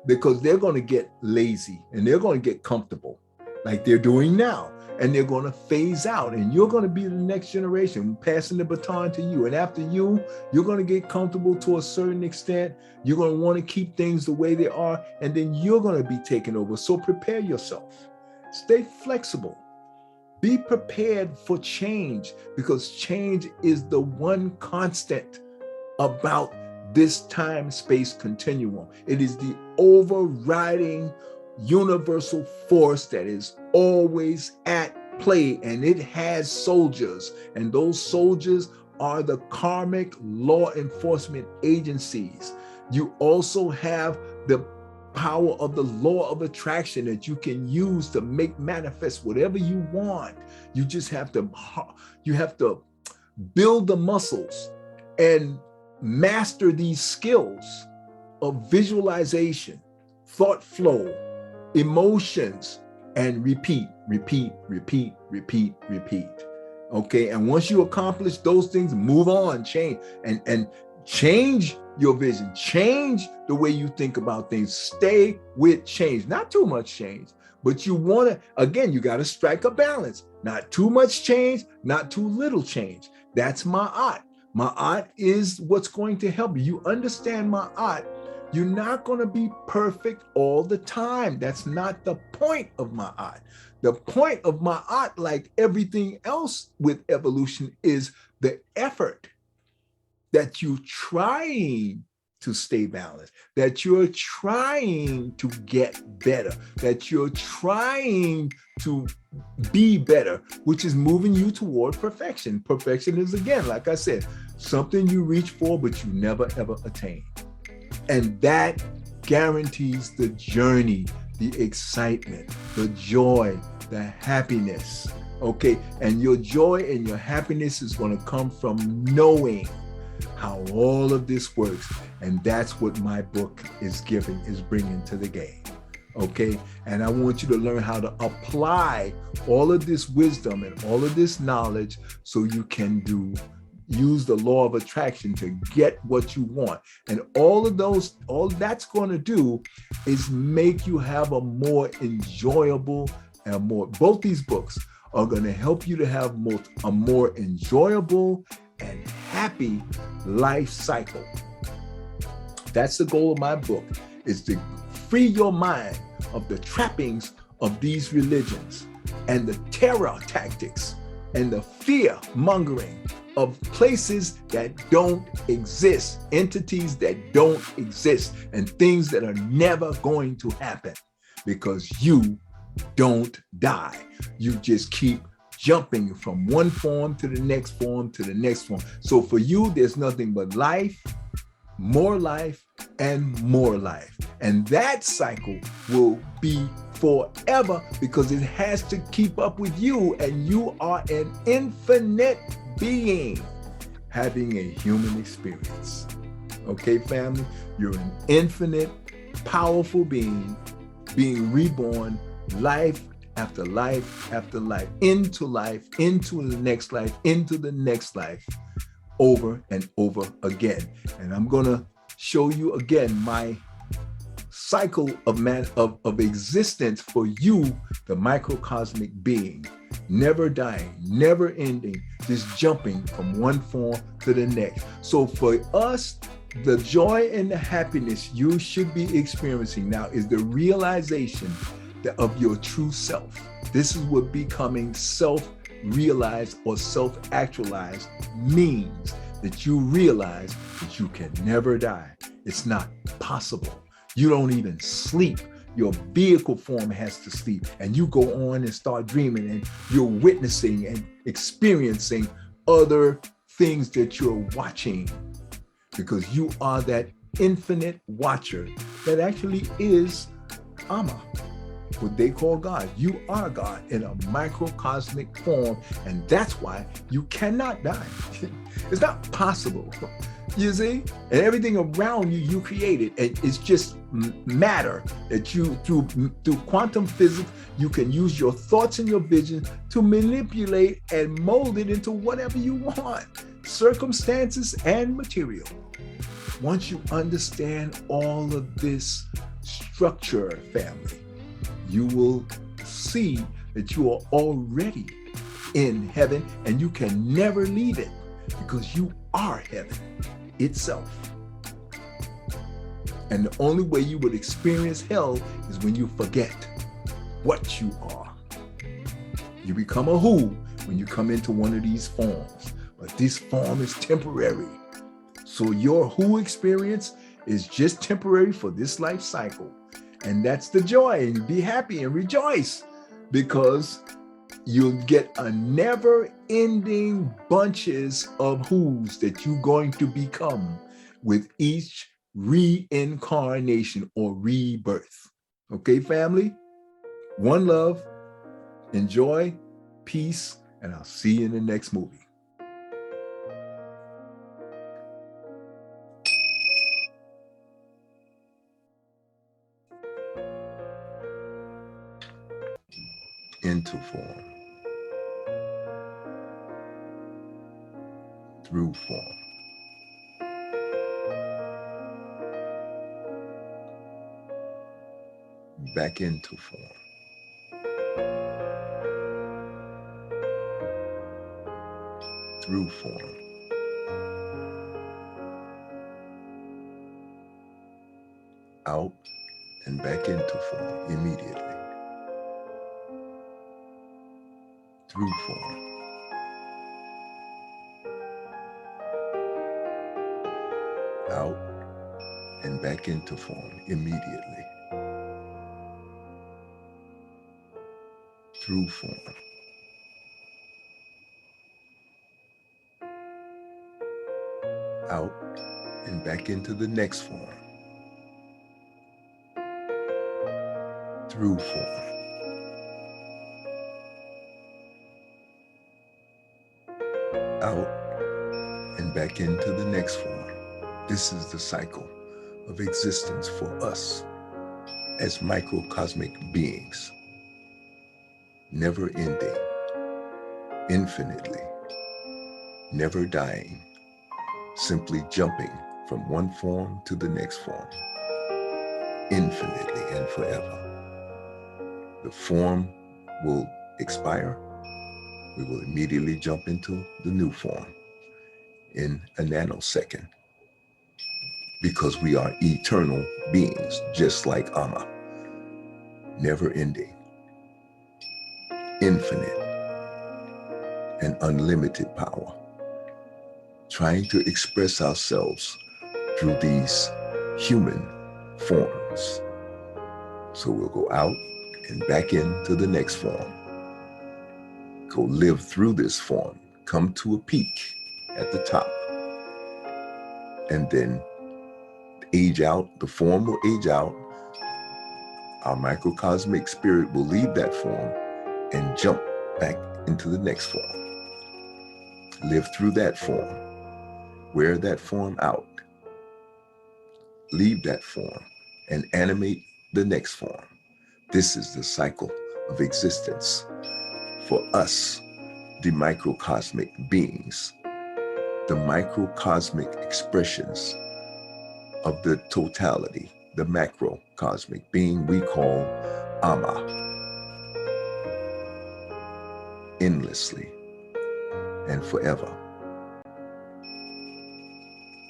Speaker 1: because they're going to get lazy and they're going to get comfortable like they're doing now, and they're going to phase out, and you're going to be the next generation, passing the baton to you. And after you, you're going to get comfortable to a certain extent. You're going to want to keep things the way they are, and then you're going to be taken over. So prepare yourself. Stay flexible. Be prepared for change, because change is the one constant about this time-space continuum. It is the overriding universal force that is always at play, and it has soldiers, and those soldiers are the karmic law enforcement agencies. You also have the power of the law of attraction that you can use to make manifest whatever you want. You just have to build the muscles and master these skills of visualization, thought flow, emotions, and repeat. Okay, and once you accomplish those things, move on, change, and change your vision, change the way you think about things. Stay with change, not too much change, but you want to, again, you got to strike a balance. Not too much change, not too little change. That's ma'at. Ma'at is what's going to help you. You understand ma'at. You're not going to be perfect all the time. That's not the point of ma'at. The point of ma'at, like everything else with evolution, is the effort that you're trying to stay balanced, that you're trying to get better, that you're trying to be better, which is moving you toward perfection. Perfection is, again, like I said, something you reach for, but you never, ever attain. And that guarantees the journey, the excitement, the joy, the happiness, okay? And your joy and your happiness is going to come from knowing how all of this works. And that's what my book is bringing to the game, okay? And I want you to learn how to apply all of this wisdom and all of this knowledge so you can use the law of attraction to get what you want. And all that's going to do is make you have a more enjoyable and both these books are going to help you to have a more enjoyable and happy life cycle. That's the goal of my book, is to free your mind of the trappings of these religions and the terror tactics and the fear mongering of places that don't exist, entities that don't exist, and things that are never going to happen, because you don't die. You just keep jumping from one form to the next form to the next form. So for you, there's nothing but life, and more life. And that cycle will be forever, because it has to keep up with you, and you are an infinite being having a human experience. Okay, family? You're an infinite, powerful being reborn, life after life after life, into the next life, into the next life, over and over again. And I'm gonna show you again my cycle of existence for you, the microcosmic being, never dying, never ending, just jumping from one form to the next. So for us, the joy and the happiness you should be experiencing now is the realization of your true self, This is what becoming self-realized or self-actualized means, that you realize that you can never die. It's not possible. You don't even sleep. Your vehicle form has to sleep, and you go on and start dreaming, and you're witnessing and experiencing other things that you're watching, because you are that infinite watcher that actually is Ama, what they call God. You are God in a microcosmic form, and that's why you cannot die. It's not possible. You see? And everything around you, you created. And it's just matter that you, through quantum physics, you can use your thoughts and your vision to manipulate and mold it into whatever you want, circumstances and material. Once you understand all of this structure, family, you will see that you are already in heaven, and you can never leave it, because you are heaven itself. And the only way you would experience hell is when you forget what you are. You become a who when you come into one of these forms, but this form is temporary. So your who experience is just temporary for this life cycle. And that's the joy, and be happy and rejoice, because you'll get a never-ending bunches of who's that you're going to become with each reincarnation or rebirth. Okay, family? One love, enjoy, peace, and I'll see you in the next movie. Into form, through form, back into form, through form, out and back into form immediately, through form, out and back into form immediately, through form, out and back into the next form, through form, out and back into the next form. This is the cycle of existence for us as microcosmic beings, never ending, infinitely, never dying, simply jumping from one form to the next form, infinitely and forever. The form will expire. We will immediately jump into the new form in a nanosecond, because we are eternal beings, just like Ama, never ending, infinite and unlimited power, trying to express ourselves through these human forms. So we'll go out and back into the next form, go live through this form, come to a peak at the top, and then age out. The form will age out. Our microcosmic spirit will leave that form and jump back into the next form. Live through that form, wear that form out, leave that form, and animate the next form. This is the cycle of existence for us, the microcosmic beings, the microcosmic expressions of the totality, the macrocosmic being we call Ama, endlessly and forever,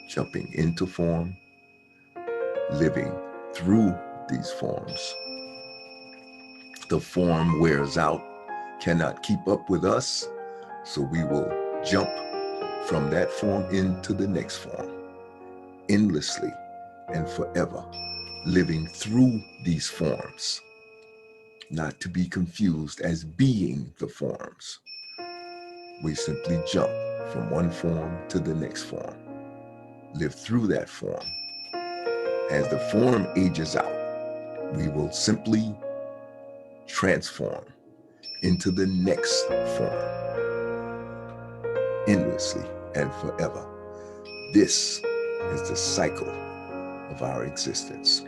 Speaker 1: jumping into form, living through these forms. The form wears out cannot keep up with us, so we will jump from that form into the next form, endlessly and forever, living through these forms, not to be confused as being the forms. We simply jump from one form to the next form, live through that form. As the form ages out, we will simply transform into the next form, endlessly and forever. This is the cycle of our existence.